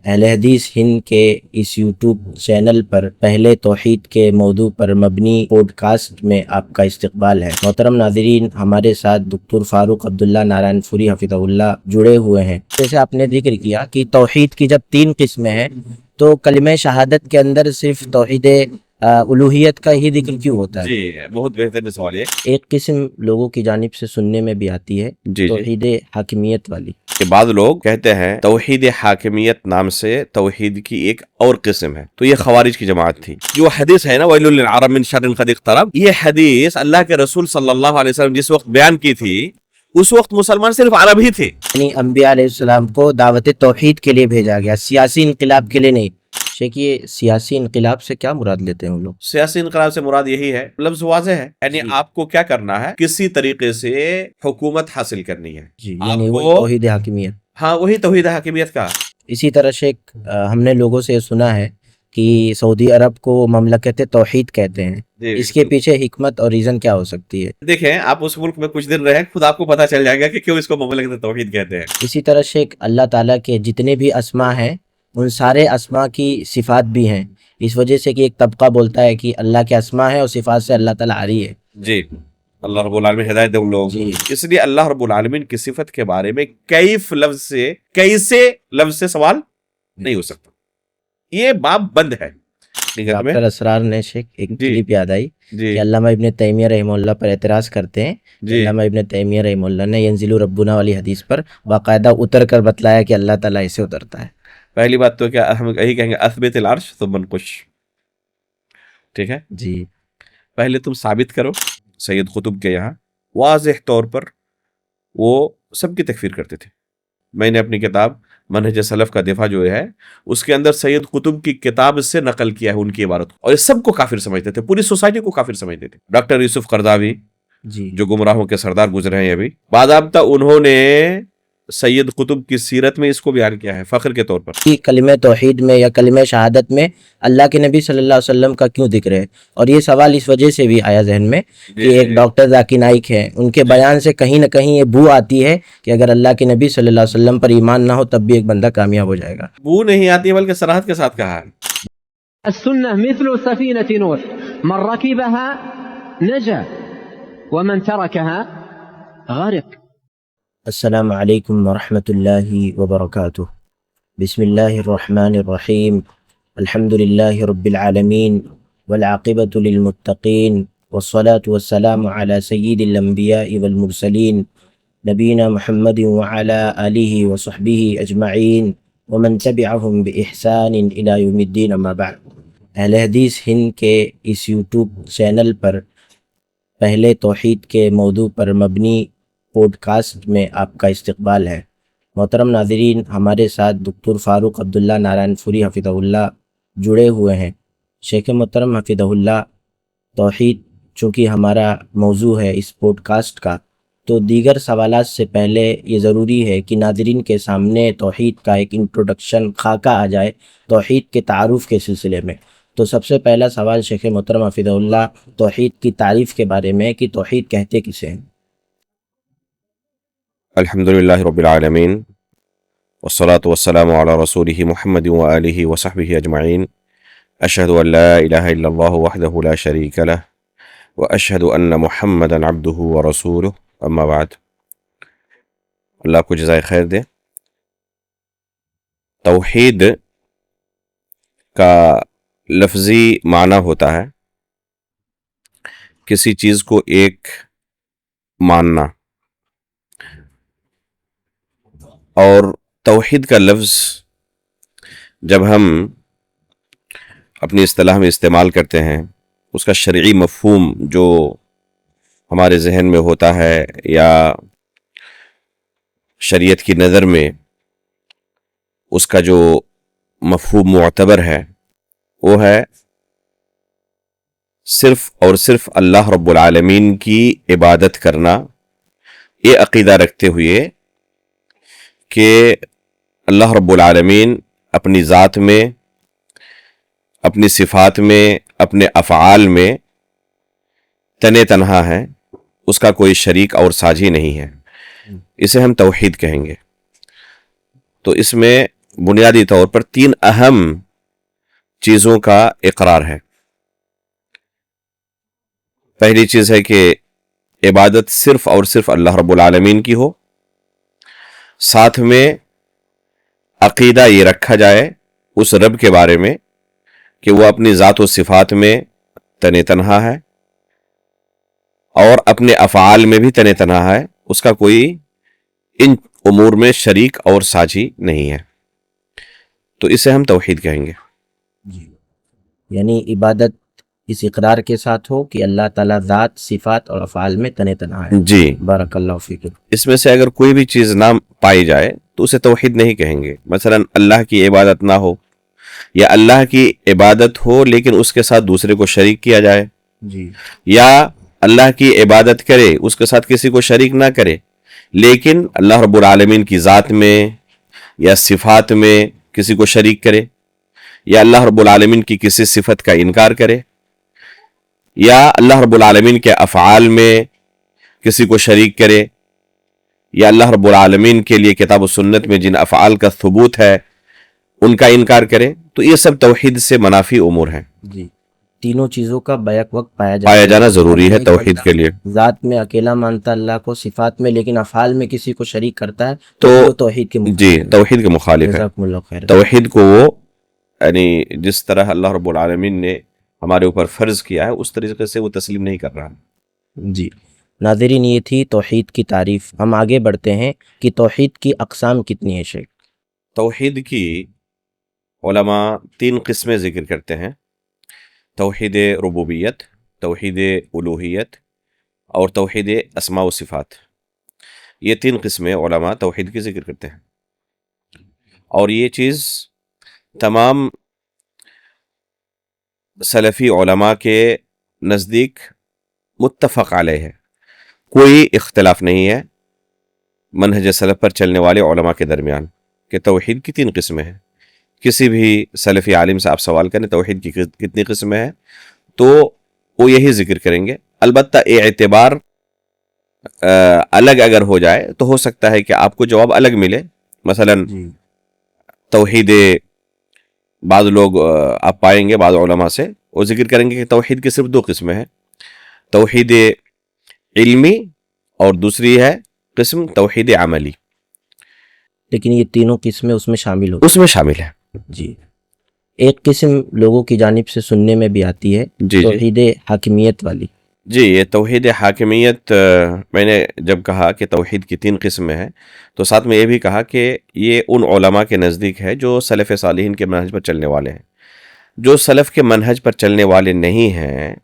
اہل حدیث ہند کے اس یوٹیوب چینل پر پہلے توحید کے موضوع پر مبنی پوڈ کاسٹ میں آپ کا استقبال ہے۔ محترم ناظرین، ہمارے ساتھ دکتر فاروق عبداللہ نارائن پوری حفظہ اللہ جڑے ہوئے ہیں۔ جیسے آپ نے ذکر کیا کہ توحید کی جب 3 قسمیں ہیں تو کلمہ شہادت کے اندر صرف توحید الوہیت کا ہی ذکر کیوں ہوتا ہے؟ جی بہت بہترین سوال ہے۔ ایک قسم لوگوں کی جانب سے سننے میں بھی آتی ہے توحید حاکمیت والی، کہ بعض لوگ کہتے ہیں توحید حاکمیت نام سے توحید کی ایک اور قسم ہے، تو یہ خوارج کی جماعت تھی۔ جو حدیث ہے نا ویل للعرب من شر قد اقترب، یہ حدیث اللہ کے رسول صلی اللہ علیہ وسلم جس وقت بیان کی تھی اس وقت مسلمان صرف عرب ہی تھے، یعنی انبیاء علیہ السلام کو دعوت توحید کے لیے بھیجا گیا، سیاسی انقلاب کے لیے نہیں۔ یہ سیاسی انقلاب سے کیا مراد لیتے ہیں وہ لوگ؟ سیاسی انقلاب سے مراد یہی ہے، لفظ واضح ہے، یعنی آپ کو کیا کرنا ہے، کسی طریقے سے حکومت حاصل کرنی ہے، یعنی وہی توحید حاکمیت۔ ہاں وہی توحید حاکمیت کا۔ اسی طرح شیخ ہم نے لوگوں سے سنا ہے کہ سعودی عرب کو مملکت توحید کہتے ہیں، اس کے پیچھے حکمت اور ریزن کیا ہو سکتی ہے؟ دیکھیں آپ اس ملک میں کچھ دن رہیں، خود آپ کو پتا چل جائے گا کہ کیوں اس کو مملکت توحید کہتے ہیں۔ اسی طرح شیخ اللہ تعالیٰ کے جتنے بھی اسماء ہیں ان سارے اسماء کی صفات بھی ہیں، اس وجہ سے کہ ایک طبقہ بولتا ہے کہ اللہ کے اسماء ہیں اور صفات سے اللہ تعالیٰ عاری ہے۔ جی اللہ رب العالمین ہدایت دے ان لوگوں کو۔ اس لیے اللہ رب العالمین کی صفت کے بارے میں کیف لفظ سے، کیسے لفظ سے سوال نہیں ہو سکتا، یہ باب بند ہے۔ ڈاکٹر اسرار نے شیخ ایک کلپ یاد آئی کہ علامہ ابن تیمیہ رحمہ اللہ پر اعتراض کرتے ہیں، علامہ ابن تیمیہ رحمہ اللہ نے ینزل ربنا والی حدیث پر باقاعدہ اتر کر بتلایا کہ اللہ تعالیٰ اسے اترتا ہے۔ پہلی بات تو کیا ہم یہی کہیں گے اثبت العرش ثم انقش، ٹھیک ہے جی، پہلے تم ثابت کرو۔ سید قطب کے یہاں واضح طور پر وہ سب کی تکفیر کرتے تھے۔ میں نے اپنی کتاب منہج سلف کا دفاع جو ہے اس کے اندر سید قطب کی کتاب سے نقل کیا ہے ان کی عبارت کو، اور یہ سب کو کافر سمجھتے تھے، پوری سوسائٹی کو کافر سمجھتے تھے۔ ڈاکٹر یوسف قرضاوی جو گمراہوں کے سردار گزرے ہیں ابھی، باضابطہ انہوں نے سید قطب کی سیرت میں اس کو بیان کیا ہے فخر کے طور پر۔ کلمہ توحید میں یا کلمہ شہادت میں اللہ کے نبی صلی اللہ علیہ وسلم کا کیوں ذکر ہے؟ اور یہ سوال اس وجہ سے بھی آیا ذہن میں کہ ایک ڈاکٹر ذاکر نائک ہیں، ان کے بیان سے کہیں نہ کہیں یہ بو آتی ہے کہ اگر اللہ کے نبی صلی اللہ علیہ وسلم پر ایمان نہ ہو تب بھی ایک بندہ کامیاب ہو جائے گا۔ بو نہیں آتی بلکہ صراحت کے ساتھ کہا ہے۔ السنة مثل سفينة نوح من ركبها نجا ومن تركها غرق۔ السلام علیکم ورحمۃ اللہ وبرکاتہ۔ بسم اللہ الرحمن الرحیم، الحمد للہ رب العالمین والعاقبۃ للمتقین والصلاة والسلام علی سید الانبیاء والمرسلین نبینا محمد وعلی آلہ وصحبہ اجمعین ومن تبعہم بإحسان الی یوم الدین، اما بعد۔ اہل حدیث ہند کے اس یوٹیوب چینل پر پہلے توحید کے موضوع پر مبنی پوڈ کاسٹ میں آپ کا استقبال ہے۔ محترم ناظرین، ہمارے ساتھ دکتر فاروق عبداللہ نارائن پوری حفظہ اللہ جڑے ہوئے ہیں۔ شیخ محترم حفظہ اللہ، توحید چونکہ ہمارا موضوع ہے اس پوڈ کاسٹ کا، تو دیگر سوالات سے پہلے یہ ضروری ہے کہ ناظرین کے سامنے توحید کا ایک انٹروڈکشن خاکہ آ جائے توحید کے تعارف کے سلسلے میں۔ تو سب سے پہلا سوال شیخ محترم حفظہ اللہ، توحید کی تعریف کے بارے میں کہ توحید کہتے کسے ہیں؟ الحمدللہ رب العالمین والصلاة والسلام علی رسولہ محمد وآلہ وصحبہ اجمعین، اشہد ان لا الہ الا اللہ وحدہ لا شریک لہ واشہد ان محمدا عبدہ ورسولہ، اما بعد۔ اللہ کو جزائے خیر دے۔ توحید کا لفظی معنی ہوتا ہے کسی چیز کو ایک ماننا، اور توحید کا لفظ جب ہم اپنی اصطلاح میں استعمال کرتے ہیں اس کا شرعی مفہوم جو ہمارے ذہن میں ہوتا ہے یا شریعت کی نظر میں اس کا جو مفہوم معتبر ہے وہ ہے صرف اور صرف اللہ رب العالمین کی عبادت کرنا، یہ عقیدہ رکھتے ہوئے کہ اللہ رب العالمین اپنی ذات میں، اپنی صفات میں، اپنے افعال میں تنہا ہے، اس کا کوئی شریک اور ساجھی نہیں ہے، اسے ہم توحید کہیں گے۔ تو اس میں بنیادی طور پر 3 اہم چیزوں کا اقرار ہے۔ پہلی چیز ہے کہ عبادت صرف اور صرف اللہ رب العالمین کی ہو، ساتھ میں عقیدہ یہ رکھا جائے اس رب کے بارے میں کہ وہ اپنی ذات و صفات میں تن تنہا ہے اور اپنے افعال میں بھی تن تنہا ہے، اس کا کوئی ان امور میں شریک اور ساجھی نہیں ہے، تو اسے ہم توحید کہیں گے۔ جی، یعنی عبادت اس اقرار کے ساتھ ہو کہ اللہ تعالیٰ ذات، صفات اور افعال میں تن تنہا ہے۔ جی، بارک اللہ فیکم۔ اس میں سے اگر کوئی بھی چیز نہ پائی جائے تو اسے توحید نہیں کہیں گے۔ مثلا اللہ کی عبادت نہ ہو یا اللہ کی عبادت ہو لیکن اس کے ساتھ دوسرے کو شریک کیا جائے، جی، یا اللہ کی عبادت کرے اس کے ساتھ کسی کو شریک نہ کرے لیکن اللہ رب العالمین کی ذات میں یا صفات میں کسی کو شریک کرے، یا اللہ رب العالمین کی کسی صفت کا انکار کرے، یا اللہ رب العالمین کے افعال میں کسی کو شریک کرے، یا اللہ رب العالمین کے لیے کتاب و سنت میں جن افعال کا ثبوت ہے ان کا انکار کرے، تو یہ سب توحید سے منافی امور ہیں۔ جی، تینوں چیزوں کا بیک وقت پایا جانا ضروری ہے توحید کے لیے۔ ذات میں اکیلا مانتا اللہ کو، صفات میں لیکن افعال میں کسی کو شریک کرتا ہے تو وہ توحید کے جی توحید کے مخالف ہے۔ جزاکم اللہ خیر۔ توحید کو وہ یعنی جس طرح اللہ رب العالمین نے ہمارے اوپر فرض کیا ہے اس طریقے سے وہ تسلیم نہیں کر رہا۔ جی ناظرین، یہ تھی توحید کی تعریف۔ ہم آگے بڑھتے ہیں کہ توحید کی اقسام کتنی ہیں شیخ؟ توحید کی علماء 3 قسمیں ذکر کرتے ہیں: توحید ربوبیت، توحید الوہیت اور توحید اسماء و صفات۔ یہ 3 قسمیں علماء توحید کی ذکر کرتے ہیں، اور یہ چیز تمام سلفی علماء کے نزدیک متفق علیہ ہے، کوئی اختلاف نہیں ہے منہج سلف پر چلنے والے علماء کے درمیان کہ توحید کی 3 قسمیں ہیں۔ کسی بھی سلفی عالم سے آپ سوال کریں توحید کی کتنی قسمیں ہیں تو وہ یہی ذکر کریں گے۔ البتہ اعتبار الگ اگر ہو جائے تو ہو سکتا ہے کہ آپ کو جواب الگ ملے۔ مثلا توحید، بعض لوگ آپ پائیں گے بعض علماء سے وہ ذکر کریں گے کہ توحید کی صرف 2 قسمیں ہیں، توحید علمی اور دوسری ہے قسم توحید عملی، لیکن یہ تینوں قسمیں اس میں شامل اس میں شامل ہے۔ جی، ایک قسم لوگوں کی جانب سے سننے میں بھی آتی ہے جی توحید حاکمیت والی۔ جی، یہ توحید حاکمیت، میں نے جب کہا کہ توحید کی 3 قسمیں ہیں تو ساتھ میں یہ بھی کہا کہ یہ ان علماء کے نزدیک ہے جو سلف صالحین کے منہج پر چلنے والے ہیں۔ جو سلف کے منہج پر چلنے والے نہیں ہیں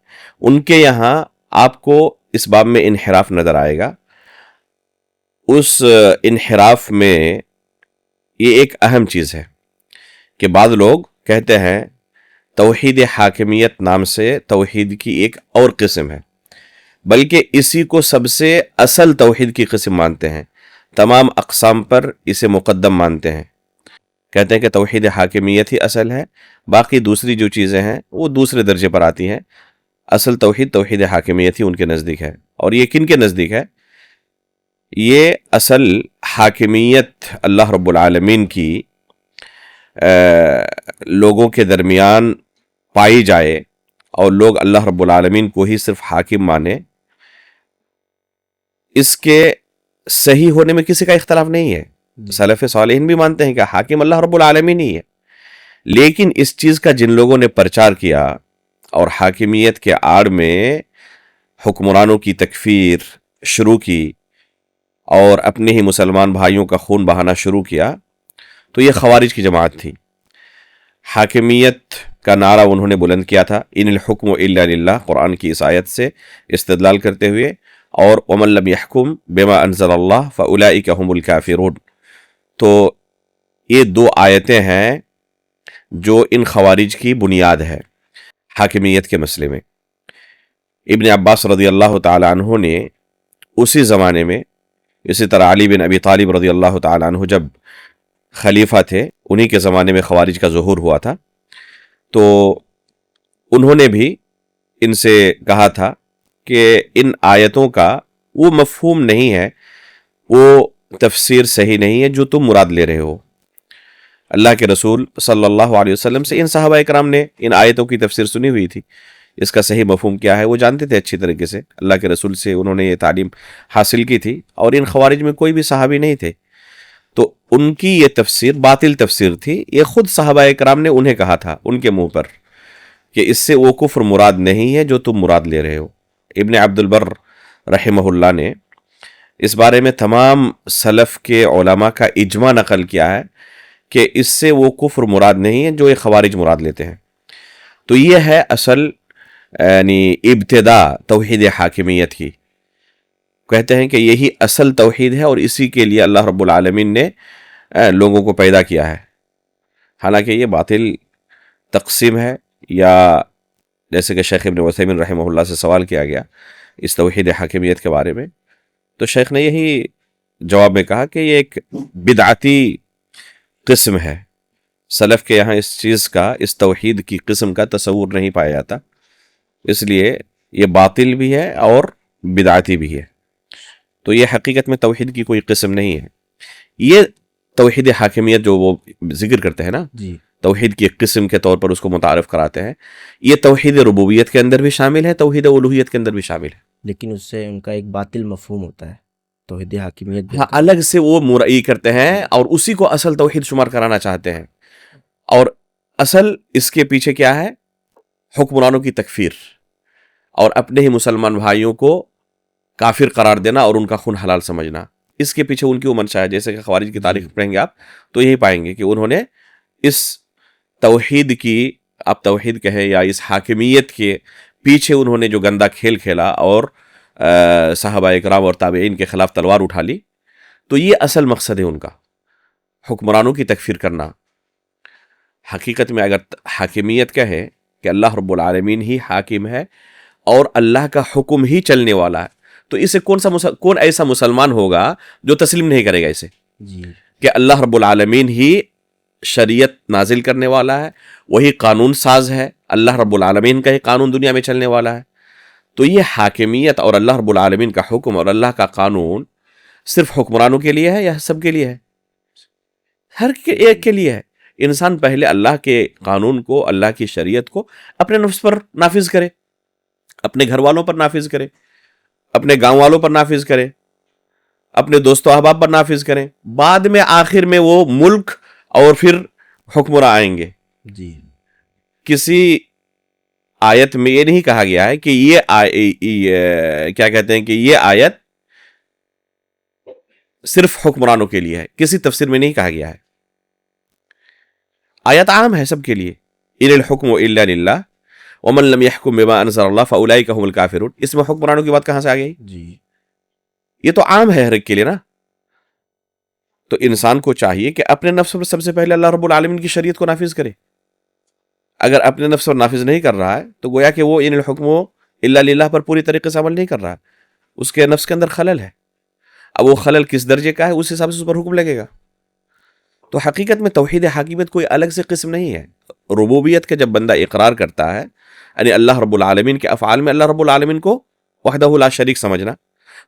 ان کے یہاں آپ کو اس باب میں انحراف نظر آئے گا۔ اس انحراف میں یہ ایک اہم چیز ہے کہ بعض لوگ کہتے ہیں توحید حاکمیت نام سے توحید کی ایک اور قسم ہے، بلکہ اسی کو سب سے اصل توحید کی قسم مانتے ہیں، تمام اقسام پر اسے مقدم مانتے ہیں، کہتے ہیں کہ توحید حاکمیت ہی اصل ہے، باقی دوسری جو چیزیں ہیں وہ دوسرے درجے پر آتی ہیں، اصل توحید توحید حاکمیت ہی ان کے نزدیک ہے۔ اور یہ کن کے نزدیک ہے؟ یہ اصل حاکمیت اللہ رب العالمین کی لوگوں کے درمیان پائی جائے اور لوگ اللہ رب العالمین کو ہی صرف حاکم مانے، اس کے صحیح ہونے میں کسی کا اختلاف نہیں ہے۔ سلف صالحین بھی مانتے ہیں کہ حاکم اللہ رب العالمین ہی ہے، لیکن اس چیز کا جن لوگوں نے پرچار کیا اور حاکمیت کے آڑ میں حکمرانوں کی تکفیر شروع کی اور اپنے ہی مسلمان بھائیوں کا خون بہانا شروع کیا تو یہ خوارج کی جماعت تھی۔ حاکمیت کا نعرہ انہوں نے بلند کیا تھا، ان الحکم الا للہ، قرآن کی اس آیت سے استدلال کرتے ہوئے، اور ومن لم يحکم بما انزل اللہ فاولئک هم الکافرون۔ تو یہ 2 آیتیں ہیں جو ان خوارج کی بنیاد ہے حاکمیت کے مسئلے میں۔ ابن عباس رضی اللہ تعالی عنہ نے اسی زمانے میں، اسی طرح علی بن ابی طالب رضی اللہ تعالی عنہ جب خلیفہ تھے انہی کے زمانے میں خوارج کا ظہور ہوا تھا، تو انہوں نے بھی ان سے کہا تھا کہ ان آیتوں کا وہ مفہوم نہیں ہے، وہ تفسیر صحیح نہیں ہے جو تم مراد لے رہے ہو۔ اللہ کے رسول صلی اللہ علیہ وسلم سے ان صحابہ اکرام نے ان آیتوں کی تفسیر سنی ہوئی تھی، اس کا صحیح مفہوم کیا ہے وہ جانتے تھے اچھی طریقے سے، اللہ کے رسول سے انہوں نے یہ تعلیم حاصل کی تھی، اور ان خوارج میں کوئی بھی صحابی نہیں تھے، تو ان کی یہ تفسیر باطل تفسیر تھی، یہ خود صحابہ اکرام نے انہیں کہا تھا ان کے منہ پر کہ اس سے وہ کفر مراد نہیں ہے جو تم مراد لے رہے ہو۔ ابن عبد البر رحمہ اللہ نے اس بارے میں تمام سلف کے علماء کا اجماع نقل کیا ہے کہ اس سے وہ کفر مراد نہیں ہے جو یہ خوارج مراد لیتے ہیں۔ تو یہ ہے اصل یعنی ابتدا توحید حاکمیت کی، کہتے ہیں کہ یہی اصل توحید ہے اور اسی کے لیے اللہ رب العالمین نے لوگوں کو پیدا کیا ہے، حالانکہ یہ باطل تقسیم ہے، یا جیسے کہ شیخ ابن عثیمین رحمہ اللہ سے سوال کیا گیا اس توحید حاکمیت کے بارے میں، تو شیخ نے یہی جواب میں کہا کہ یہ ایک بدعتی قسم ہے، سلف کے یہاں اس چیز کا، اس توحید کی قسم کا تصور نہیں پایا جاتا، اس لیے یہ باطل بھی ہے اور بدعتی بھی ہے۔ تو یہ حقیقت میں توحید کی کوئی قسم نہیں ہے۔ یہ توحید حاکمیت جو وہ ذکر کرتے ہیں نا، جی توحید کی ایک قسم کے طور پر اس کو متعارف کراتے ہیں، یہ توحید ربوبیت کے اندر بھی شامل ہے، توحید الوہیت کے اندر بھی شامل ہے، لیکن اس سے ان کا ایک باطل مفہوم ہوتا ہے توحید حاکمیت بھی ہاں الگ سے وہ مرئی کرتے ہیں اور اسی کو اصل توحید شمار کرانا چاہتے ہیں، اور اصل اس کے پیچھے کیا ہے؟ حکمرانوں کی تکفیر اور اپنے ہی مسلمان بھائیوں کو کافر قرار دینا اور ان کا خون حلال سمجھنا، اس کے پیچھے ان کی وہ منشا ہے۔ جیسے کہ خوارج کی تاریخ پڑھیں گے آپ تو یہی پائیں گے کہ انہوں نے اس توحید کی، آپ توحید کہیں یا اس حاکمیت کے پیچھے انہوں نے جو گندا کھیل کھیلا اور صحابہ اکرام اور تابعین کے خلاف تلوار اٹھا لی، تو یہ اصل مقصد ہے ان کا، حکمرانوں کی تکفیر کرنا۔ حقیقت میں اگر حاکمیت کہے کہ اللہ رب العالمین ہی حاکم ہے اور اللہ کا حکم ہی چلنے والا ہے، تو اسے کون ایسا مسلمان ہوگا جو تسلیم نہیں کرے گا اسے جی کہ اللہ رب العالمین ہی شریعت نازل کرنے والا ہے، وہی قانون ساز ہے، اللہ رب العالمین کا ہی قانون دنیا میں چلنے والا ہے۔ تو یہ حاکمیت اور اللہ رب العالمین کا حکم اور اللہ کا قانون صرف حکمرانوں کے لیے ہے یا سب کے لیے ہے؟ ہر ایک کے لیے ہے۔ انسان پہلے اللہ کے قانون کو، اللہ کی شریعت کو اپنے نفس پر نافذ کرے، اپنے گھر والوں پر نافذ کرے، اپنے گاؤں والوں پر نافذ کرے، اپنے دوست و احباب پر نافذ کریں، بعد میں آخر میں وہ ملک اور پھر حکمراں آئیں گے۔ جی کسی آیت میں یہ نہیں کہا گیا ہے کہ یہ کیا کہتے ہیں کہ یہ آیت صرف حکمرانوں کے لیے ہے، کسی تفسیر میں نہیں کہا گیا ہے، آیت عام ہے سب کے لیے، ان الحکم الا للہ ومن لم يحکم بما انزل اللہ فاولئک هم الکافرون۔ اس میں حکمرانوں کی بات کہاں سے آ گئی؟ جی یہ تو عام ہے ہر ایک کے لیے نا۔ تو انسان کو چاہیے کہ اپنے نفس پر سب سے پہلے اللہ رب العالمین کی شریعت کو نافذ کرے۔ اگر اپنے نفس پر نافذ نہیں کر رہا ہے تو گویا کہ وہ ان الحکم الا للہ پر پوری طریقے سے عمل نہیں کر رہا، اس کے نفس کے اندر خلل ہے۔ اب وہ خلل کس درجے کا ہے اس حساب سے اس پر حکم لگے گا۔ تو حقیقت میں توحید حاکمیت کوئی الگ سے قسم نہیں ہے۔ ربوبیت کا جب بندہ اقرار کرتا ہے، یعنی اللہ رب العالمین کے افعال میں اللہ رب العالمین کو وحدہ لا شریک سمجھنا،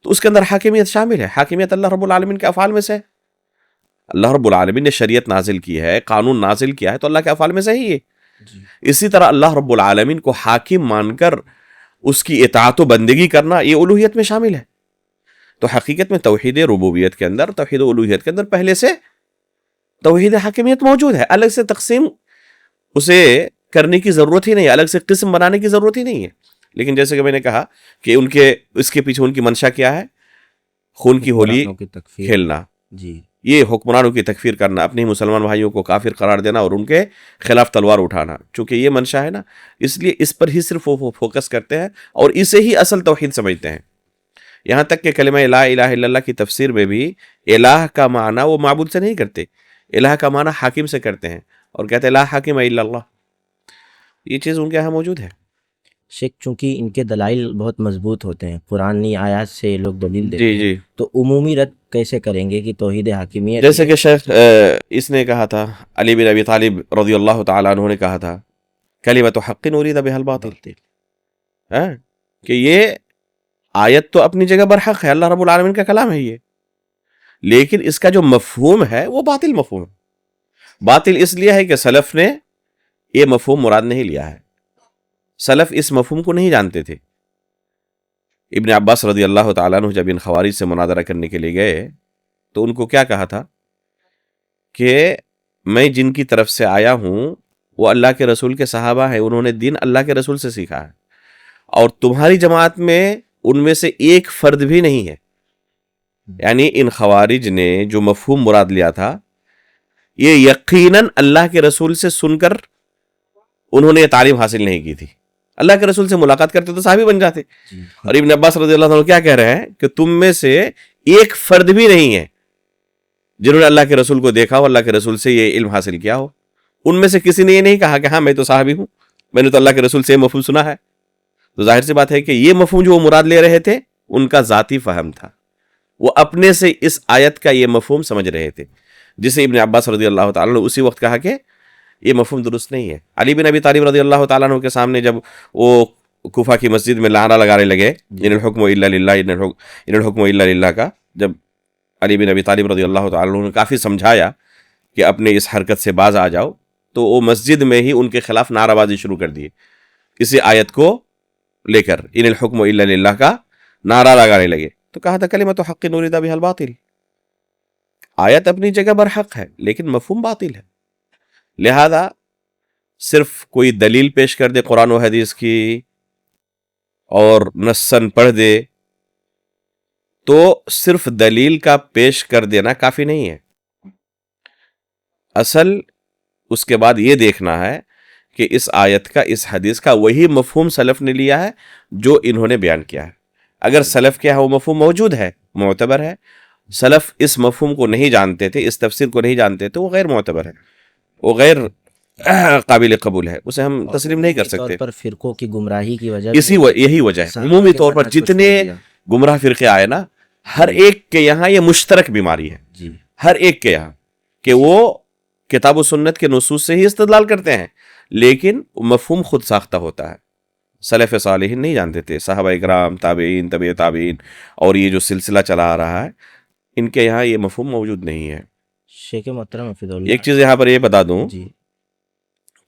تو اس کے اندر حاکمیت شامل ہے۔ حاکمیت اللہ رب العالمین کے افعال میں سے ہے۔ اللہ رب العالمین نے شریعت نازل کی ہے، قانون نازل کیا ہے، تو اللہ کے افعال میں سے ہی ہے۔ اسی طرح اللہ رب العالمین کو حاکم مان کر اس کی اطاعت و بندگی کرنا یہ الوہیت میں شامل ہے۔ تو حقیقت میں توحید ربوبیت کے اندر، توحید الوہیت کے اندر پہلے سے توحید حاکمیت موجود ہے، الگ سے تقسیم اسے کرنے کی ضرورت ہی نہیں ہے، الگ سے قسم بنانے کی ضرورت ہی نہیں ہے۔ لیکن جیسے کہ میں نے کہا کہ اس کے پیچھے ان کی منشا کیا ہے؟ خون کی ہولی کھیلنا، جی یہ حکمرانوں کی تکفیر کرنا، اپنے ہی مسلمان بھائیوں کو کافر قرار دینا اور ان کے خلاف تلوار اٹھانا، چونکہ یہ منشا ہے نا، اس لیے اس پر ہی صرف وہ فوکس کرتے ہیں اور اسے ہی اصل توحید سمجھتے ہیں۔ یہاں تک کہ کلمہ لا الہ الا اللہ کی تفسیر میں بھی الہ کا معنی وہ معبود سے نہیں کرتے، الہ کا معنی حاکم سے کرتے ہیں اور کہتے ہیں لا حاکم الا اللہ۔ یہ چیز ان کے یہاں موجود ہے۔ شیخ، چونکہ ان کے دلائل بہت مضبوط ہوتے ہیں، قرآنی آیات سے یہ لوگ دلیل دیتے ہیں، جی تو عمومی رد کیسے کریں گے کہ توحید حاکمیت؟ جیسے کہ شیخ اس نے کہا تھا، علی بن ابی طالب رضی اللہ تعالیٰ عنہ نے کہا تھا کلمۃ حق ارید بها الباطل، کہ یہ آیت تو اپنی جگہ برحق ہے، اللہ رب العالمین کا کلام ہے یہ، لیکن اس کا جو مفہوم ہے وہ باطل مفہوم ہے۔ باطل اس لیے ہے کہ سلف نے یہ مفہوم مراد نہیں لیا ہے، سلف اس مفہوم کو نہیں جانتے تھے۔ ابن عباس رضی اللہ تعالیٰ عنہ جب ان خوارج سے مناظرہ کرنے کے لیے گئے تو ان کو کیا کہا تھا کہ میں جن کی طرف سے آیا ہوں وہ اللہ کے رسول کے صحابہ ہیں، انہوں نے دین اللہ کے رسول سے سیکھا ہے، اور تمہاری جماعت میں ان میں سے ایک فرد بھی نہیں ہے۔ یعنی ان خوارج نے جو مفہوم مراد لیا تھا یہ یقیناً اللہ کے رسول سے سن کر انہوں نے یہ تعلیم حاصل نہیں کی تھی۔ اللہ کے رسول سے ملاقات کرتے تو صحابی بن جاتے۔ اور ابن عباس رضی اللہ عنہ کیا کہہ رہے ہیں کہ تم میں سے ایک فرد بھی نہیں ہے جنہوں نے اللہ کے رسول کو دیکھا ہو، اللہ کے رسول سے یہ علم حاصل کیا ہو۔ ان میں سے کسی نے یہ نہیں کہا کہ ہاں میں تو صحابی ہوں، میں نے تو اللہ کے رسول سے یہ مفہوم سنا ہے۔ تو ظاہر سی بات ہے کہ یہ مفہوم جو وہ مراد لے رہے تھے ان کا ذاتی فہم تھا، وہ اپنے سے اس آیت کا یہ مفہوم سمجھ رہے تھے، جسے ابن عباس رضی اللہ تعالیٰ نے اسی وقت کہا کہ یہ مفہوم درست نہیں ہے۔ علی بن ابی طالب رضی اللہ تعالیٰ عنہ کے سامنے جب وہ کوفہ کی مسجد میں نعرہ لگانے لگے ان الحکم الا للہ، ان الحکم الا للہ کا، جب علی بن ابی طالب رضی اللہ تعالیٰ عنہ نے کافی سمجھایا کہ اپنے اس حرکت سے باز آ جاؤ، تو وہ مسجد میں ہی ان کے خلاف نعرہ بازی شروع کر دیے، اسی آیت کو لے کر ان الحکم الا للہ کا نعرہ لگانے لگے۔ تو کہا تھا کلمۃ حق نرید بها الباطل، آیت اپنی جگہ برحق ہے لیکن مفہوم باطل ہے، لہذا صرف کوئی دلیل پیش کر دے قرآن و حدیث کی اور نصاً پڑھ دے تو صرف دلیل کا پیش کر دینا کافی نہیں ہے، اصل اس کے بعد یہ دیکھنا ہے کہ اس آیت کا، اس حدیث کا وہی مفہوم سلف نے لیا ہے جو انہوں نے بیان کیا ہے۔ اگر سلف کے ہاں وہ مفہوم موجود ہے، معتبر ہے، سلف اس مفہوم کو نہیں جانتے تھے، اس تفسیر کو نہیں جانتے تھے، وہ غیر معتبر ہے، وہ غیر قابل قبول ہے، اسے ہم تسلیم نہیں کر سکتے۔ پر فرقوں کی گمراہی کی وجہ یہی وجہ ہے، عمومی طور پر جتنے گمراہ فرقے آئے نا، ہر ایک کے یہاں یہ مشترک بیماری ہے، ہر ایک کے یہاں، کہ وہ کتاب و سنت کے نصوص سے ہی استدلال کرتے ہیں لیکن مفہوم خود ساختہ ہوتا ہے۔ سلف صالحین نہیں جانتے تھے، صحابہ اکرام، تابعین، تبع تابعین، اور یہ جو سلسلہ چلا آ رہا ہے ان کے یہاں یہ مفہوم موجود نہیں ہے۔ شیخ محترم حفظ اللہ، ایک چیز یہاں پر یہ بتا دوں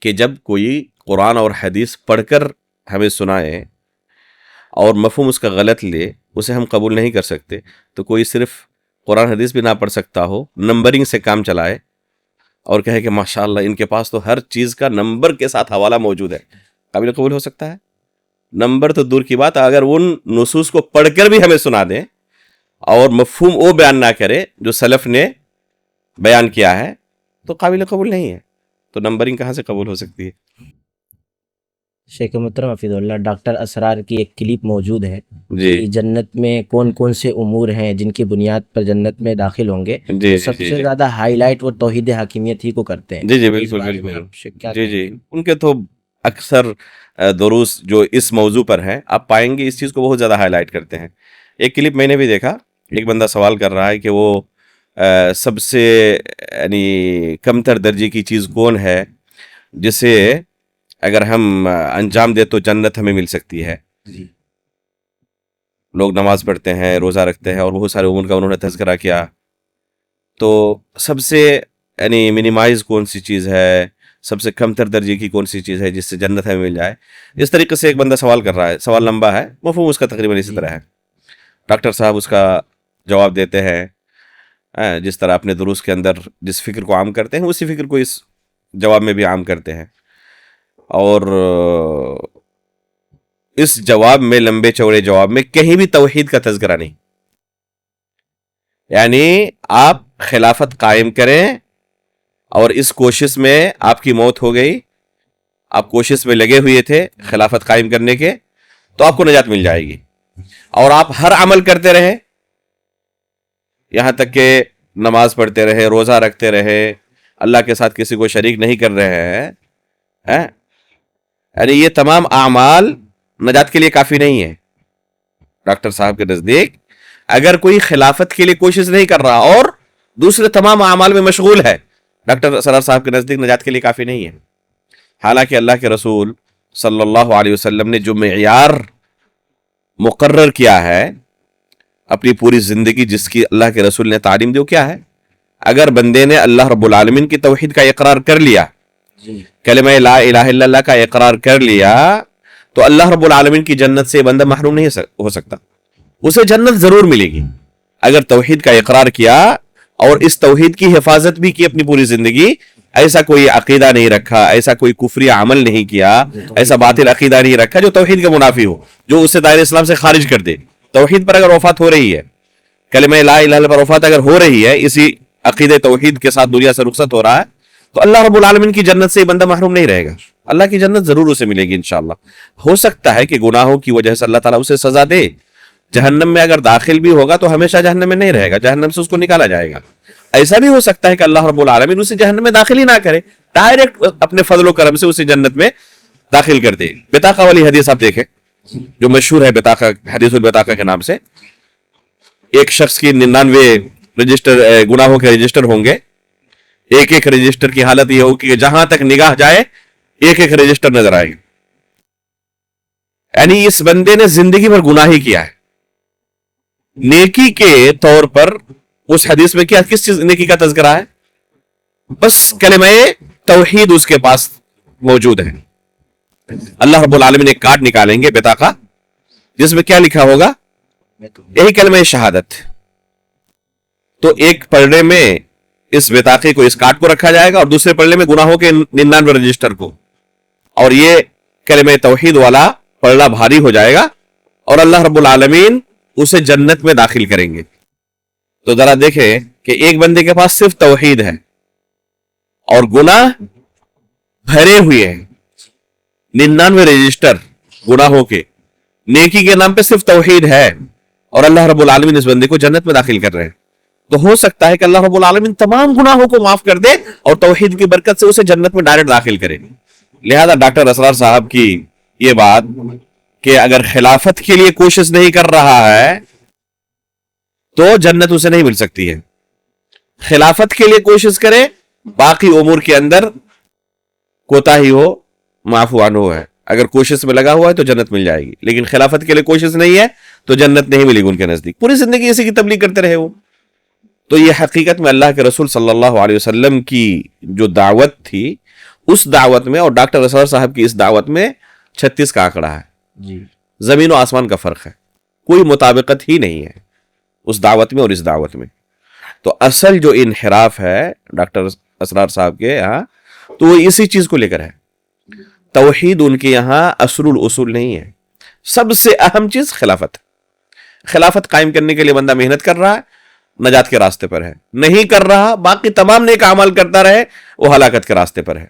کہ جب کوئی قرآن اور حدیث پڑھ کر ہمیں سنائے اور مفہوم اس کا غلط لے، اسے ہم قبول نہیں کر سکتے۔ تو کوئی صرف قرآن حدیث بھی نہ پڑھ سکتا ہو، نمبرنگ سے کام چلائے اور کہے کہ ماشاءاللہ ان کے پاس تو ہر چیز کا نمبر کے ساتھ حوالہ موجود ہے، قابل قبول ہو سکتا ہے؟ نمبر تو دور کی بات، اگر ان نصوص کو پڑھ کر بھی ہمیں سنا دیں اور مفہوم وہ بیان نہ کرے جو سلف نے بیان کیا ہے تو قابل قبول نہیں ہے، تو نمبرنگ کہاں سے قبول ہو سکتی ہے؟ شیخ محترم حفظ اللہ، ڈاکٹر اسرار کی ایک کلپ موجود ہے جی کہ جنت میں کون کون سے امور ہیں جن کی بنیاد پر جنت میں داخل ہوں گے، جی سب سے زیادہ ہائی لائٹ وہ توحید حاکمیت ہی کو کرتے ہیں۔ جی جی بالکل بالکل جی ان کے تو اکثر دروس جو اس موضوع پر ہیں آپ پائیں گے اس چیز کو بہت زیادہ ہائی لائٹ کرتے ہیں۔ ایک کلپ میں نے بھی دیکھا، ایک بندہ سوال کر رہا ہے کہ وہ سب سے یعنی کمتر درجے کی چیز کون ہے جسے اگر ہم انجام دے تو جنت ہمیں مل سکتی ہے۔ لوگ نماز پڑھتے ہیں، روزہ رکھتے ہیں اور بہت سارے امور کا انہوں نے تذکرہ کیا، تو سب سے یعنی منیمائز کون سی چیز ہے، سب سے کم تر درجے کی کون سی چیز ہے جس سے جنت ہمیں مل جائے؟ اس طریقے سے ایک بندہ سوال کر رہا ہے، سوال لمبا ہے، مفہوم اس کا تقریباً اسی طرح ہے۔ ڈاکٹر صاحب اس کا جواب دیتے ہیں جس طرح اپنے دروس کے اندر جس فکر کو عام کرتے ہیں اسی فکر کو اس جواب میں بھی عام کرتے ہیں، اور اس جواب میں، لمبے چوڑے جواب میں کہیں بھی توحید کا تذکرہ نہیں۔ یعنی آپ خلافت قائم کریں اور اس کوشش میں آپ کی موت ہو گئی، آپ کوشش میں لگے ہوئے تھے خلافت قائم کرنے کے، تو آپ کو نجات مل جائے گی، اور آپ ہر عمل کرتے رہے، یہاں تک کہ نماز پڑھتے رہے، روزہ رکھتے رہے، اللہ کے ساتھ کسی کو شریک نہیں کر رہے ہیں، یعنی یہ تمام اعمال نجات کے لیے کافی نہیں ہے۔ ڈاکٹر صاحب کے نزدیک اگر کوئی خلافت کے لیے کوشش نہیں کر رہا اور دوسرے تمام اعمال میں مشغول ہے، ڈاکٹر سرار صاحب کے نزدیک نجات کے لیے کافی نہیں ہے۔ حالانکہ اللہ کے رسول صلی اللہ علیہ وسلم نے جو معیار مقرر کیا ہے اپنی پوری زندگی، جس کی اللہ کے رسول نے تعلیم دی، وہ کیا ہے؟ اگر بندے نے اللہ رب العالمین کی توحید کا اقرار کر لیا، کلمہ لا الہ الا اللہ کا اقرار کر لیا، تو اللہ رب العالمین کی جنت سے بندہ محروم نہیں ہو سکتا، اسے جنت ضرور ملے گی۔ اگر توحید کا اقرار کیا اور اس توحید کی حفاظت بھی کی اپنی پوری زندگی، ایسا کوئی عقیدہ نہیں رکھا، ایسا کوئی کفری عمل نہیں کیا، ایسا باطل عقیدہ نہیں رکھا جو توحید کے منافی ہو، جو اسے دائرہ اسلام سے خارج کر دے۔ توحید پر اگر وفات ہو رہی ہے، کلمہ لا الہ الا اللہ پر وفات اگر ہو رہی ہے، اسی عقیدہ توحید کے ساتھ دنیا سے رخصت ہو رہا ہے، تو اللہ رب العالمین کی جنت سے بندہ محروم نہیں رہے گا، اللہ کی جنت ضرور اسے ملے گی انشاءاللہ۔ ہو سکتا ہے کہ گناہوں کی وجہ سے اللہ تعالیٰ اسے سزا دے، جہنم میں اگر داخل بھی ہوگا تو ہمیشہ جہنم میں نہیں رہے گا، جہنم سے اس کو نکالا جائے گا۔ ایسا بھی ہو سکتا ہے کہ اللہ رب العالمین اسے جہنم میں داخل ہی نہ کرے، ڈائریکٹ اپنے فضل و کرم سے اسے جنت میں داخل کر دے۔ بطاقہ والی حدیث آپ دیکھیں جو مشہور ہے، بطاقہ، حدیث البطاقہ کے نام سے، ایک شخص کی 99 رجسٹر گناہوں کے رجسٹر ہوں گے، ایک ایک رجسٹر کی حالت یہ ہوگی کہ جہاں تک نگاہ جائے ایک ایک رجسٹر نظر آئے گا، یعنی اس بندے نے زندگی بھر گناہ ہی کیا ہے۔ نیکی کے طور پر اس حدیث میں کیا، کس چیز نیکی کا تذکرہ ہے؟ بس کلمہ توحید اس کے پاس موجود ہے۔ اللہ رب العالمین ایک کارڈ نکالیں گے، بطاقہ، جس میں کیا لکھا ہوگا؟ یہی کلمہ شہادت۔ تو ایک پلڑے میں اس بطاقے کو، اس کارڈ کو رکھا جائے گا، اور دوسرے پلڑے میں گناہوں کے 99 رجسٹر کو، اور یہ کلمہ توحید والا پلڑا بھاری ہو جائے گا، اور اللہ رب العالمین اسے جنت میں داخل کریں گے۔ تو ذرا دیکھیں کہ ایک بندے کے پاس صرف توحید ہے اور گناہ بھرے ہوئے ہیں، 99 رجسٹر گناہوں کے، نیکی کے نام پہ صرف توحید ہے، اور اللہ رب العالمین اس بندے کو جنت میں داخل کر رہے ہیں۔ تو ہو سکتا ہے کہ اللہ رب العالمین تمام گناہوں کو معاف کر دے اور توحید کی برکت سے اسے جنت میں ڈائریکٹ داخل کرے۔ لہذا ڈاکٹر اسرار صاحب کی یہ بات کہ اگر خلافت کے لیے کوشش نہیں کر رہا ہے تو جنت اسے نہیں مل سکتی ہے۔ خلافت کے لیے کوشش کرے، باقی امور کے اندر کوتاہی ہو، معفو عنہ ہے، اگر کوشش میں لگا ہوا ہے تو جنت مل جائے گی، لیکن خلافت کے لیے کوشش نہیں ہے تو جنت نہیں ملے گی ان کے نزدیک، پوری زندگی اسی کی تبلیغ کرتے رہے وہ۔ تو یہ حقیقت میں اللہ کے رسول صلی اللہ علیہ وسلم کی جو دعوت تھی، اس دعوت میں اور ڈاکٹر اسرار صاحب کی اس دعوت میں 36 کا آنکڑا ہے، زمین و آسمان کا فرق ہے، کوئی مطابقت ہی نہیں ہے اس دعوت میں اور اس دعوت میں۔ تو اصل جو انحراف ہے ڈاکٹر اسرار صاحب کے یہاں، تو وہ اسی چیز کو لے کر ہے۔ توحید ان کے یہاں اصل الاصول نہیں ہے، سب سے اہم چیز خلافت۔ خلافت قائم کرنے کے لیے بندہ محنت کر رہا ہے، نجات کے راستے پر ہے، نہیں کر رہا باقی تمام نیک اعمال کرتا رہے، وہ ہلاکت کے راستے پر ہے۔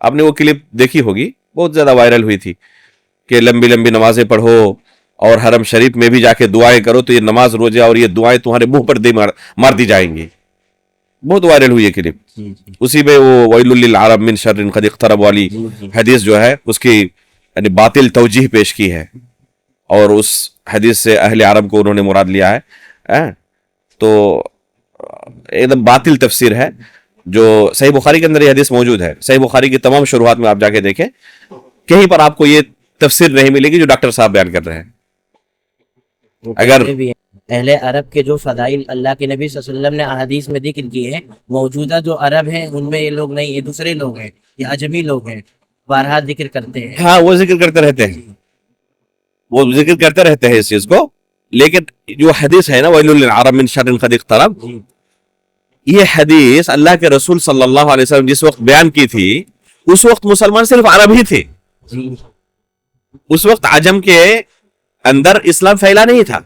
آپ نے وہ کلپ دیکھی ہوگی، بہت زیادہ وائرل ہوئی تھی کہ لمبی لمبی نمازیں پڑھو اور حرم شریف میں بھی جا کے دعائیں کرو تو یہ نماز روزہ اور یہ دعائیں تمہارے منہ پر مار دی جائیں گی، بہت وائرل ہوئی ہے کلپ۔ اسی میں وہ ویل للعرب من شر قد اقترب والی حدیث جو ہے اس کی یعنی باطل توجیح پیش کی ہے، اور اس حدیث سے اہل عرب کو انہوں نے مراد لیا ہے، تو ایک دم باطل تفسیر ہے۔ جو صحیح بخاری کے اندر یہ حدیث موجود ہے، صحیح بخاری کی تمام شروحات میں آپ جا کے دیکھیں، کہیں پر آپ کو یہ تفسیر نہیں ملے گی جو ڈاکٹر صاحب بیان کر رہے ہیں۔ اگر اہل عرب کے جو فضائل اللہ کے نبی صلی اللہ علیہ وسلم نے احادیث میں ذکر کی ہے، موجودہ جو عرب ہیں ان میں یہ لوگ نہیں، یہ دوسرے لوگ ہیں، یہ عجمی لوگ ہیں، بارہا ذکر کرتے ہیں۔ ہاں وہ ذکر کرتے رہتے ہیں، وہ ذکر کرتے رہتے ہیں اس چیز کو، لیکن جو حدیث ہے نا ویل للعرب من شر قد اقترب، یہ حدیث اللہ کے رسول صلی اللہ علیہ وسلم جس وقت بیان کی تھی، اس وقت مسلمان صرف عرب ہی تھے، اس وقت عجم کے اندر اسلام پھیلا نہیں تھا۔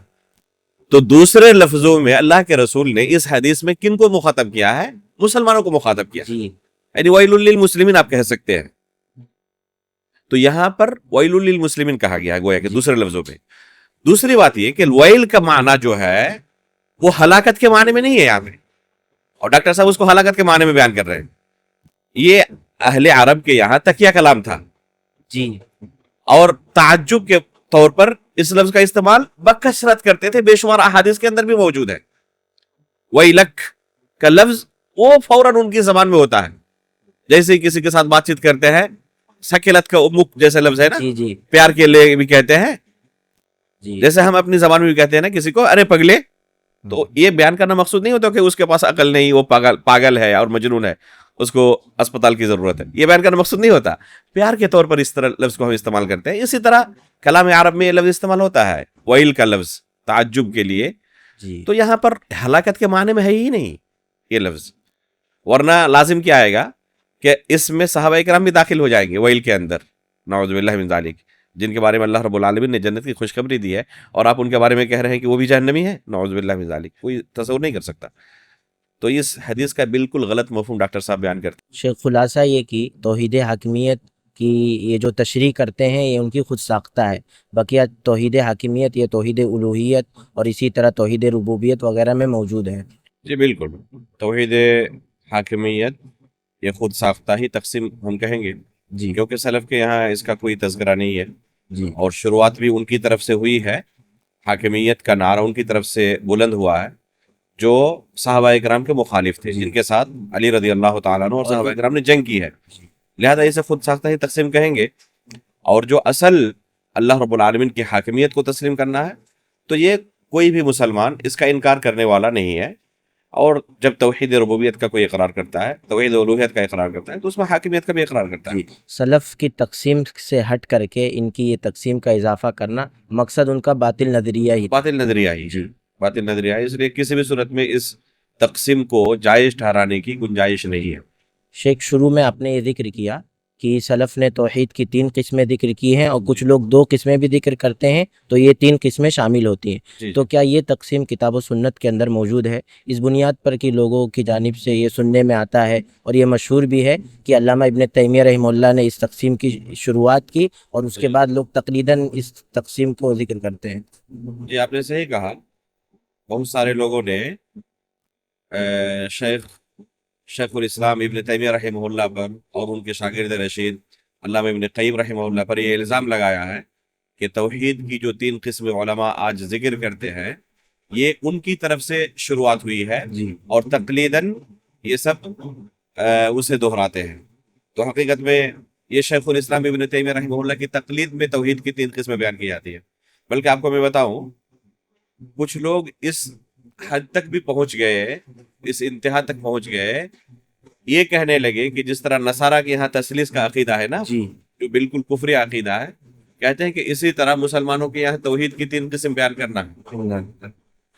تو دوسرے لفظوں میں اللہ کے رسول نے اس حدیث میں کن کو مخاطب کیا ہے؟ مسلمانوں کو مخاطب کیا، یعنی ویل للمسلمین آپ کہہ سکتے ہیں۔ تو یہاں پر ویل للمسلمین کہا گیا ہے گویا کہ دوسرے لفظوں پہ۔ دوسری بات یہ کہ ویل کا معنی جو ہے وہ ہلاکت کے معنی میں نہیں ہے یہاں پہ، اور ڈاکٹر صاحب اس کو ہلاکت کے معنی میں بیان کر رہے ہیں۔ یہ اہل عرب کے یہاں تکیہ کلام تھا جی، اور تعجب کے طور پر اس لفظ کا استعمال بکثرت کرتے تھے، بے شمار احادیث کے اندر بھی موجود ہے۔ ویلک کا لفظ وہ فوراً ان کی زبان میں ہوتا ہے، جیسے کسی کے ساتھ بات چیت کرتے ہیں، سکیلت کا امک جیسے لفظ ہے نا، پیار کے لیے بھی کہتے ہیں، جیسے ہم اپنی زبان میں بھی کہتے ہیں نا کسی کو ارے پگلے، تو یہ بیان کرنا مقصود نہیں ہوتا کہ اس کے پاس عقل نہیں، وہ پاگل ہے اور مجنون ہے، اس کو اسپتال کی ضرورت ہے، یہ بیان کرنا مقصود نہیں ہوتا. پیار کے طور پر اس طرح لفظ کو ہم استعمال کرتے ہیں. اسی طرح کلام عرب میں یہ لفظ استعمال ہوتا ہے، ویل کا لفظ تعجب کے لیے. تو یہاں پر ہلاکت کے معنی میں ہے ہی نہیں یہ لفظ، ورنہ لازم کیا آئے گا کہ اس میں صحابہ کرام بھی داخل ہو جائیں گے ویل کے اندر، نعوذ باللہ من ذالک، جن کے بارے میں اللہ رب العالمین نے جنت کی خوشخبری دی ہے، اور آپ ان کے بارے میں کہہ رہے ہیں کہ وہ بھی جہنمی ہے. نعوذ باللہ من ذالک، کوئی تصور نہیں کر سکتا. تو اس حدیث کا بالکل غلط مفہوم ڈاکٹر صاحب بیان کرتے ہیں. شیخ خلاصہ یہ کہ توحید حاکمیت کی یہ جو تشریح کرتے ہیں یہ ان کی خود ساختہ ہے، بقیہ توحید حاکمیت یہ توحید الوہیت اور اسی طرح توحید ربوبیت وغیرہ میں موجود ہے. جی بالکل، توحید حاکمیت یہ خود ساختہ ہی تقسیم ہم کہیں گے، جی کیونکہ سلف کے یہاں اس کا کوئی تذکرہ نہیں ہے، جی اور شروعات بھی ان کی طرف سے ہوئی ہے. حاکمیت کا نعرہ ان کی طرف سے بلند ہوا ہے جو صحابہ کرام کے مخالف تھے، جن کے ساتھ علی رضی اللہ تعالیٰ عنہ اور صحابہ کرام نے جنگ کی ہے. لہذا اسے خود ساختہ ہی تقسیم کہیں گے. اور جو اصل اللہ رب العالمین کی حاکمیت کو تسلیم کرنا ہے تو یہ کوئی بھی مسلمان اس کا انکار کرنے والا نہیں ہے. اور جب توحید ربوبیت کا کوئی اقرار کرتا ہے، توحید الوہیت کا اقرار کرتا ہے، تو اس میں حاکمیت کا بھی اقرار کرتا ہے. سلف کی تقسیم سے ہٹ کر کے ان کی یہ تقسیم کا اضافہ کرنا مقصد ان کا باطل نظریہ ہی. باطل نظریہ ہی، باطل نظریہ ہے، اس لیے کسی بھی صورت میں اس تقسیم کو جائز ٹھہرانے کی گنجائش نہیں ہے. شیخ شروع میں آپ نے یہ ذکر کیا کہ سلف نے توحید کی 3 قسمیں ذکر کی ہیں اور کچھ لوگ 2 قسمیں بھی ذکر کرتے ہیں، تو یہ 3 قسمیں شامل ہوتی ہیں. تو کیا یہ تقسیم کتاب و سنت کے اندر موجود ہے؟ اس بنیاد پر کہ لوگوں کی جانب سے یہ سننے میں آتا ہے اور یہ مشہور بھی ہے کہ علامہ ابن تیمیہ رحمہ اللہ نے اس تقسیم کی شروعات کی اور اس کے بعد لوگ تقلیداً اس تقسیم کو ذکر کرتے ہیں. جی آپ نے صحیح کہا. بہت سارے لوگوں نے شیخ الاسلام ابن تیمیہ رحمہ اللہ پر اور ان کے شاگرد رشید علامہ ابن قیم رحمہ اللہ پر یہ الزام لگایا ہے کہ توحید کی جو 3 قسم علماء آج ذکر کرتے ہیں یہ ان کی طرف سے شروعات ہوئی ہے، اور تقلیداً یہ سب اسے دہراتے ہیں. تو حقیقت میں یہ شیخ الاسلام ابن تیمیہ رحمہ اللہ کی تقلید میں توحید کی 3 قسمیں بیان کی جاتی ہیں. بلکہ آپ کو میں بتاؤں، کچھ لوگ اس حد تک بھی پہنچ گئے، اس انتہا تک پہنچ گئے، یہ کہنے لگے کہ جس طرح نصارہ کے یہاں تثلیث کا عقیدہ ہے نا، جو بالکل کفری عقیدہ ہے، کہتے ہیں کہ اسی طرح مسلمانوں کے یہاں توحید کی 3 قسم بیان کرنا ہے،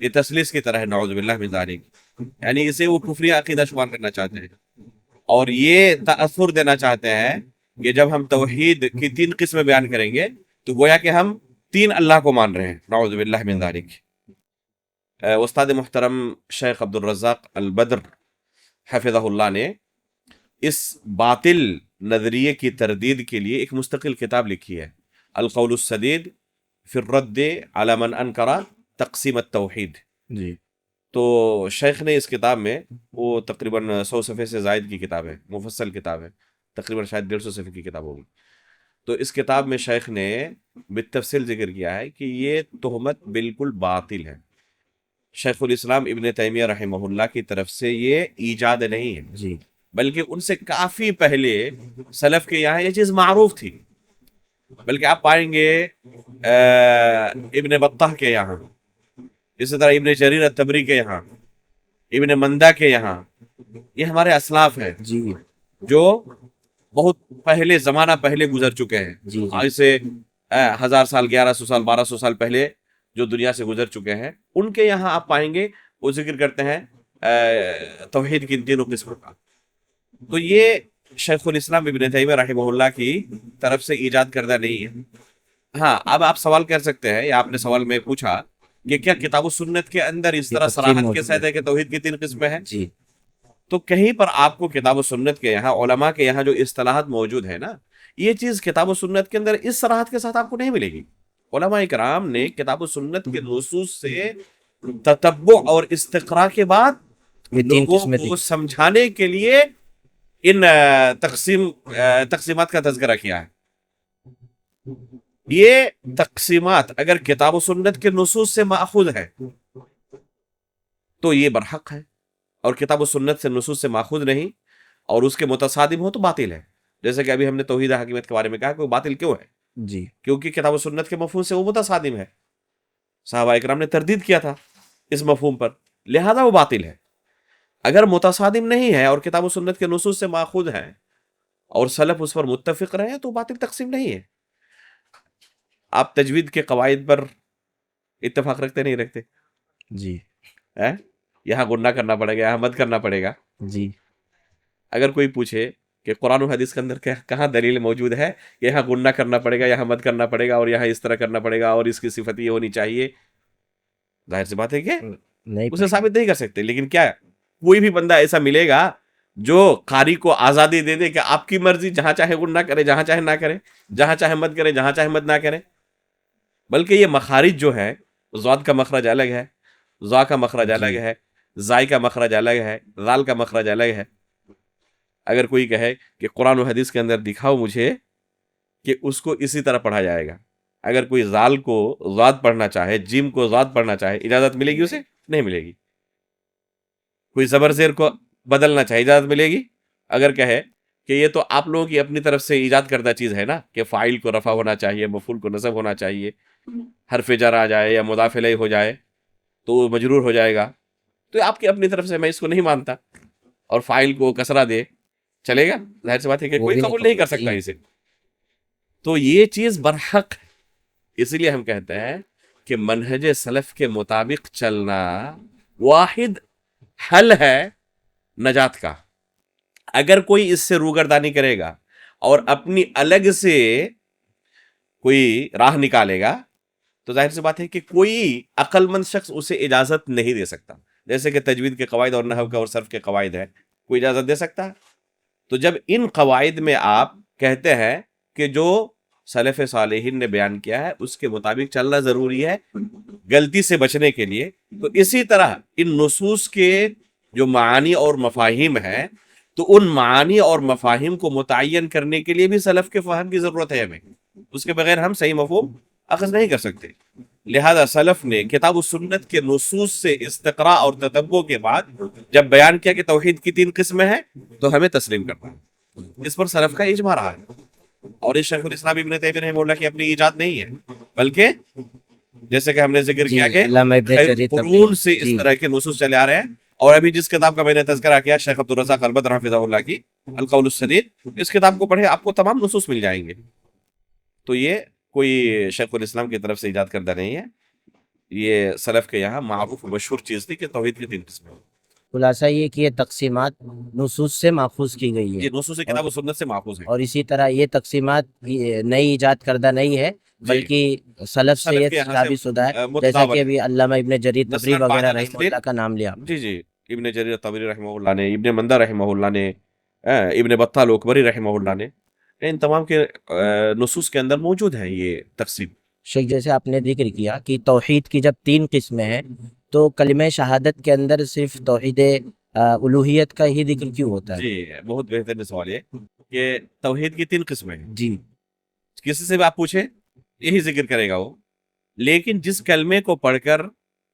یہ تثلیث کی طرح ہے. نعوذ باللہ من ذالک، یعنی اسے وہ کفری عقیدہ شمار کرنا چاہتے ہیں، اور یہ تاثر دینا چاہتے ہیں کہ جب ہم توحید کی 3 قسمیں بیان کریں گے تو گویا کہ ہم 3 اللہ کو مان رہے ہیں. نعوذ باللہ من ذالک. استاد محترم شیخ عبد الرزاق البدر حفظہ اللہ نے اس باطل نظریے کی تردید کے لیے ایک مستقل کتاب لکھی ہے، القول السدید فی الرد علی من انکر تقسیم التوحید. تو شیخ نے اس کتاب میں، وہ تقریباً 100 صفحے سے زائد کی کتاب ہے، مفصل کتاب ہے، تقریباً شاید 150 صفحے کی کتاب ہوگی. تو اس کتاب میں شیخ نے بالتفصیل ذکر کیا ہے کہ یہ تہمت بالکل باطل ہے. شیخ الاسلام ابن تیمیہ رحمہ اللہ کی طرف سے یہ ایجاد نہیں ہے، بلکہ ان سے کافی پہلے سلف کے یہاں یہ چیز معروف تھی. بلکہ آپ پائیں گے ابن بطہ کے یہاں، اسی طرح ابن جریر الطبری کے یہاں، ابن مندہ کے یہاں، یہ ہمارے اسلاف ہیں جو بہت پہلے، زمانہ پہلے گزر چکے ہیں، آج سے 1000 سال، 1100 سال، 1200 سال پہلے جو دنیا سے گزر چکے ہیں، ان کے یہاں آپ پائیں گے وہ ذکر کرتے ہیں توحید کی 3 قسموں کا. تو یہ شیخ الاسلام ابن تیمیہ رحمہ اللہ کی طرف سے ایجاد کردہ نہیں ہے. ہاں، اب آپ سوال کر سکتے ہیں، یا آپ نے سوال میں پوچھا کہ کیا کتاب و سنت کے اندر اس طرح صراحت کے ساتھ ہے کہ توحید کی 3 قسمیں ہیں؟ تو کہیں پر آپ کو کتاب و سنت کے یہاں، علماء کے یہاں جو اصطلاحات موجود ہے نا، یہ چیز کتاب و سنت کے اندر اس صراحت کے ساتھ آپ کو نہیں ملے گی. علماء کرام نے کتاب و سنت کے نصوص سے تتبع اور استقراء کے بعد لوگوں کو سمجھانے کے لیے ان تقسیمات کا تذکرہ کیا ہے. یہ تقسیمات اگر کتاب و سنت کے نصوص سے ماخوذ ہے تو یہ برحق ہے، اور کتاب و سنت سے نصوص سے ماخوذ نہیں اور اس کے متصادم ہو تو باطل ہے. جیسے کہ ابھی ہم نے توحید حاکمیت کے بارے میں کہا کہ وہ باطل کیوں ہے؟ کیونکہ کتاب و سنت کے مفہوم سے وہ متصادم ہے. صحابہ اکرام نے تردید کیا تھا اس مفہوم پر، لہذا وہ باطل ہے۔ اگر متصادم نہیں ہے اور کتاب و سنت کے نصوص سے ماخوذ ہیں اور سلف اس پر متفق رہے ہیں تو باطل تقسیم نہیں ہے۔ آپ تجوید کے قواعد پر اتفاق رکھتے نہیں رکھتے؟ جی یہاں غنہ کرنا پڑے گا، یہاں مد کرنا پڑے گا۔ جی اگر کوئی پوچھے کہ قرآن و حدیث کے اندر کہاں دلیل موجود ہے کہ یہاں غنہ کرنا پڑے گا، یہاں مد کرنا پڑے گا، اور یہاں اس طرح کرنا پڑے گا، اور اس کی صفت یہ ہونی چاہیے، ظاہر سی بات ہے کہ نہیں اسے ثابت نہیں کر سکتے۔ لیکن کیا کوئی بھی بندہ ایسا ملے گا جو قاری کو آزادی دے دے کہ آپ کی مرضی، جہاں چاہے غنہ کرے، جہاں چاہے نہ کرے، جہاں چاہے مد کرے، جہاں چاہے مد نہ کرے؟ بلکہ یہ مخارج جو ہے، ضاد کا مخرج الگ ہے، ضا کا مخرج الگ ہے، زائی کا مخرج الگ ہے، ذال کا مخرج الگ ہے۔ اگر کوئی کہے کہ قرآن و حدیث کے اندر دکھاؤ مجھے کہ اس کو اسی طرح پڑھا جائے گا، اگر کوئی ذال کو ضاد پڑھنا چاہے، جیم کو ضاد پڑھنا چاہے، اجازت ملے گی اسے؟ نہیں ملے گی۔ کوئی زبر زیر کو بدلنا چاہے، اجازت ملے گی؟ اگر کہے کہ یہ تو آپ لوگوں کی اپنی طرف سے ایجاد کردہ چیز ہے نا کہ فاعل کو رفع ہونا چاہیے، مفعول کو نصب ہونا چاہیے، حرف جر آ جائے یا مضاف الیہ ہو جائے تو وہ مجرور ہو جائے گا، تو آپ کی اپنی طرف سے میں اس کو نہیں مانتا، اور فاعل کو کسرہ دے، چلے گا؟ ظاہر سی بات ہے کہ کوئی قبول نہیں کر سکتا اسے۔ تو یہ چیز برحق ہے۔ اسی لیے ہم کہتے ہیں کہ منہج سلف کے مطابق چلنا واحد حل ہے نجات کا۔ اگر کوئی اس سے روگردانی کرے گا اور اپنی الگ سے کوئی راہ نکالے گا تو ظاہر سی بات ہے کہ کوئی عقل مند شخص اسے اجازت نہیں دے سکتا۔ جیسے کہ تجوید کے قواعد اور نحو کے اور صرف کے قواعد ہے، کوئی اجازت دے سکتا ہے؟ تو جب ان قواعد میں آپ کہتے ہیں کہ جو سلف صالحین نے بیان کیا ہے اس کے مطابق چلنا ضروری ہے غلطی سے بچنے کے لیے، تو اسی طرح ان نصوص کے جو معانی اور مفاہیم ہیں تو ان معانی اور مفاہیم کو متعین کرنے کے لیے بھی سلف کے فہم کی ضرورت ہے ہمیں، اس کے بغیر ہم صحیح مفہوم اخذ نہیں کر سکتے۔ لہذا سلف نے کتاب و سنت کے نصوص سے استقراء اور تتبع کے بعد جب بیان کیا کہ توحید کی 3 قسمیں ہیں تو ہمیں تسلیم کرنا ہے۔ اس پر سلف کا اجماع رہا ہے، اور اس شیخ الاسلام ابن تیمیہ رحمہ اللہ کی اپنی ایجاد نہیں ہے، بلکہ جیسے کہ ہم نے ذکر کیا کہ قرون سے اس طرح کے نصوص چلے آ رہے ہیں۔ اور ابھی جس کتاب کا میں نے تذکرہ کیا شیخ عبدالرزاق البدر حفظہ اللہ کی القول السدید، اس کتاب کو پڑھیں آپ کو تمام نصوص مل جائیں گے۔ تو یہ کوئی شیخ الاسلام کی طرف سے ایجاد کردہ نہیں ہے، یہ سلف کے یہاں معروف مشہور چیز تھی کہ توحید کی 3 قسمیں۔ خلاصہ یہ کہ یہ تقسیمات نصوص سے ماخوذ کی گئی ہے، یہ نصوص کتاب و سنت سے ماخوذ ہے، اور اسی طرح یہ تقسیمات نئی ایجاد کردہ نہیں ہے بلکہ سلف سے یہ ثابت شدہ ہے، جیسا کہ ابھی علامہ ابن جریر طبری وغیرہ رحمہ اللہ کا نام لیا۔ جی ابن جریر طبری رحمہ اللہ نے، ابن مندہ رحمہ اللہ نے، ابن بطال اکبری رحمہ اللہ نے، ان تمام کے نصوص کے اندر موجود ہے یہ تقسیم۔ شیخ جیسے آپ نے ذکر کیا کہ توحید کی جب 3 قسمیں ہیں تو کلمہ شہادت کے اندر صرف توحید الوہیت کا ہی ذکر کیوں ہوتا ہے؟ جی بہت بہترین سوال ہے کہ توحید کی 3 قسمیں ہیں، جی کسی سے بھی آپ پوچھیں یہی ذکر کرے گا وہ، لیکن جس کلمے کو پڑھ کر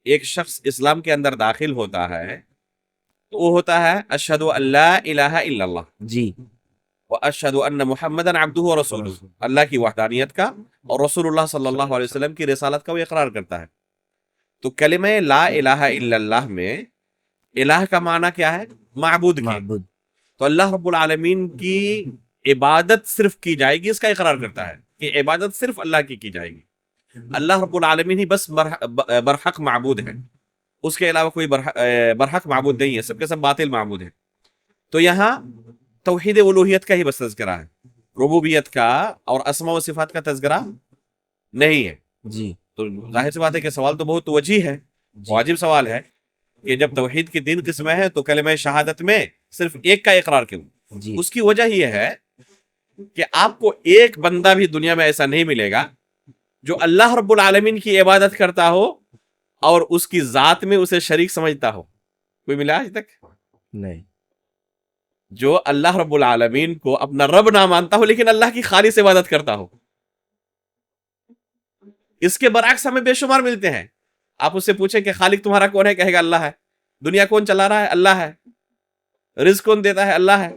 ایک شخص اسلام کے اندر داخل ہوتا ہے تو وہ ہوتا ہے اشہد ان لا الہ الا اللہ، جی واشہد ان محمدًا عبدہ ورسولہ، اللہ کی وحدانیت کا اور رسول اللہ صلی اللہ علیہ وسلم کی رسالت کا وہ اقرار کرتا ہے۔ تو کلمہ لا الہ الا اللہ میں الہ کا معنی کیا ہے؟ معبود کی، معبود، تو اللہ رب العالمین کی عبادت صرف کی جائے گی، اس کا اقرار کرتا ہے کہ عبادت صرف اللہ کی جائے گی، اللہ رب العالمین ہی بس برحق معبود ہے، اس کے علاوہ کوئی برحق معبود نہیں ہے، سب کے سب باطل معبود ہے۔ تو یہاں توحید الوہیت کا ہی بس تذکرہ ہے، ربوبیت کا اور اسماء و صفات کا تذکرہ نہیں ہے۔ جی تو ظاہر سی بات ہے کہ سوال تو بہت وجیح ہے، واجب سوال ہے کہ جب توحید کی 3 قسمیں ہیں تو کلمہ شہادت میں صرف ایک کا اقرار کیوں؟ جی اس کی وجہ یہ ہے کہ آپ کو ایک بندہ بھی دنیا میں ایسا نہیں ملے گا جو اللہ رب العالمین کی عبادت کرتا ہو اور اس کی ذات میں اسے شریک سمجھتا ہو۔ کوئی ملا آج تک؟ نہیں، جو اللہ رب العالمین کو اپنا رب نہ مانتا ہو لیکن اللہ کی خالص عبادت کرتا ہو۔ اس کے برعکس ہمیں بے شمار ملتے ہیں، آپ اس سے پوچھیں کہ خالق تمہارا کون ہے، کہے گا اللہ ہے، دنیا کون چلا رہا ہے، اللہ ہے، رزق کون دیتا ہے، اللہ ہے،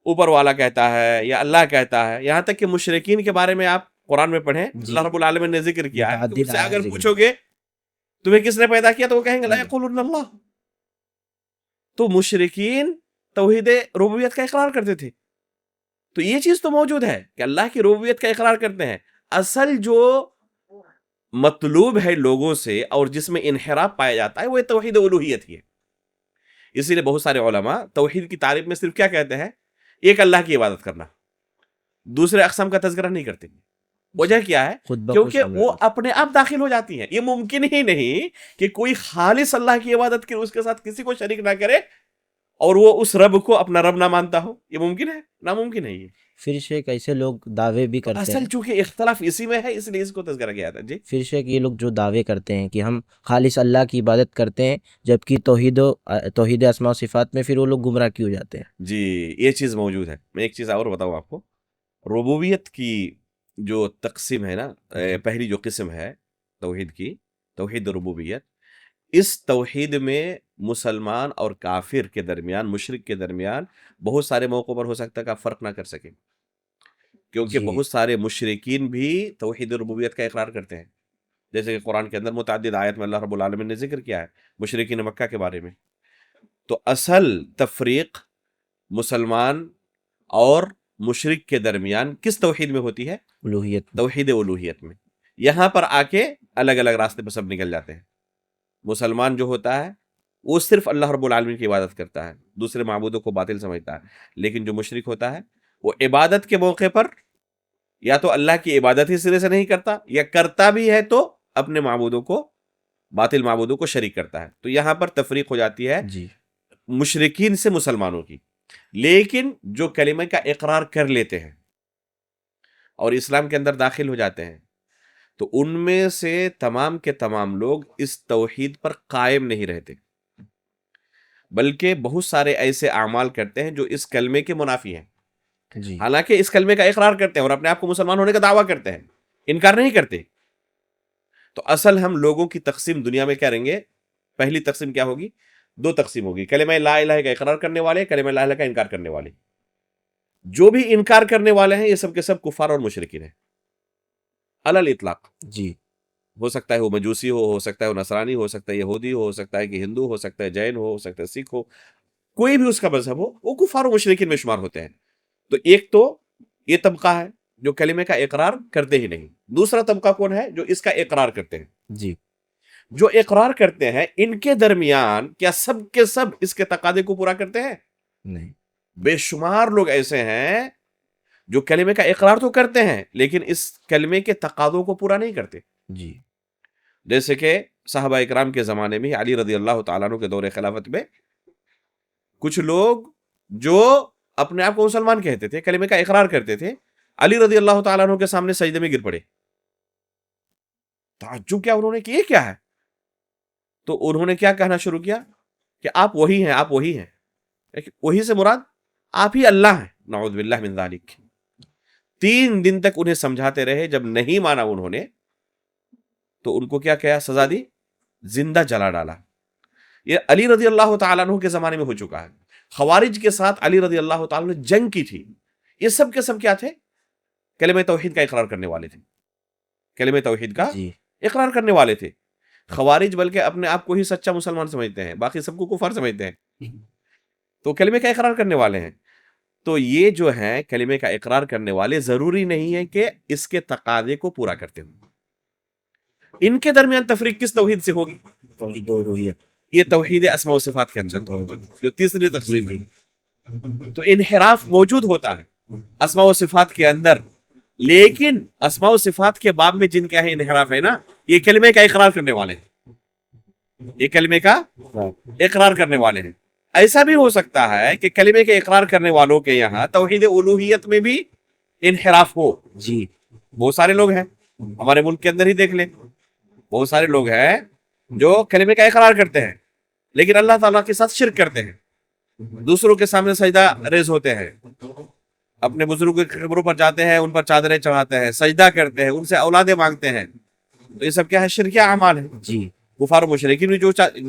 اوپر والا کہتا ہے یا اللہ کہتا ہے۔ یہاں تک کہ مشرکین کے بارے میں آپ قرآن میں پڑھیں، اللہ رب العالمین نے ذکر کیا ہے، تو اس سے اگر پوچھو گے تمہیں کس نے پیدا کیا؟ تو وہ کہیں گے لا یقولون اللہ. تو مشرکین توحید ربوبیت کا اقرار کرتے تھے. تو یہ چیز تو موجود ہے کہ اللہ کی ربوبیت کا اقرار کرتے ہیں. اصل جو مطلوب ہے لوگوں سے اور جس میں انحراف پایا جاتا ہے وہ توحید الوہیت ہی ہے. اسی لیے بہت سارے علماء توحید کی تعریف میں صرف کیا کہتے ہیں؟ ایک اللہ کی عبادت کرنا، دوسرے اقسام کا تذکرہ نہیں کرتے. وجہ کیا ہے؟ کیونکہ وہ اپنے آپ داخل ہو جاتی ہیں. یہ ممکن ہی نہیں کہ کوئی خالص اللہ کی عبادت کرے، اس کے ساتھ کسی کو شریک نہ کرے اور وہ اس رب کو اپنا رب نہ مانتا ہو. یہ ممکن ہے؟ ناممکن ہے. یہ پھر شیخ ایسے لوگ دعوے بھی کرتے ہیں، اصل چونکہ اختلاف اسی میں ہے اس لیے اس کو تذکرہ کیا تھا. جی پھر شیخ یہ لوگ جو دعوے کرتے ہیں کہ ہم خالص اللہ کی عبادت کرتے ہیں، جبکہ توحید اسماء و صفات میں پھر وہ لوگ گمراہ کیوں جاتے ہیں؟ جی یہ چیز موجود ہے. میں ایک چیز اور بتاؤں آپ کو. ربوبیت کی جو تقسیم ہے نا، پہلی جو قسم ہے توحید کی، توحید ربوبیت، اس توحید میں مسلمان اور کافر کے درمیان، مشرک کے درمیان بہت سارے موقعوں پر ہو سکتا ہے کہ آپ فرق نہ کر سکیں، کیونکہ جی بہت سارے مشرکین بھی توحید ربوبیت کا اقرار کرتے ہیں. جیسے کہ قرآن کے اندر متعدد آیت میں اللہ رب العالمین نے ذکر کیا ہے مشرکین مکہ کے بارے میں. تو اصل تفریق مسلمان اور مشرک کے درمیان کس توحید میں ہوتی ہے؟ الوہیت. توحید الوہیت میں. یہاں پر آ کے الگ الگ راستے پہ سب نکل جاتے ہیں. مسلمان جو ہوتا ہے وہ صرف اللہ رب العالمین کی عبادت کرتا ہے، دوسرے معبودوں کو باطل سمجھتا ہے. لیکن جو مشرک ہوتا ہے وہ عبادت کے موقع پر یا تو اللہ کی عبادت ہی سرے سے نہیں کرتا، یا کرتا بھی ہے تو اپنے معبودوں کو، باطل معبودوں کو شریک کرتا ہے. تو یہاں پر تفریق ہو جاتی ہے جی مشرکین سے مسلمانوں کی. لیکن جو کلمہ کا اقرار کر لیتے ہیں اور اسلام کے اندر داخل ہو جاتے ہیں تو ان میں سے تمام کے تمام لوگ اس توحید پر قائم نہیں رہتے، بلکہ بہت سارے ایسے اعمال کرتے ہیں جو اس کلمے کے منافی ہیں. جی حالانکہ اس کلمے کا اقرار کرتے ہیں اور اپنے آپ کو مسلمان ہونے کا دعویٰ کرتے ہیں، انکار نہیں کرتے. تو اصل ہم لوگوں کی تقسیم دنیا میں کیا رہیں گے؟ پہلی تقسیم کیا ہوگی؟ دو تقسیم ہوگی. کلمہ لا الہ کا اقرار کرنے والے، کلمہ لا الہ کا انکار کرنے والے. جو بھی انکار کرنے والے ہیں یہ سب کے سب کفار اور مشرکین ہیں علی الاطلاق. جی ہو سکتا ہے وہ مجوسی ہو سکتا ہے وہ نصرانی ہو سکتا ہے یہودی ہو سکتا ہے کہ ہندو ہو سکتا ہے جین ہو سکتا ہے سکھ ہو، کوئی بھی اس کا مذہب ہو، وہ کفار و مشرکین میں شمار ہوتے ہیں. تو ایک تو یہ طبقہ ہے جو کلمے کا اقرار کرتے ہی نہیں. دوسرا طبقہ کون ہے؟ جو اس کا اقرار کرتے ہیں. جی جو اقرار کرتے ہیں ان کے درمیان کیا سب کے سب اس کے تقاضے کو پورا کرتے ہیں؟ نہیں. بے شمار لوگ ایسے ہیں جو کلمے کا اقرار تو کرتے ہیں لیکن اس کلمے کے تقاضوں کو پورا نہیں کرتے. جی جیسے کہ صحابہ اکرام کے زمانے میں علی رضی اللہ تعالیٰ عنہ کے دور خلافت میں کچھ لوگ جو اپنے آپ کو مسلمان کہتے تھے، کلمے کا اقرار کرتے تھے، علی رضی اللہ تعالیٰ عنہ کے سامنے سجدے میں گر پڑے. تعجب کیا انہوں نے کہ یہ کیا ہے؟ تو انہوں نے کیا کہنا شروع کیا کہ آپ وہی ہیں، آپ وہی ہیں. وہی سے مراد آپ ہی اللہ ہیں. نعوذ باللہ من ذالک. 3 دن تک انہیں سمجھاتے رہے. جب نہیں مانا انہوں نے تو ان کو کیا کیا سزا دی؟ زندہ جلا ڈالا. یہ علی رضی اللہ تعالیٰ عنہ کے زمانے میں ہو چکا ہے. خوارج کے ساتھ علی رضی اللہ تعالیٰ نے جنگ کی تھی. یہ سب کے سب کیا تھے؟ کلمہ توحید کا اقرار کرنے والے تھے. کلمہ توحید کا جی اقرار کرنے والے تھے. خوارج بلکہ اپنے آپ کو ہی سچا مسلمان سمجھتے ہیں، باقی سب کو کفار سمجھتے ہیں. تو کلمے کا اقرار کرنے والے ہیں. تو یہ جو ہیں کلمے کا اقرار کرنے والے ضروری نہیں ہے کہ اس کے تقاضے کو پورا کرتے ہوں. ان کے درمیان تفریق کس توحید سے ہوگی؟ توحید الوہیت. یہ توحید اسماء و صفات کے اندر جو تیسری تقسیم ہے. تو انحراف موجود ہوتا ہے اسماء و صفات کے اندر، لیکن اسماء و صفات کے باب میں جن کا ہے انحراف ہے نا، یہ کلمے کا اقرار کرنے والے ہیں. یہ کلمے کا اقرار کرنے والے ہیں. ایسا بھی ہو سکتا ہے کہ کلمے کے اقرار کرنے والوں کے یہاں توحید الوہیت میں بھی انحراف ہو. جی بہت سارے لوگ ہیں ہمارے ملک کے اندر ہی دیکھ لیں، بہت سارے لوگ ہیں جو کلمے کا اقرار کرتے ہیں لیکن اللہ تعالیٰ کے ساتھ شرک کرتے ہیں. دوسروں کے سامنے سجدہ ریز ہوتے ہیں، اپنے بزرگوں کے قبروں پر جاتے ہیں، ان پر چادریں چڑھاتے ہیں، سجدہ کرتے ہیں، ان سے اولادیں مانگتے ہیں. تو یہ سب کیا ہے؟ شرکیہ اعمال ہیں. جی کفار و مشرکین بھی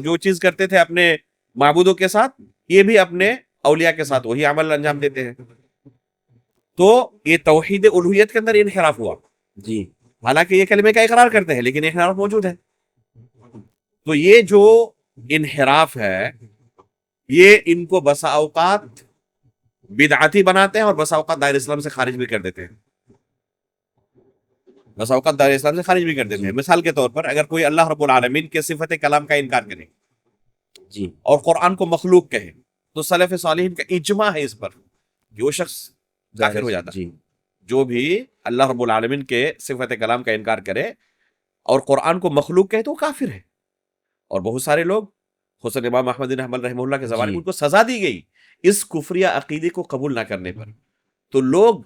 جو چیز کرتے تھے اپنے معبودوں کے ساتھ، یہ بھی اپنے اولیاء کے ساتھ وہی عمل انجام دیتے ہیں. تو یہ توحید الوہیت کے اندر انحراف ہوا. جی حالانکہ یہ کلمے کا اقرار کرتے ہیں لیکن انحراف موجود ہے. تو یہ جو انحراف ہے یہ ان کو بسا اوقات بدعتی بناتے ہیں اور بسا اوقات دائر اسلام سے خارج بھی کر دیتے ہیں، بسا اوقات دائر اسلام سے خارج بھی کر دیتے ہیں۔ مثال کے طور پر اگر کوئی اللہ رب العالمین کے صفت کلام کا انکار کرے جی اور قرآن کو مخلوق کہے تو سلف صالحین کا اجماع ہے اس پر کہ وہ شخص کافر ہو جاتا ہے۔ جی جو بھی اللہ رب العالمین کے صفت کلام کا انکار کرے اور قرآن کو مخلوق کہے تو وہ کافر ہے۔ اور بہت سارے لوگ خصوصاً امام احمد بن حنبل رحمہ اللہ کے زمانے میں ان کو سزا دی گئی اس کفریہ عقیدے کو قبول نہ کرنے پر، تو لوگ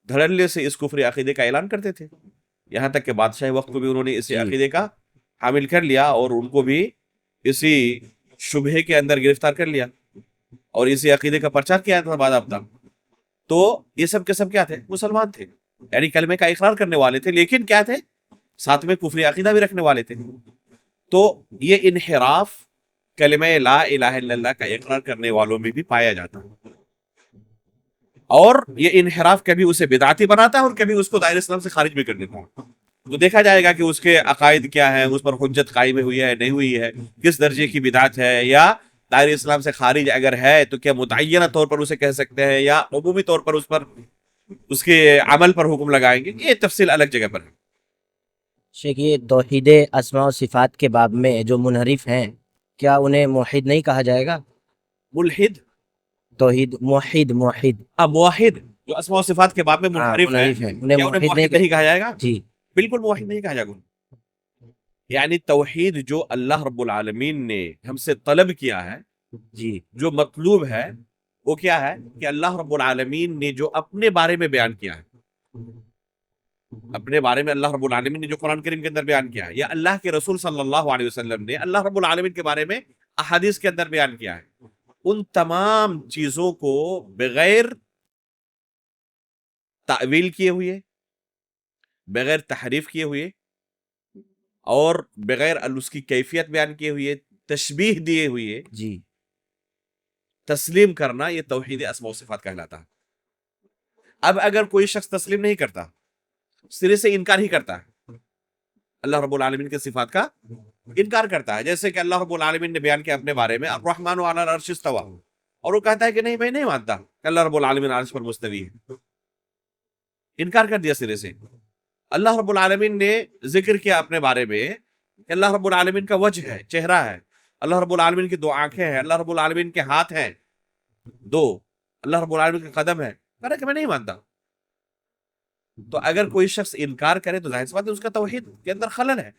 دھڑلے سے اس کفری عقیدے کا اعلان کرتے تھے، یہاں تک کہ بادشاہ وقت کو بھی انہوں نے اسی عقیدے کا حامل کر لیا اور ان کو بھی اسی شبہے کے اندر گرفتار کر لیا اور اسی عقیدے کا پرچار کیا تھا بعد اب تک۔ تو یہ سب کے سب کیا تھے؟ مسلمان تھے، یعنی کلمے کا اقرار کرنے والے تھے، لیکن کیا تھے؟ ساتھ میں کفری عقیدہ بھی رکھنے والے تھے۔ تو یہ انحراف کلمہ لا الہ الا اللہ کا اقرار کرنے والوں میں بھی پایا جاتا ہے، اور یہ انحراف کبھی اسے بدعتی بناتا ہے اور کبھی اس کو دائر اسلام سے خارج بھی کر دیتا ہے۔ تو دیکھا جائے گا کہ اس کے عقائد کیا ہیں، اس پر حجت قائم ہوئی ہے نہیں ہوئی ہے، کس درجے کی بدعت ہے، یا دائر اسلام سے خارج اگر ہے تو کیا متعینہ طور پر اسے کہہ سکتے ہیں یا عمومی طور پر اس کے عمل پر حکم لگائیں گے، یہ تفصیل الگ جگہ پر ہے۔ شیخ یہ توحید اسماء و صفات کے باب میں جو منحرف ہیں کیا انہیں موحد نہیں کہا جائے گا؟ ملحد، توحید موحد موحد جو اسماء و صفات کے باب میں منحرف ہیں ہیں انہیں کیا انہیں موحد نہیں کہا جائے گا؟ جی بالکل موحد نہیں کہا جائے گا۔ یعنی توحید جو اللہ رب العالمین نے ہم سے طلب کیا ہے، جی جو مطلوب ہے وہ کیا ہے کہ اللہ رب العالمین نے جو اپنے بارے میں بیان کیا ہے، اپنے بارے میں اللہ رب العالمین نے جو قرآن کریم کے اندر بیان کیا ہے، یا اللہ کے رسول صلی اللہ علیہ وسلم نے اللہ رب العالمین کے بارے میں احادیث کے اندر بیان کیا ہے، ان تمام چیزوں کو بغیر تعویل کیے ہوئے، بغیر تحریف کیے ہوئے اور بغیر اس کی کیفیت بیان کیے ہوئے، تشبیہ دیے ہوئے جی تسلیم کرنا، یہ توحید اسماء و صفات کہلاتا ہے۔ اب اگر کوئی شخص تسلیم نہیں کرتا، سرے سے انکار ہی کرتا ہے، اللہ رب العالمین کے صفات کا انکار کرتا ہے، جیسے کہ اللہ رب العالمین نے بیان کیا اپنے بارے میں الرحمن علی العرش استوى، اور وہ کہتا ہے کہ نہیں میں نہیں مانتا کہ اللہ رب العالمین عرش پر مستوی ہے، انکار کر دیا سرے سے۔ اللہ رب العالمین نے ذکر کیا اپنے بارے میں کہ اللہ رب العالمین کا وجہ ہے، چہرہ ہے، اللہ رب العالمین کی 2 آنکھیں ہیں، اللہ رب العالمین کے ہاتھ ہیں 2، اللہ رب العالمین کا قدم ہے، کہہ رہا کہ میں نہیں مانتا۔ تو اگر کوئی شخص انکار کرے تو ظاہر سی بات ہے اس کا توحید کے اندر خلل ہے،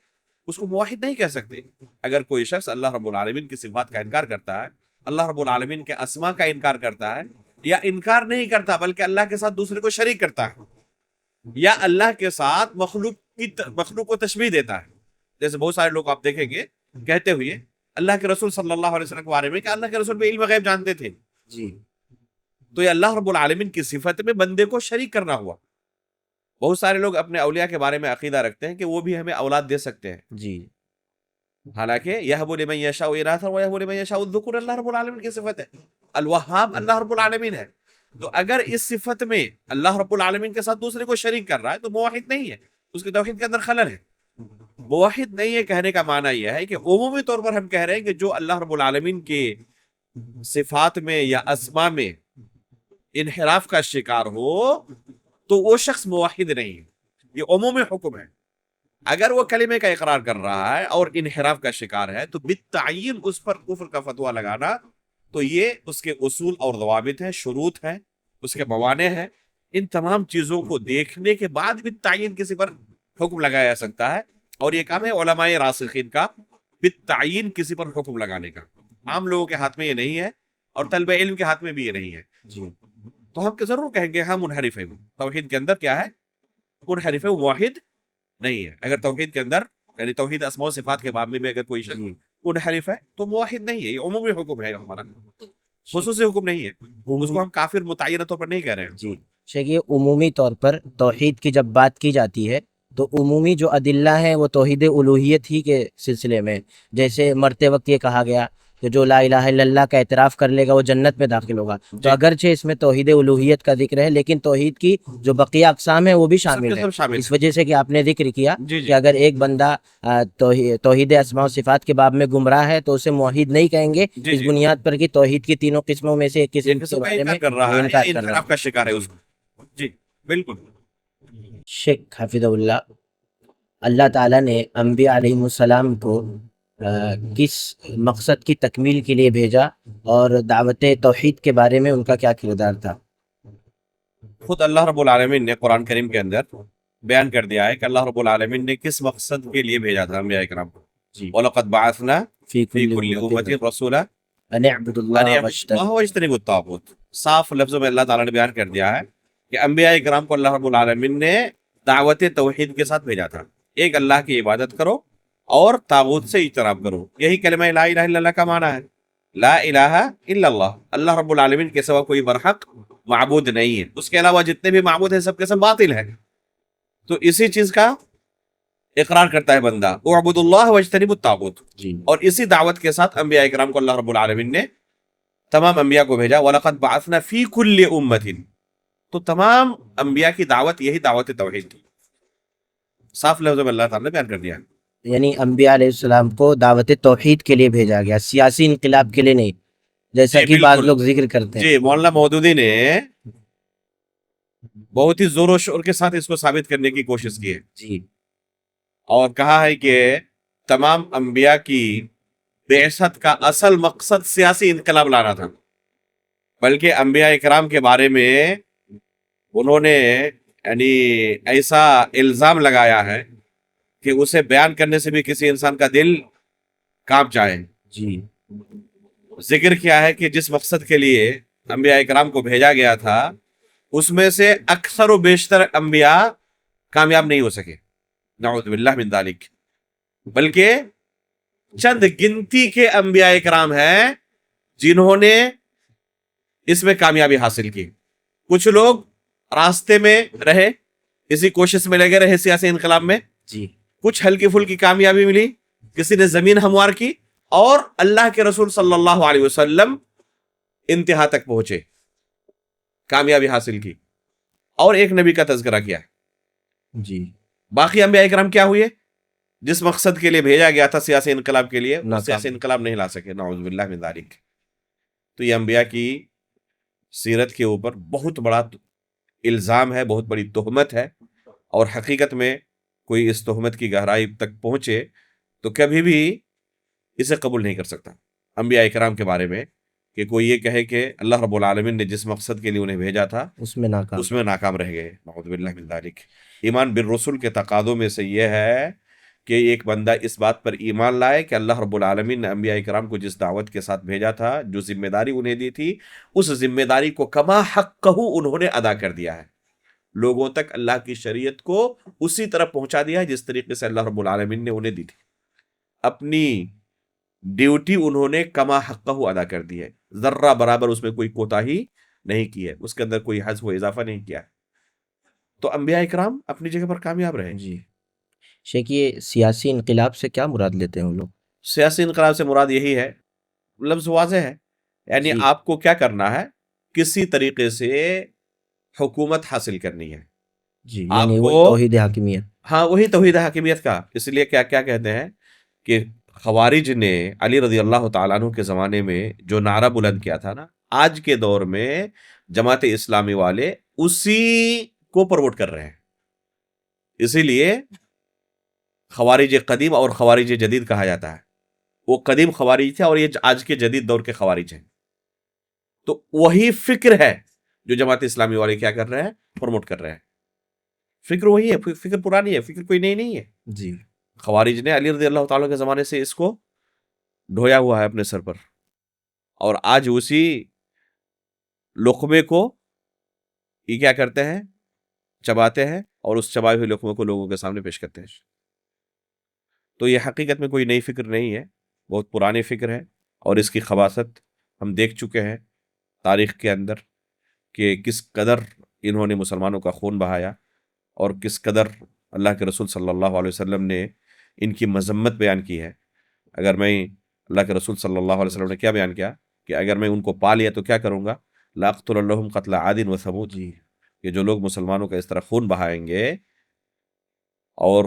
اس کو موحد نہیں کہہ سکتے۔ اگر کوئی شخص اللہ رب العالمین کی صفات کا انکار کرتا ہے، اللہ رب العالمین کے اسماء کا انکار کرتا ہے، یا انکار نہیں کرتا بلکہ اللہ کے ساتھ دوسرے کو شریک کرتا ہے، یا اللہ کے ساتھ مخلوق کو تشبیہ دیتا ہے، جیسے بہت سارے لوگ آپ دیکھیں گے کہتے ہوئے اللہ کے رسول صلی اللہ علیہ وسلم کے بارے میں کہ اللہ کے رسول بھی علم غیب جانتے تھے، جی تو یہ اللہ رب العالمین کی صفت میں بندے کو شریک کرنا ہوا۔ بہت سارے لوگ اپنے اولیاء کے بارے میں عقیدہ رکھتے ہیں کہ وہ بھی ہمیں اولاد دے سکتے ہیں، جی حالانکہ یہب لمن یشاء اناثا ویہب لمن یشاء الذکور اللہ رب العالمین کی صفت ہے، الوہاب اللہ رب العالمین ہے۔ تو اگر اس صفت میں اللہ رب العالمین کے ساتھ دوسرے کو شریک کر رہا ہے تو موحد نہیں ہے، اس کے توحید کے اندر خلل ہے۔ موحد نہیں ہے کہنے کا معنی یہ ہے کہ عمومی طور پر ہم کہہ رہے ہیں کہ جو اللہ رب العالمین کے صفات میں یا اسماء میں انحراف کا شکار ہو تو وہ شخص موحد نہیں ہے، یہ عمومی حکم ہے۔ اگر وہ کلمے کا اقرار کر رہا ہے اور انحراف کا شکار ہے تو بالتعین اس پر کفر کا فتویٰ لگانا، تو یہ اس کے اصول اور ضوابط ہیں، شروط ہیں، اس کے موانع ہیں، ان تمام چیزوں کو دیکھنے کے بعد بالتعین کسی پر حکم لگایا جا سکتا ہے، اور یہ کام ہے علماء راسخین کا، بالتعین کسی پر حکم لگانے کا۔ عام لوگوں کے ہاتھ میں یہ نہیں ہے اور طلبہ علم کے ہاتھ میں بھی یہ نہیں ہے، جی تو ہم ضرور کہیں گے ہاں منحرف ہے، توحید کے اندر کیا ہے؟ منحرف ہے، واحد نہیں ہے۔ اگر توحید کے اندر یعنی توحید اسماء و صفات کے باب میں اگر کوئی شخص منحرف ہے تو موحد نہیں ہے، یہ عمومی حکم ہے، ہمارا خصوصی حکم نہیں ہے، اس کو ہم کافر متعینہ طور پر نہیں کہہ رہے ہیں۔ جی شیخ یہ عمومی طور پر توحید کی جب بات کی جاتی ہے تو عمومی جو ادلہ ہیں وہ توحید الوہیت ہی کے سلسلے میں، جیسے مرتے وقت یہ کہا گیا کہ جو لا الہ الا اللہ کا اعتراف کر لے گا وہ جنت میں داخل ہوگا. تو اگرچہ اس میں توحید الوہیت کا ذکر ہے لیکن توحید کی جو بقیہ اقسام ہیں وہ بھی شامل ہے. اس وجہ سے کہ آپ نے ذکر کیا کہ اگر ایک بندہ توحید اسماء و صفات کے باب میں گمراہ ہے تو اسے موحد نہیں کہیں گے اس بنیاد پر کہ توحید کی تینوں قسموں میں سے ایک قسم کے بارے میں کر رہا ہے، انکار کر رہا انحراف کا شکار ہے اس کو. جی بالکل. شیخ حافظ اللہ تعالیٰ نے انبیاء علیہ السلام کو کس مقصد کی تکمیل کے لیے بھیجا اور دعوت توحید کے بارے میں ان کا کیا کردار تھا؟ خود اللہ رب العالمین نے قرآن کریم کے اندر بیان کر دیا ہے کہ اللہ رب العالمین نے کس مقصد کے لیے بھیجا تھا انبیاء کرام کو. وَلَقَدْ بَعَثْنَا فی فِي كُلِّ أُمَّةٍ رَسُولًا ان اعبدوا اللہ واجتنبوا الطاغوت. صاف لفظوں میں اللہ تعالیٰ نے بیان کر دیا ہے کہ انبیاء کرام کو اللہ رب العالمین نے دعوت توحید کے ساتھ بھیجا تھا. ایک اللہ کی عبادت کرو اور طاغوت سے اجتناب کرو. یہی کلمہ لا الہ الا اللہ کا معنی ہے. لا الہ الا اللہ، اللہ رب العالمین کے سوا کوئی برحق معبود نہیں ہے، اس کے علاوہ جتنے بھی معبود ہیں سب کے سب باطل ہیں. تو اسی چیز کا اقرار کرتا ہے بندہ، اعبدوا اللہ واجتنبوا الطاغوت. اور اسی دعوت کے ساتھ انبیاء کرام کو اللہ رب العالمین نے تمام انبیاء کو بھیجا. وَلَقَدْ بَعَثْنَا فِي كُلِّ أُمَّةٍ. تو تمام انبیاء کی دعوت یہی دعوت توحید تھی. صاف لفظوں میں اللہ تعالیٰ نے بیان کر دیا. یعنی انبیاء علیہ السلام کو دعوت توحید کے لیے بھیجا گیا، سیاسی انقلاب کے لیے نہیں، جیسا کہ بعض لوگ ذکر کرتے ہیں. جی مولانا مودودی نے بہت ہی زور و شور کے ساتھ اس کو ثابت کرنے کی کوشش کی ہے. جی اور کہا ہے کہ تمام انبیاء کی بعثت کا اصل مقصد سیاسی انقلاب لانا تھا، بلکہ انبیاء اکرام کے بارے میں انہوں نے یعنی ایسا الزام لگایا ہے کہ اسے بیان کرنے سے بھی کسی انسان کا دل کانپ جائے. جی ذکر کیا ہے کہ جس مقصد کے لیے انبیاء اکرام کو بھیجا گیا تھا اس میں سے اکثر و بیشتر انبیاء کامیاب نہیں ہو سکے، نعوذ باللہ من ذالک، بلکہ چند گنتی کے انبیاء اکرام ہیں جنہوں نے اس میں کامیابی حاصل کی. کچھ لوگ راستے میں رہے، اسی کوشش میں لگے رہے سیاسی انقلاب میں. جی کچھ ہلکی پھلکی کامیابی ملی، کسی نے زمین ہموار کی، اور اللہ کے رسول صلی اللہ علیہ وسلم انتہا تک پہنچے، کامیابی حاصل کی اور ایک نبی کا تذکرہ کیا. جی باقی انبیاء اکرام کیا ہوئے؟ جس مقصد کے لیے بھیجا گیا تھا سیاسی انقلاب کے لیے، سیاسی انقلاب نہیں لا سکے، نعوذ باللہ من ذالک. تو یہ انبیاء کی سیرت کے اوپر بہت بڑا الزام ہے، بہت بڑی تہمت ہے، اور حقیقت میں کوئی اس تہمت کی گہرائی تک پہنچے تو کبھی بھی اسے قبول نہیں کر سکتا انبیاء اکرام کے بارے میں، کہ کوئی یہ کہے کہ اللہ رب العالمین نے جس مقصد کے لیے انہیں بھیجا تھا اس میں ناکام رہ گئے، نعوذ باللہ من ذالک. ایمان بالرسول کے تقاضوں میں سے یہ ہے کہ ایک بندہ اس بات پر ایمان لائے کہ اللہ رب العالمین نے انبیاء اکرام کو جس دعوت کے ساتھ بھیجا تھا، جو ذمہ داری انہیں دی تھی، اس ذمہ داری کو کما حقہ انہوں نے ادا کر دیا ہے. لوگوں تک اللہ کی شریعت کو اسی طرح پہنچا دیا ہے جس طریقے سے اللہ رب العالمین نے انہیں دی تھی. اپنی ڈیوٹی انہوں نے کما حقہ ادا کر دی ہے، ذرہ برابر اس میں کوئی کوتاہی نہیں کی ہے، اس کے اندر کوئی حذف و اضافہ نہیں کیا ہے. تو انبیاء اکرام اپنی جگہ پر کامیاب رہے. جی شیخ، یہ سیاسی انقلاب سے کیا مراد لیتے ہیں وہ لوگ؟ سیاسی انقلاب سے مراد یہی ہے، لفظ واضح ہے، یعنی آپ کو کیا کرنا ہے، کسی طریقے سے حکومت حاصل کرنی ہے. جی یعنی وہ توحید حاکمیت. ہاں وہی توحید حاکمیت کا. اس لیے کیا کہتے ہیں کہ خوارج نے علی رضی اللہ تعالیٰ عنہ کے زمانے میں جو نعرہ بلند کیا تھا نا، آج کے دور میں جماعت اسلامی والے اسی کو پروموٹ کر رہے ہیں. اسی لیے خوارج قدیم اور خوارج جدید کہا جاتا ہے. وہ قدیم خوارج تھے اور یہ آج کے جدید دور کے خوارج ہیں. تو وہی فکر ہے جو جماعت اسلامی والے کیا کر رہے ہیں، پروموٹ کر رہے ہیں. فکر وہی ہے، فکر پرانی ہے، فکر کوئی نئی نہیں ہے. جی خوارج نے علی رضی اللہ تعالیٰ کے زمانے سے اس کو ڈھویا ہوا ہے اپنے سر پر، اور آج اسی لقمے کو یہ کیا کرتے ہیں، چباتے ہیں، اور اس چبائے ہوئے لقمے کو لوگوں کے سامنے پیش کرتے ہیں. تو یہ حقیقت میں کوئی نئی فکر نہیں ہے، بہت پرانی فکر ہے، اور اس کی خباثت ہم دیکھ چکے ہیں تاریخ کے اندر کہ کس قدر انہوں نے مسلمانوں کا خون بہایا، اور کس قدر اللہ کے رسول صلی اللہ علیہ وسلم نے ان کی مذمت بیان کی ہے. اگر میں اللہ کے رسول صلی اللہ علیہ وسلم نے کیا بیان کیا کہ اگر میں ان کو پا لیا تو کیا کروں گا؟ لاقتلنہم قتل عاد و ثمود، جی کہ جو لوگ مسلمانوں کا اس طرح خون بہائیں گے اور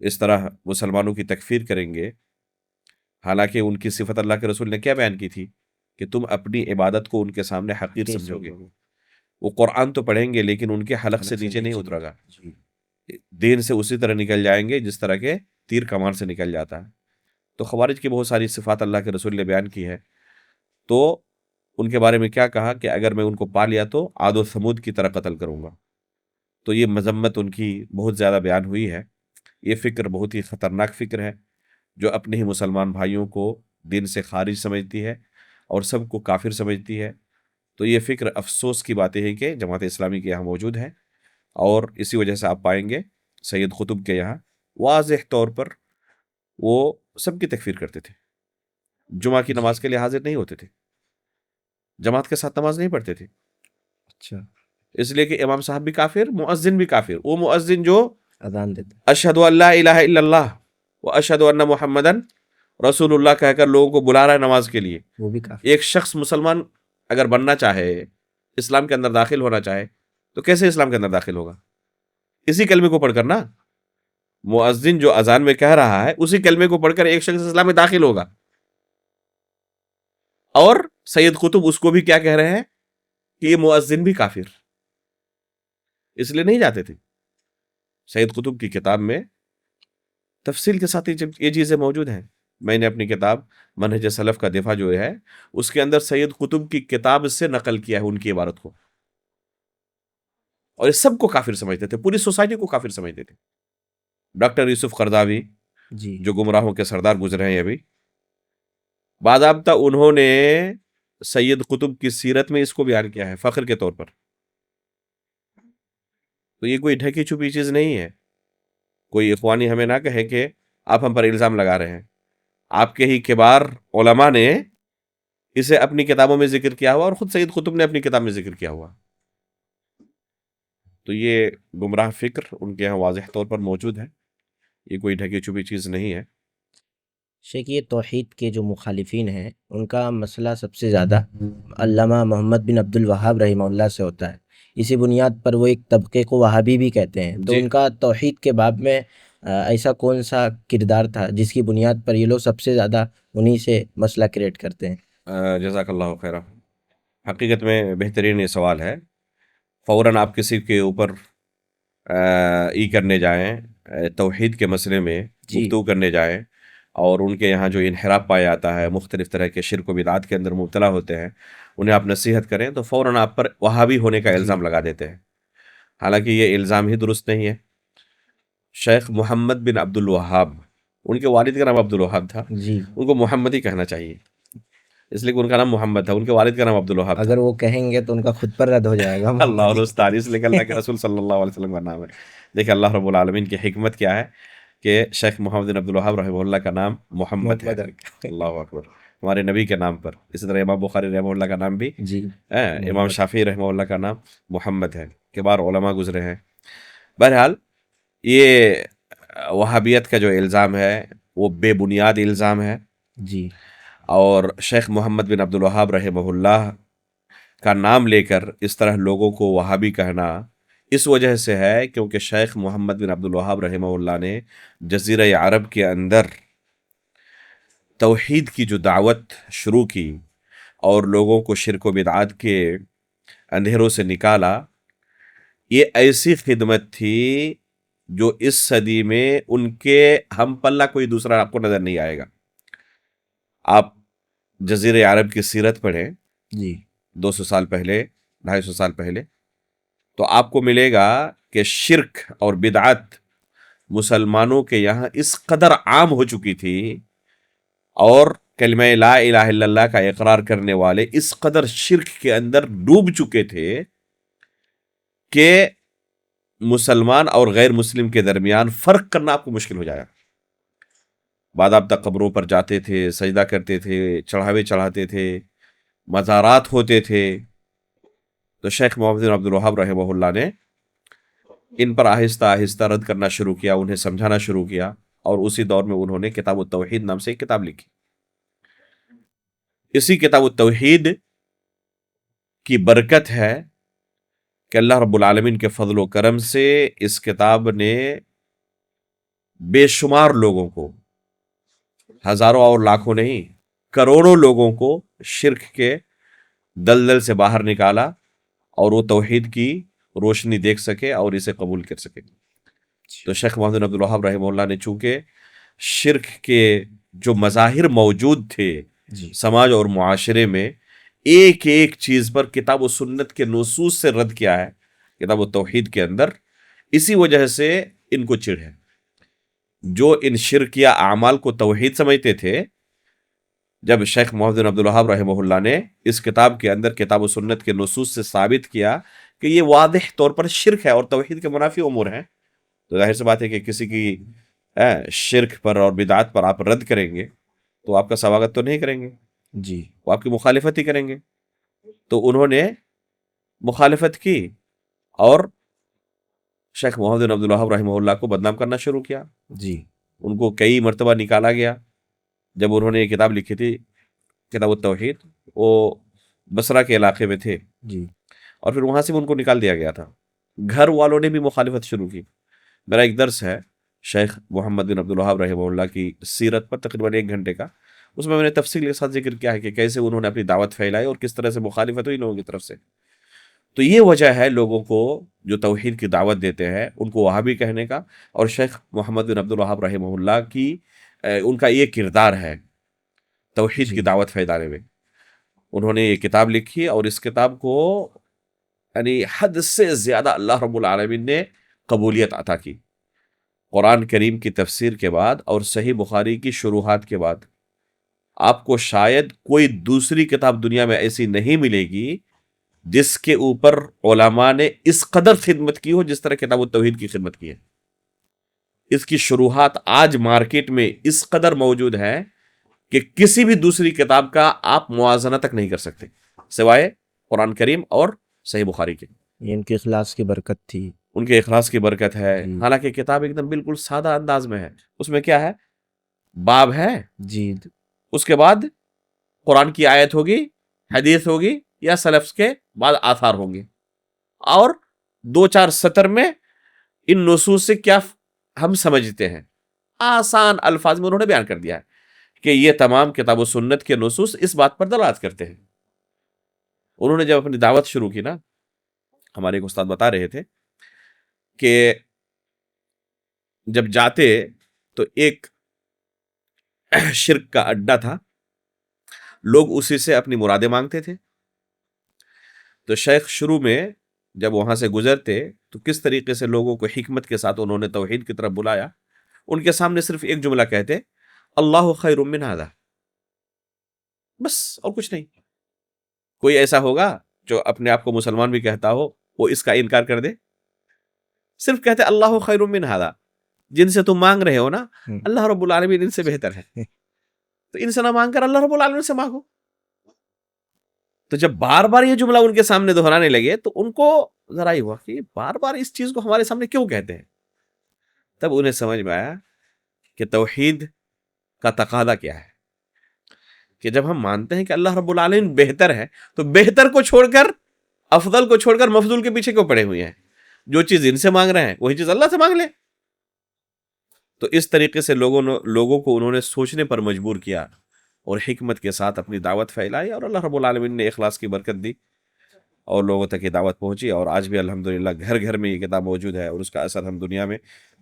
اس طرح مسلمانوں کی تکفیر کریں گے، حالانکہ ان کی صفت اللہ کے رسول نے کیا بیان کی تھی کہ تم اپنی عبادت کو ان کے سامنے حقیر سمجھو گے، وہ قرآن تو پڑھیں گے لیکن ان کے حلق سے نیچے نہیں اترے گا، جی دین سے اسی طرح نکل جائیں گے جس طرح کے تیر کمان سے نکل جاتا ہے۔ تو خوارج کی بہت ساری صفات اللہ کے رسول نے بیان کی ہے، تو ان کے بارے میں کیا کہا کہ اگر میں ان کو پا لیا تو عاد و ثمود کی طرح قتل کروں گا۔ تو یہ مذمت ان کی بہت زیادہ بیان ہوئی ہے۔ یہ فکر بہت ہی خطرناک فکر ہے جو اپنے ہی مسلمان بھائیوں کو دین سے خارج سمجھتی ہے اور سب کو کافر سمجھتی ہے۔ تو یہ فکر افسوس کی بات ہے کہ جماعت اسلامی کے یہاں موجود ہے، اور اسی وجہ سے آپ پائیں گے سید قطب کے یہاں واضح طور پر وہ سب کی تکفیر کرتے تھے، جمعہ کی نماز کے لیے حاضر نہیں ہوتے تھے، جماعت کے ساتھ نماز نہیں پڑھتے تھے، اچھا اس لیے کہ امام صاحب بھی کافر، مؤذن بھی کافر، وہ مؤذن جو اذان دیتے اشہد ان لا الہ الا اللہ و اشہد ان محمدن رسول اللہ کہہ کر لوگوں کو بلا رہا ہے نماز کے لیے۔ وہ بھی کافی ایک شخص مسلمان اگر بننا چاہے، اسلام کے اندر داخل ہونا چاہے، تو کیسے اسلام کے اندر داخل ہوگا؟ اسی کلمے کو پڑھ کر نا، مؤذن جو اذان میں کہہ رہا ہے اسی کلمے کو پڑھ کر ایک شخص اسلام میں داخل ہوگا۔ اور سید قطب اس کو بھی کیا کہہ رہے ہیں کہ یہ مؤذن بھی کافر، اس لیے نہیں جاتے تھے۔ سید قطب کی کتاب میں تفصیل کے ساتھ یہ چیزیں موجود ہیں۔ میں نے اپنی کتاب منہج سلف کا دفاع جو ہے اس کے اندر سید قطب کی کتاب سے نقل کیا ہے ان کی عبارت کو، اور یہ سب کو کافر سمجھتے تھے، پوری سوسائٹی کو کافر سمجھتے تھے۔ ڈاکٹر یوسف قرضاوی جی جو گمراہوں کے سردار گزرے ہیں ابھی، باضابطہ انہوں نے سید قطب کی سیرت میں اس کو بیان کیا ہے فخر کے طور پر۔ تو یہ کوئی ڈھکی چھپی چیز نہیں ہے۔ کوئی اخوانی ہمیں نہ کہے کہ آپ ہم پر الزام لگا رہے ہیں، آپ کے ہی کبار علماء نے اسے اپنی کتابوں میں ذکر کیا ہوا، اور خود سید قطب نے اپنی کتاب میں ذکر کیا ہوا۔ تو یہ گمراہ فکر ان کے یہاں واضح طور پر موجود ہے، یہ کوئی ڈھکی چھپی چیز نہیں ہے۔ شیخ، یہ توحید کے جو مخالفین ہیں ان کا مسئلہ سب سے زیادہ علامہ محمد بن عبد الوہاب رحمہ اللہ سے ہوتا ہے، اسی بنیاد پر وہ ایک طبقے کو وہابی بھی کہتے ہیں۔ تو جی، ان کا توحید کے باب میں ایسا کون سا کردار تھا جس کی بنیاد پر یہ لوگ سب سے زیادہ انہی سے مسئلہ کریٹ کرتے ہیں؟ جزاک اللہ خیرہ۔ حقیقت میں بہترین یہ سوال ہے۔ فوراً آپ کسی کے اوپر ای کرنے جائیں، توحید کے مسئلے میں جی گفتگو کرنے جائیں، اور ان کے یہاں جو انحراف پایا جاتا ہے، مختلف طرح کے شرک و بدعات کے اندر مبتلا ہوتے ہیں، انہیں آپ نصیحت کریں تو فوراً آپ پر وہابی ہونے کا الزام لگا دیتے ہیں۔ حالانکہ یہ الزام ہی درست نہیں ہے۔ شیخ محمد بن عبد الوہاب، ان کے والد کا نام عبد الوہاب تھا، جی ان کو محمد ہی کہنا چاہیے، اس لیے کہ ان کا نام محمد تھا، ان کے والد کا نام عبد الوہاب تھا۔ اگر وہ کہیں گے تو ان کا خود پر رد ہو جائے گا۔ اللہ العالمین، اس لیے کہ اللہ کے رسول صلی اللہ علیہ وسلم کا نام ہے۔ دیکھیں اللہ رب العالمین کی حکمت کیا ہے کہ شیخ محمد بن عبد الوہاب رحمہ اللہ کا نام محمد ہے۔ اللہ اکبر، ہمارے نبی کے نام پر۔ اسی طرح امام بخاری رحمہ اللہ کا نام بھی، جی امام شافعی رحمہ اللہ کا نام محمد ہے، کبار علماء گزرے ہیں۔ بہرحال یہ وہابیت کا جو الزام ہے وہ بے بنیاد الزام ہے، جی اور شیخ محمد بن عبد الوہاب رحمہ اللہ کا نام لے کر اس طرح لوگوں کو وہابی کہنا اس وجہ سے ہے کیونکہ شیخ محمد بن عبد الوہاب رحمہ اللہ نے جزیرہ عرب کے اندر توحید کی جو دعوت شروع کی اور لوگوں کو شرک و بدعات کے اندھیروں سے نکالا، یہ ایسی خدمت تھی جو اس صدی میں ان کے ہم پلہ کوئی دوسرا آپ کو نظر نہیں آئے گا۔ آپ جزیرہ عرب کی سیرت پڑھیں جی 200 سال پہلے، 250 سال پہلے، تو آپ کو ملے گا کہ شرک اور بدعت مسلمانوں کے یہاں اس قدر عام ہو چکی تھی، اور کلمہ لا الہ الا اللہ کا اقرار کرنے والے اس قدر شرک کے اندر ڈوب چکے تھے کہ مسلمان اور غیر مسلم کے درمیان فرق کرنا آپ کو مشکل ہو جائے گا۔ باضابطہ قبروں پر جاتے تھے، سجدہ کرتے تھے، چڑھاوے چڑھاتے تھے، مزارات ہوتے تھے۔ تو شیخ محمد بن عبد الوہاب رحمہ اللہ نے ان پر آہستہ آہستہ رد کرنا شروع کیا، انہیں سمجھانا شروع کیا، اور اسی دور میں انہوں نے کتاب التوحید نام سے ایک کتاب لکھی۔ اسی کتاب التوحید کی برکت ہے کہ اللہ رب العالمین کے فضل و کرم سے اس کتاب نے بے شمار لوگوں کو، ہزاروں اور لاکھوں نہیں، کروڑوں لوگوں کو شرک کے دلدل سے باہر نکالا اور وہ توحید کی روشنی دیکھ سکے اور اسے قبول کر سکے۔ تو شیخ محمد بن عبد الوہاب رحمہ اللہ نے چونکہ شرک کے جو مظاہر موجود تھے جی سماج اور معاشرے میں، ایک ایک چیز پر کتاب و سنت کے نصوص سے رد کیا ہے کتاب و توحید کے اندر، اسی وجہ سے ان کو چڑ ہے۔ جو ان شرکیہ اعمال کو توحید سمجھتے تھے، جب شیخ محمد بن عبد الوہاب رحمہ اللہ نے اس کتاب کے اندر کتاب و سنت کے نصوص سے ثابت کیا کہ یہ واضح طور پر شرک ہے اور توحید کے منافی امور ہیں، تو ظاہر سی بات ہے کہ کسی کی شرک پر اور بدعات پر آپ رد کریں گے تو آپ کا سواگت تو نہیں کریں گے، جی وہ آپ کی مخالفت ہی کریں گے۔ تو انہوں نے مخالفت کی اور شیخ محمد بن عبد الوہاب رحمہ اللہ کو بدنام کرنا شروع کیا۔ جی ان کو کئی مرتبہ نکالا گیا۔ جب انہوں نے یہ کتاب لکھی تھی کتاب التوحید، وہ بصرہ کے علاقے میں تھے، جی اور پھر وہاں سے ان کو نکال دیا گیا تھا۔ گھر والوں نے بھی مخالفت شروع کی۔ میرا ایک درس ہے شیخ محمد بن عبد الوہاب رحمہ اللہ کی سیرت پر، تقریباً 1 گھنٹے کا، اس میں نے تفصیل کے ساتھ ذکر کیا ہے کہ کیسے انہوں نے اپنی دعوت پھیلائی اور کس طرح سے مخالفت ہوئی لوگوں کی طرف سے۔ تو یہ وجہ ہے لوگوں کو جو توحید کی دعوت دیتے ہیں ان کو وہابی کہنے کا، اور شیخ محمد بن عبد الوہاب رحمہ اللہ کی ان کا یہ کردار ہے توحید کی دعوت پھیلانے میں۔ انہوں نے یہ کتاب لکھی اور اس کتاب کو یعنی حد سے زیادہ اللہ رب العالمین نے قبولیت عطا کی۔ قرآن کریم کی تفسیر کے بعد اور صحیح بخاری کی شروحات کے بعد آپ کو شاید کوئی دوسری کتاب دنیا میں ایسی نہیں ملے گی جس کے اوپر علماء نے اس قدر خدمت کی ہو جس طرح کتاب التوحید کی خدمت کی ہے۔ اس کی شروحات آج مارکیٹ میں اس قدر موجود ہے کہ کسی بھی دوسری کتاب کا آپ موازنہ تک نہیں کر سکتے سوائے قرآن کریم اور صحیح بخاری کے۔ یہ ان کے اخلاص کی برکت تھی، ان کے اخلاص کی برکت ہے۔ جی حالانکہ کتاب ایک دم بالکل سادہ انداز میں ہے، اس میں کیا ہے، باب ہے، جی اس کے بعد قرآن کی آیت ہوگی، حدیث ہوگی یا سلف کے بعد آثار ہوں گے، اور 2-4 سطر میں ان نصوص سے کیا ہم سمجھتے ہیں، آسان الفاظ میں انہوں نے بیان کر دیا ہے کہ یہ تمام کتاب و سنت کے نصوص اس بات پر دلالت کرتے ہیں۔ انہوں نے جب اپنی دعوت شروع کی نا، ہمارے ایک استاد بتا رہے تھے کہ جب جاتے تو ایک شرک کا اڈا تھا، لوگ اسی سے اپنی مرادیں مانگتے تھے۔ تو شیخ شروع میں جب وہاں سے گزرتے تو کس طریقے سے لوگوں کو حکمت کے ساتھ انہوں نے توحید کی طرف بلایا۔ ان کے سامنے صرف ایک جملہ کہتے، اللہ خیر من ھذا، بس، اور کچھ نہیں۔ کوئی ایسا ہوگا جو اپنے آپ کو مسلمان بھی کہتا ہو وہ اس کا انکار کر دے؟ صرف کہتے اللہ خیر من ھذا، جن سے تم مانگ رہے ہو نا اللہ رب العالمین ان سے بہتر ہے، تو ان سے نہ مانگ کر اللہ رب العالمین سے مانگو۔ تو جب بار بار یہ جملہ ان کے سامنے دہرانے لگے تو ان کو ذرا ہی ہوا کہ بار بار اس چیز کو ہمارے سامنے کیوں کہتے ہیں۔ تب انہیں سمجھ میں آیا کہ توحید کا تقاضا کیا ہے، کہ جب ہم مانتے ہیں کہ اللہ رب العالمین بہتر ہے تو بہتر کو چھوڑ کر، افضل کو چھوڑ کر مفضول کے پیچھے کیوں پڑے ہوئے ہیں؟ جو چیز ان سے مانگ رہے ہیں وہی چیز اللہ سے مانگ لیں۔ تو اس طریقے سے لوگوں کو انہوں نے سوچنے پر مجبور کیا اور حکمت کے ساتھ اپنی دعوت پھیلائی، اور اللہ رب العالمین نے اخلاص کی برکت دی اور لوگوں تک یہ دعوت پہنچی، اور آج بھی الحمدللہ گھر گھر میں یہ کتاب موجود ہے اور اس کا اثر ہم دنیا میں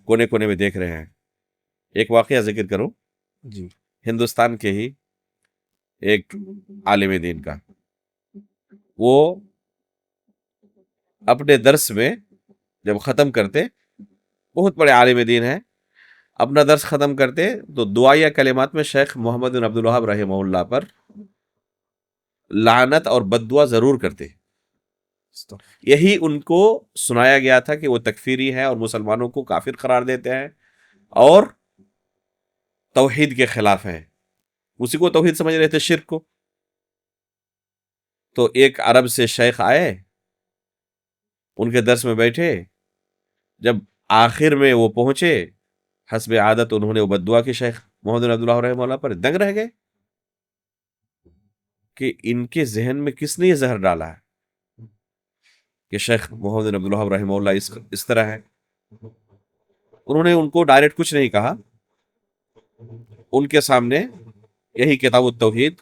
کونے کونے میں دیکھ رہے ہیں۔ ایک واقعہ ذکر کروں، جی ہندوستان کے ہی ایک عالم دین کا، وہ اپنے درس میں جب ختم کرتے، بہت بڑے عالم دین ہیں، اپنا درس ختم کرتے تو دعائیہ کلمات میں شیخ محمد بن عبد الوہاب رحمہ اللہ پر لعنت اور بد دعا ضرور کرتے۔ یہی ان کو سنایا گیا تھا کہ وہ تکفیری ہیں اور مسلمانوں کو کافر قرار دیتے ہیں اور توحید کے خلاف ہیں، اسی کو توحید سمجھ رہے تھے، شرک کو۔ تو ایک عرب سے شیخ آئے، ان کے درس میں بیٹھے، جب آخر میں وہ پہنچے، حسب عادت انہوں نے وہ بد دعا کی شیخ محمد بن عبد الوہاب رحمہ اللہ پر، دنگ رہ گئے۔ کہ ان کے ذہن میں کس نے یہ زہر ڈالا ہے کہ شیخ محمد بن عبد الوہاب رحمہ اللہ اس طرح ہے. انہوں نے ان کو ڈائریکٹ کچھ نہیں کہا، ان کے سامنے یہی کتاب التوحید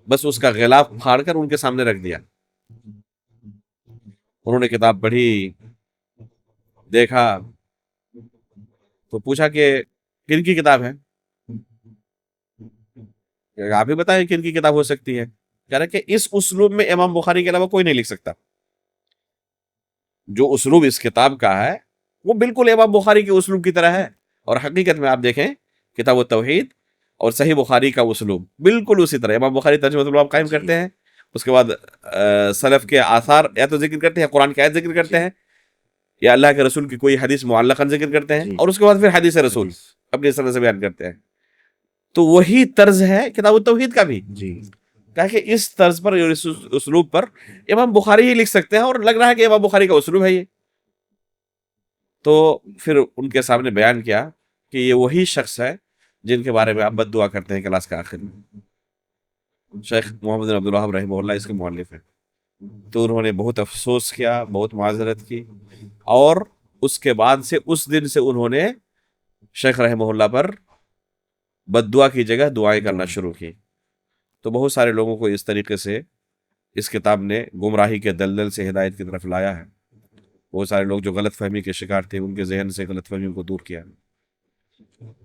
بس اس کا غلاف پھاڑ کر ان کے سامنے رکھ دیا. انہوں نے کتاب پڑھی، دیکھا تو پوچھا کہ کن کی کتاب ہے؟ آپ ہی بتائیں کن کی کتاب ہو سکتی ہے. کہہ رہا کہ اس اسلوب میں امام بخاری کے علاوہ کوئی نہیں لکھ سکتا. جو اسلوب اس کتاب کا ہے وہ بالکل امام بخاری کے اسلوب کی طرح ہے. اور حقیقت میں آپ دیکھیں کتاب التوحید اور صحیح بخاری کا اسلوب بالکل اسی طرح. امام بخاری ترجمۃ الباب قائم کرتے ہیں، اس کے بعد سلف کے آثار یا تو ذکر کرتے ہیں، قرآن کی آیت ذکر کرتے ہیں، یا اللہ کے رسول کی کوئی حدیث معلقاً ذکر کرتے ہیں، اور اس کے بعد پھر حدیث رسول اپنی سند سے بیان کرتے ہیں. تو وہی طرز ہے کتاب التوحید کا بھی. کہا کہ اس طرز پر اور اس اسلوب پر امام بخاری ہی لکھ سکتے ہیں، اور لگ رہا ہے کہ امام بخاری کا اسلوب ہے یہ. تو پھر ان کے سامنے بیان کیا کہ یہ وہی شخص ہے جن کے بارے میں آپ بد دعا کرتے ہیں کلاس کا آخر میں. شیخ محمد بن عبد الوہاب رحمہ اللہ اس کے مؤلف ہیں. تو انہوں نے بہت افسوس کیا، بہت معذرت کی، اور اس کے بعد سے اس دن سے انہوں نے شیخ رحمہ اللہ پر بد دعا کی جگہ دعائیں کرنا شروع کی. تو بہت سارے لوگوں کو اس طریقے سے اس کتاب نے گمراہی کے دلدل سے ہدایت کی طرف لایا ہے. بہت سارے لوگ جو غلط فہمی کے شکار تھے ان کے ذہن سے غلط فہمیوں کو دور کیا.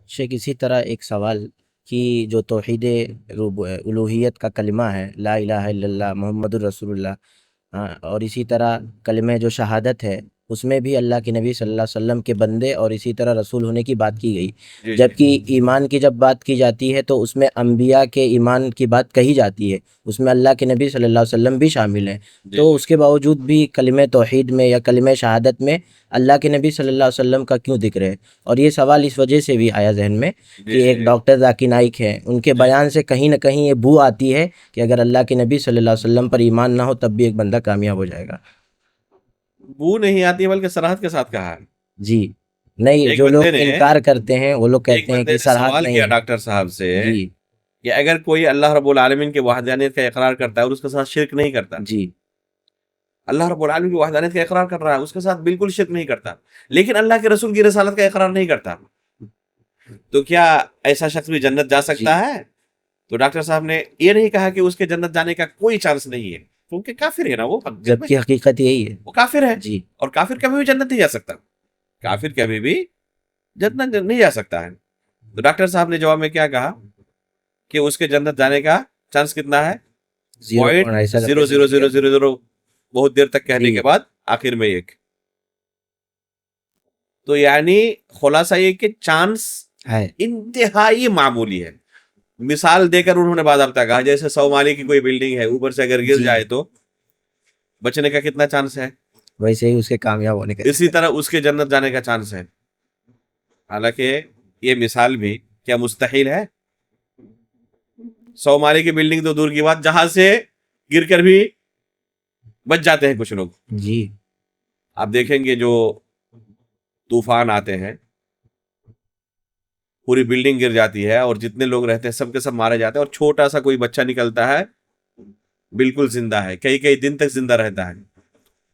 شیخ اسی طرح ایک سوال کہ جو توحید الوہیت کا کلمہ ہے، لا الہ الا اللہ محمد الرسول اللہ، اور اسی طرح کلمہ جو شہادت ہے اس میں بھی اللہ کے نبی صلی اللہ علیہ وسلم کے بندے اور اسی طرح رسول ہونے کی بات کی گئی، جبکہ ایمان کی جب بات کی جاتی ہے تو اس میں انبیاء کے ایمان کی بات کہی جاتی ہے، اس میں اللہ کے نبی صلی اللہ علیہ وسلم بھی شامل ہیں. تو اس کے باوجود بھی کلمہ توحید میں یا کلمہ شہادت میں اللہ کے نبی صلی اللہ علیہ وسلم کا کیوں ذکر ہے؟ اور یہ سوال اس وجہ سے بھی آیا ذہن میں کہ ایک ڈاکٹر ذاکر نائک ہیں، ان کے بیان سے کہیں نہ کہیں یہ بو آتی ہے کہ اگر اللہ کے نبی صلی اللہ علیہ وسلم پر ایمان نہ ہو تب بھی ایک بندہ کامیاب ہو جائے گا. بو نہیں آتی ہے بلکہ صراحت کے ساتھ کہا ہے. جی نہیں، جو لوگ انکار کرتے ہیں وہ لوگ کہتے ہیں کہ صراحت سوال نہیں کیا ہے. ڈاکٹر صاحب سے جی کہ اگر کوئی اللہ رب العالمین کے وحدانیت کا اقرار کرتا ہے اور اس کے ساتھ شرک نہیں کرتا، جی اللہ رب العالمین کی وحدانیت کا اقرار کر رہا ہے، اس کے ساتھ بالکل شرک نہیں کرتا، لیکن اللہ کے رسول کی رسالت کا اقرار نہیں کرتا، تو کیا ایسا شخص بھی جنت جا سکتا ہے؟ تو ڈاکٹر صاحب نے یہ نہیں کہا کہ اس کے جنت جانے کا کوئی چانس نہیں ہے، کیونکہ کافر ہے نا وہ، جبکہ حقیقت یہی ہے. وہ کافر ہے. جی اور کافر کبھی بھی جنت نہیں جا سکتا، کافر کبھی بھی جنت نہیں جا سکتا ہے. تو ڈاکٹر صاحب نے جواب میں کیا کہا کہ اس کے جنت جانے کا چانس کتنا ہے؟ 0.0000 بہت دیر تک کہنے کے بعد آخر میں 1. تو یعنی خلاصہ یہ کہ چانس ہے انتہائی معمولی ہے. مثال دے کر انہوں نے باضابطہ کہا جیسے 100 مالے کی کوئی بلڈنگ ہے، اوپر سے اگر گر جائے تو بچنے کا کتنا چانس ہے، ویسے ہی اس کے کامیاب ہونے کا اسی طرح اس کے جنت جانے کا چانس ہے. حالانکہ یہ مثال بھی کیا مستحیل ہے؟ 100 مالے کی بلڈنگ تو دور کی بات، جہاں سے گر کر بھی بچ جاتے ہیں کچھ لوگ. جی آپ دیکھیں گے جو طوفان آتے ہیں، پوری بلڈنگ گر جاتی ہے اور جتنے لوگ رہتے ہیں سب کے سب مارے جاتے ہیں، اور چھوٹا سا کوئی بچہ نکلتا ہے بالکل زندہ ہے، کئی دن تک زندہ رہتا ہے.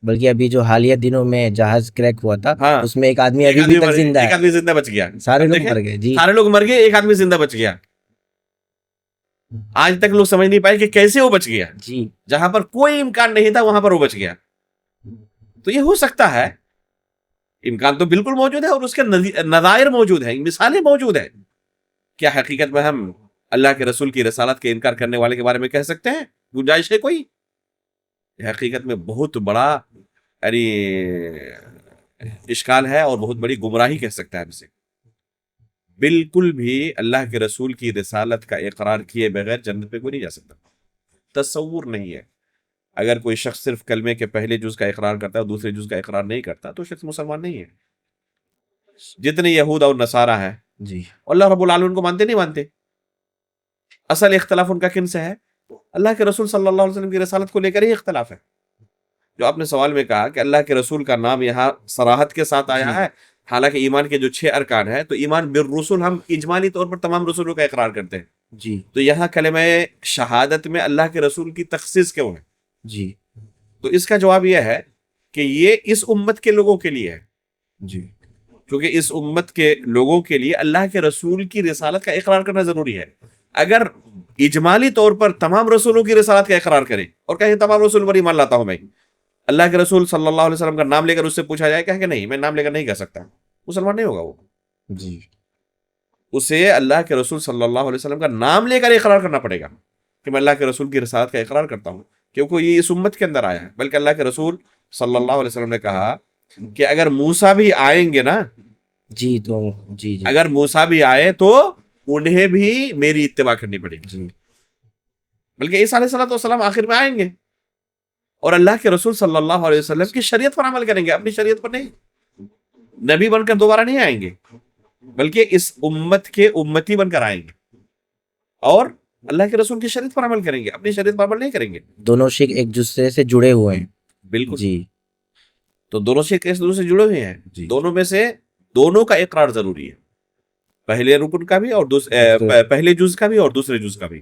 بلکہ ابھی جو حالیہ دنوں میں جہاز کریک ہوا تھا اس میں ایک آدمی ابھی بھی تک زندہ ہے، ایک آدمی زندہ بچ گیا، سارے لوگ مر گئے. جی سارے لوگ مر گئے، ایک آدمی زندہ بچ گیا. آج تک لوگ سمجھ نہیں پائے کہ کیسے وہ بچ گیا. جی جہاں پر کوئی امکان نہیں تھا وہاں پر وہ بچ گیا. تو یہ ہو سکتا ہے، امکان تو بالکل موجود ہے اور اس کے نظائر موجود ہیں، مثالیں موجود ہیں. کیا حقیقت میں ہم اللہ کے رسول کی رسالت کے انکار کرنے والے کے بارے میں کہہ سکتے ہیں گنجائش ہے کوئی؟ یہ حقیقت میں بہت بڑا یعنی اشکال ہے اور بہت بڑی گمراہی کہہ سکتا ہے ہم سے. بالکل بھی اللہ کے رسول کی رسالت کا اقرار کیے بغیر جنت پہ کوئی نہیں جا سکتا، تصور نہیں ہے. اگر کوئی شخص صرف کلمے کے پہلے جز کا اقرار کرتا ہے اور دوسرے جز کا اقرار نہیں کرتا تو شخص مسلمان نہیں ہے. جتنے یہود اور نصارہ ہیں جی اللہ رب العالمین کو مانتے نہیں مانتے. اصل اختلاف ان کا کن سے ہے؟ اللہ کے رسول صلی اللہ علیہ وسلم کی رسالت کو لے کر ہی اختلاف ہے. جو آپ نے سوال میں کہا کہ اللہ کے رسول کا نام یہاں صراحت کے ساتھ آیا ہے، حالانکہ ایمان کے جو 6 ارکان ہیں تو ایمان بالرسل ہم اجمالی طور پر تمام رسولوں کا اقرار کرتے ہیں. جی تو یہاں کلمہ شہادت میں اللہ کے رسول کی تخصیص کیوں ہے؟ جی تو اس کا جواب یہ ہے کہ یہ اس امت کے لوگوں کے لیے ہے، جی کیونکہ اس امت کے لوگوں کے لیے اللہ کے رسول کی رسالت کا اقرار کرنا ضروری ہے۔ اگر اجمالی طور پر تمام رسولوں کی رسالت کا اقرار کریں اور کہیں تمام رسول پر ایمان لاتا ہوں میں، اللہ کے رسول صلی اللہ علیہ وسلم کا نام لے کر اس سے پوچھا جائے کہ نہیں میں نام لے کر نہیں کہہ سکتا، مسلمان نہیں ہوگا وہ۔ جی اسے اللہ کے رسول صلی اللہ علیہ وسلم کا نام لے کر اقرار کرنا پڑے گا کہ میں اللہ کے رسول کی رسالت کا اقرار کرتا ہوں، کیونکہ یہ اس امت کے اندر آیا ہے۔ بلکہ اللہ کے رسول صلی اللہ علیہ وسلم نے کہا کہ اگر موسیٰ بھی آئیں گے نا، جی تو جی جی اگر موسیٰ بھی آئے تو انہیں بھی میری اتباع کرنی پڑے گی، جی بلکہ عیسیٰ علیہ السلام آخر میں آئیں گے اور اللہ کے رسول صلی اللہ علیہ وسلم کی شریعت پر عمل کریں گے، اپنی شریعت پر نہیں۔ نبی بن کر دوبارہ نہیں آئیں گے، بلکہ اس امت کے امتی بن کر آئیں گے اور اللہ کے رسول کی شریعت پر عمل کریں گے، اپنی شریعت پر عمل نہیں کریں گے۔ دونوں شیخ ایک دوسرے سے جڑے ہوئے ہیں۔ بالکل، جی تو دونوں سے ایک دوسرے سے جڑے ہوئے ہیں، جی دونوں میں سے دونوں کا اقرار ضروری ہے، پہلے رکن کا بھی اور پہلے جز کا بھی اور دوسرے جز کا بھی۔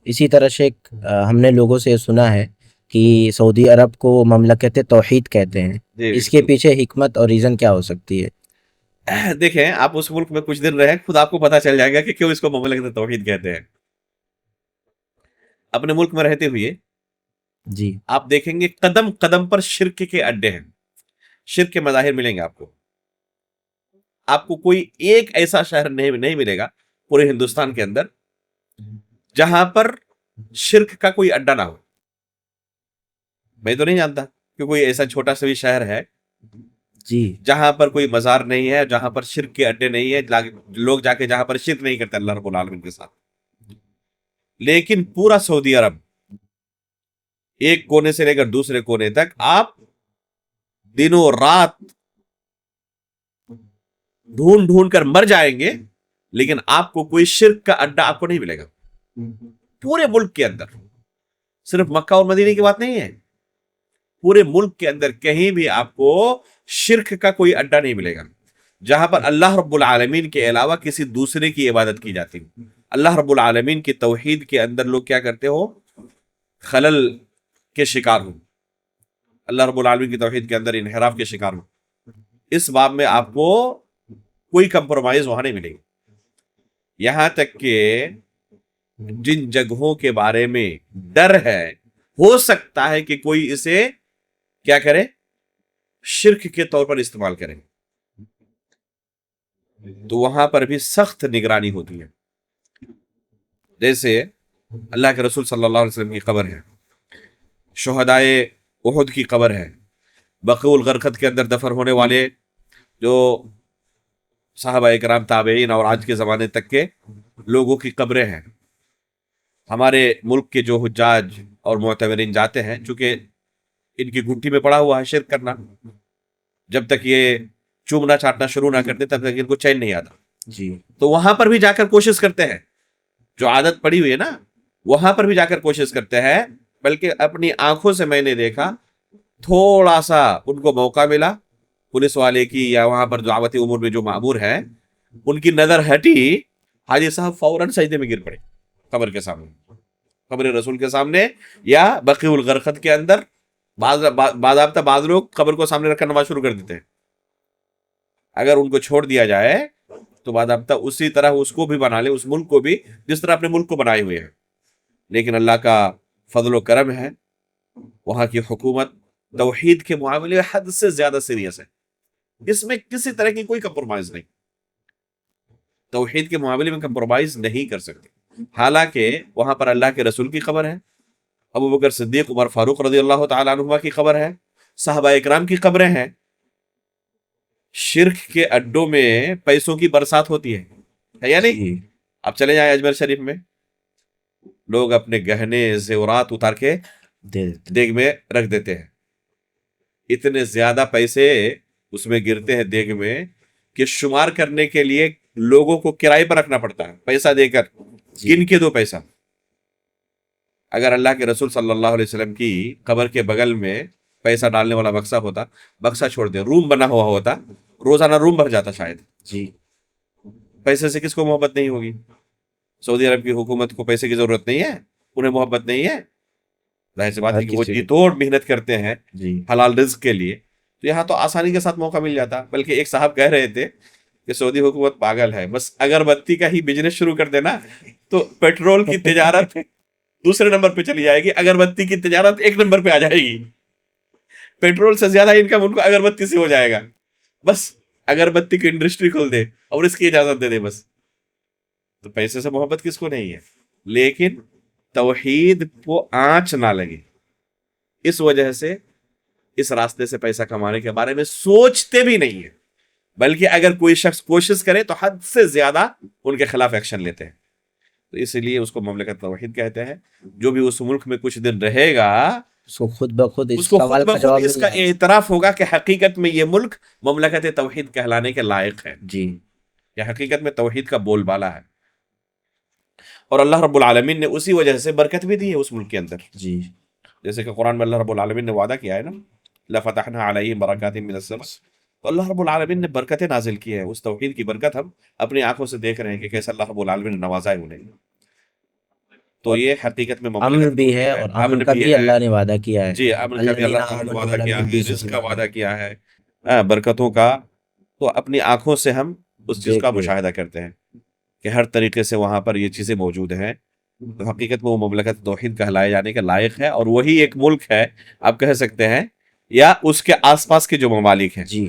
اسی طرح شیخ ہم نے لوگوں سے سنا ہے کہ سعودی عرب کو مملکت توحید کہتے ہیں، اس کے پیچھے حکمت اور ریزن کیا ہو سکتی ہے؟ دیکھیں، آپ اس ملک میں کچھ دن رہیں، خود آپ کو پتا چل جائے گا کہ کیوں اس کو مملکت توحید کہتے ہیں۔ اپنے ملک میں رہتے ہوئے جی آپ دیکھیں گے قدم قدم پر شرک کے اڈے ہیں، شرک کے مظاہر ملیں گے آپ کو۔ آپ کو کوئی ایک ایسا شہر نہیں ملے گا پورے ہندوستان کے اندر جہاں پر شرک کا کوئی اڈا نہ ہو۔ میں تو نہیں جانتا کہ کوئی ایسا چھوٹا سا بھی شہر ہے جی جہاں پر کوئی مزار نہیں ہے، جہاں پر شرک کے اڈے نہیں ہے، لوگ جا کے جہاں پر شرک نہیں کرتے اللہ رب العالمین کے ساتھ۔ لیکن پورا سعودی عرب ایک کونے سے لے کر دوسرے کونے تک آپ دنوں رات ڈھونڈ ڈھونڈ کر مر جائیں گے، لیکن آپ کو کوئی شرک کا اڈا آپ کو نہیں ملے گا پورے ملک کے اندر۔ صرف مکہ اور مدینے کی بات نہیں ہے، پورے ملک کے اندر کہیں بھی آپ کو شرک کا کوئی اڈا نہیں ملے گا جہاں پر اللہ رب العالمین کے علاوہ کسی دوسرے کی عبادت کی جاتی ہے۔ اللہ رب العالمین کی توحید کے اندر لوگ کیا کرتے ہو؟ خلل کے شکار ہو، اللہ رب العالمین کی توحید کے اندر انحراف کے شکار ہو۔ اس باب میں آپ کو کوئی کمپرومائز وہاں نہیں ملے گی، یہاں تک کہ جن جگہوں کے بارے میں ڈر ہے ہو سکتا ہے کہ کوئی اسے کیا کرے، شرک کے طور پر استعمال کرے، تو وہاں پر بھی سخت نگرانی ہوتی ہے۔ جیسے اللہ کے رسول صلی اللہ علیہ وسلم کی قبر ہے، شہدائے احد کی قبر ہے، بقیع الغرقد کے اندر دفن ہونے والے جو صحابہ اکرام، تابعین اور آج کے زمانے تک کے لوگوں کی قبریں ہیں۔ ہمارے ملک کے جو حجاج اور معتمرین جاتے ہیں، چونکہ ان کی گھٹی میں پڑا ہوا ہے شرک کرنا، جب تک یہ چومنا چاٹنا شروع نہ کرتے تب تک ان کو چین نہیں آتا، جی تو وہاں پر بھی جا کر کوشش کرتے ہیں، جو عادت پڑی ہوئی ہے نا وہاں پر بھی جا کر کوشش کرتے ہیں۔ بلکہ اپنی آنکھوں سے میں نے دیکھا، تھوڑا سا ان کو موقع ملا پولیس والے کی یا وہاں پر دعوتی امور میں جو مامور ہیں ان کی نظر ہٹی، حاجی صاحب فوراً سجدے میں گر پڑے قبر کے سامنے، قبر رسول کے سامنے یا بقیع الغرقد کے اندر۔ باضابطہ بعض لوگ قبر کو سامنے رکھ کر نماز شروع کر دیتے ہیں، اگر ان کو چھوڑ دیا جائے تو باضابطہ اسی طرح اس کو بھی بنا لے، اس ملک کو بھی جس طرح اپنے ملک کو بنائے ہوئے ہیں۔ لیکن اللہ کا فضل و کرم ہے، وہاں کی حکومت توحید کے معاملے میں حد سے زیادہ سیریس ہے، اس میں کسی طرح کی کوئی کمپرومائز نہیں، توحید کے معاملے میں کمپرومائز نہیں کر سکتے۔ حالانکہ وہاں پر اللہ کے رسول کی قبر ہے، ابو بکر صدیق، عمر فاروق رضی اللہ تعالیٰ عنہما کی قبر ہے، صحابہ اکرام کی قبریں ہیں۔ شرک کے اڈوں میں پیسوں کی برسات ہوتی ہے یا نہیں؟ اب چلے جائیں اجمیر شریف میں، لوگ اپنے گہنے زیورات اتار کے دیگ میں رکھ دیتے ہیں، اتنے زیادہ پیسے اس میں گرتے ہیں دیگ میں کہ شمار کرنے کے لیے لوگوں کو کرائے پر رکھنا پڑتا ہے، پیسہ دے کر گن کے دو پیسہ۔ اگر اللہ کے رسول صلی اللہ علیہ وسلم کی قبر کے بغل میں پیسہ ڈالنے والا بکسہ ہوتا، بکسہ چھوڑ دے، روم بنا ہوا ہوتا، روزانہ روم بھر جاتا شاید۔ جی پیسے سے کس کو محبت نہیں ہوگی؟ سعودی عرب کی حکومت کو پیسے کی ضرورت نہیں ہے, انہیں محبت نہیں ہے, ظاہر سی بات ہے ہر کہ وہ کسی جی توڑ محنت کرتے ہیں جی حلال رزق کے لیے, تو یہاں تو آسانی کے ساتھ موقع مل جاتا. بلکہ ایک صاحب کہہ رہے تھے کہ سعودی حکومت پاگل ہے, بس اگربتی کا ہی بزنس شروع کر دینا تو پیٹرول کی تجارت دوسرے نمبر پہ چلی جائے گی, اگربتی کی تجارت ایک نمبر پہ آ جائے گی. پیٹرول سے زیادہ انکم ان کو اگربتی سے ہو جائے گا. بس اگربتی کی انڈسٹری کھول دے اور اس کی اجازت دے دے بس. تو پیسے سے محبت کس کو نہیں ہے, لیکن توحید کو آنچ نہ لگے اس وجہ سے اس راستے سے پیسہ کمانے کے بارے میں سوچتے بھی نہیں ہے, بلکہ اگر کوئی شخص کوشش کرے تو حد سے زیادہ ان کے خلاف ایکشن لیتے ہیں. تو اسی لیے اس کو مملکت توحید کہتے ہیں. جو بھی اس ملک میں کچھ دن رہے گا اس کو خود بخود اس اس کو سوال خود کا بخود جواب اس مل کا جائے. اعتراف ہوگا کہ حقیقت میں یہ ملک مملکت توحید کہلانے کے لائق ہے, جی یہ حقیقت میں توحید کا بول بالا ہے. اور اللہ رب العالمین نے اسی وجہ سے برکت بھی دی ہے اس ملک کے اندر, جی جیسے کہ قرآن میں اللہ رب العالمین نے وعدہ کیا ہے نا, لفتحنا علیہم برکات من السماء. تو اللہ رب العالمین نے برکتیں نازل کی ہے, اس توحید کی برکت ہم اپنی آنکھوں سے دیکھ رہے ہیں کہ کیسے اللہ رب العالمین نے نوازا ہے انہیں. تو یہ حقیقت میں امن مملکت بھی ہے, اور امن کا بھی اللہ نے وعدہ کیا ہے. جی امن کا بھی الذین اللہ تعالیٰ نے آمنوا وعدہ کیا ولم ہے, یلبسوا رزق کا وعدہ کیا ہے, برکتوں کا. تو اپنی آنکھوں سے ہم اس چیز کا دیکھ لے. مشاہدہ کرتے ہیں کہ ہر طریقے سے وہاں پر یہ چیزیں موجود ہیں. تو حقیقت میں وہ مملکت توحید کہلائے جانے کے لائق ہے, اور وہی ایک ملک ہے آپ کہہ سکتے ہیں, یا اس کے آس پاس کے جو ممالک ہیں, جی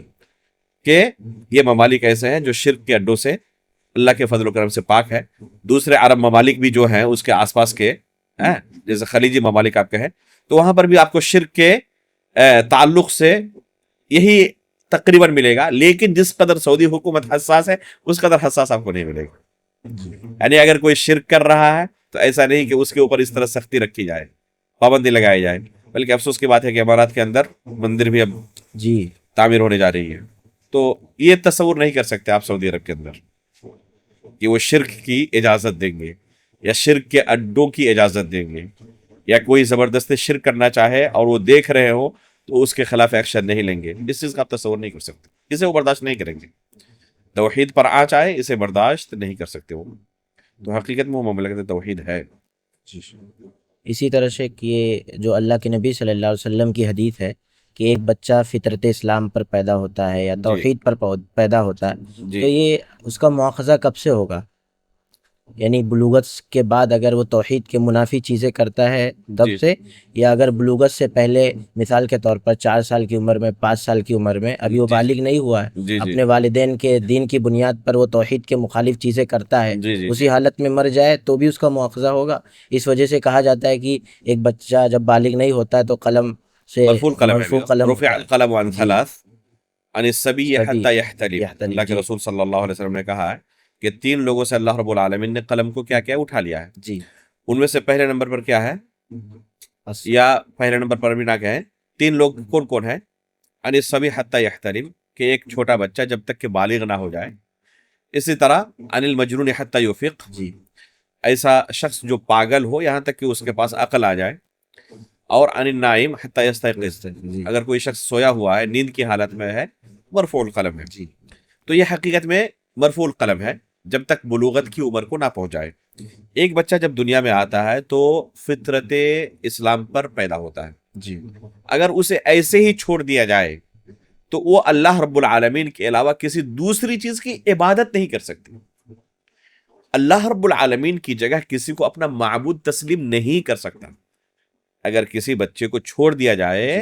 کہ یہ ممالک ایسے ہیں جو شرک کے اڈوں سے اللہ کے فضل و کرم سے پاک ہے. دوسرے عرب ممالک بھی جو ہیں اس کے آس پاس کے جیسے خلیجی ممالک آپ کہیں, تو وہاں پر بھی آپ کو شرک کے تعلق سے یہی تقریباً ملے گا, لیکن جس قدر سعودی حکومت حساس ہے اس قدر حساس آپ کو نہیں ملے گا. یعنی اگر کوئی شرک کر رہا ہے تو ایسا نہیں کہ اس کے اوپر اس طرح سختی رکھی جائے, پابندی لگائی جائے, بلکہ افسوس کی بات ہے کہ امارات کے اندر مندر بھی اب جی تعمیر ہونے جا رہی ہے. تو یہ تصور نہیں کر سکتے آپ سعودی عرب کے اندر کہ وہ شرک کی اجازت دیں گے یا شرک کے اڈوں کی اجازت دیں گے, یا کوئی زبردستی شرک کرنا چاہے اور وہ دیکھ رہے ہو تو اس کے خلاف ایکشن نہیں لیں گے. اس چیز کا آپ تصور نہیں کر سکتے, اسے وہ برداشت نہیں کریں گے. توحید پر آنچ آئے اسے برداشت نہیں کر سکتے وہ. تو حقیقت میں وہ مملکت توحید ہے. اسی طرح سے کہ یہ جو اللہ کے نبی صلی اللہ علیہ وسلم کی حدیث ہے کہ ایک بچہ فطرت اسلام پر پیدا ہوتا ہے یا توحید پر پیدا ہوتا ہے, جی تو یہ اس کا مواخذہ کب سے ہوگا؟ یعنی بلوغت کے بعد اگر وہ توحید کے منافی چیزیں کرتا ہے تب جی سے, یا اگر بلوغت سے پہلے مثال کے طور پر 4 سال کی عمر میں 5 سال کی عمر میں ابھی وہ جی بالغ نہیں ہوا ہے, جی اپنے والدین کے دین کی بنیاد پر وہ توحید کے مخالف چیزیں کرتا ہے, جی جی اسی حالت میں مر جائے تو بھی اس کا مواخذہ ہوگا. اس وجہ سے کہا جاتا ہے کہ ایک بچہ جب بالغ نہیں ہوتا ہے تو قلم سے مرفوع قلم مرفوع ہے, قلم رفع القلم عن ثلاث عن الصبی حتی یحتلم. یحتلم. اللہ کے جی رسول صلی اللہ علیہ وسلم نے کہا ہے کہ 3 لوگوں سے اللہ رب العالمین نے قلم کو کیا کیا اٹھا لیا ہے. جی ان میں سے پہلے نمبر پر کیا ہے, یا پہلے نمبر پر بھی نہ کہیں, 3 لوگ کون کون ہیں, عن الصبی حتی یحتلم کہ ایک چھوٹا بچہ جب تک کہ بالغ نہ ہو جائے. اسی طرح عن المجنون حتی یفیق, جی ایسا شخص جو پاگل ہو یہاں تک کہ اس کے پاس عقل آ جائے. اور عن النائم حتی یستیقظ, اگر کوئی شخص سویا ہوا ہے نیند کی حالت میں ہے, مرفوع القلم ہے. جی تو یہ حقیقت میں مرفوع القلم ہے جب تک بلوغت کی عمر کو نہ پہنچ جائے. ایک بچہ جب دنیا میں آتا ہے تو فطرت اسلام پر پیدا ہوتا ہے. جی اگر اسے ایسے ہی چھوڑ دیا جائے تو وہ اللہ رب العالمین کے علاوہ کسی دوسری چیز کی عبادت نہیں کر سکتی. اللہ رب العالمین کی جگہ کسی کو اپنا معبود تسلیم نہیں کر سکتا. اگر کسی بچے کو چھوڑ دیا جائے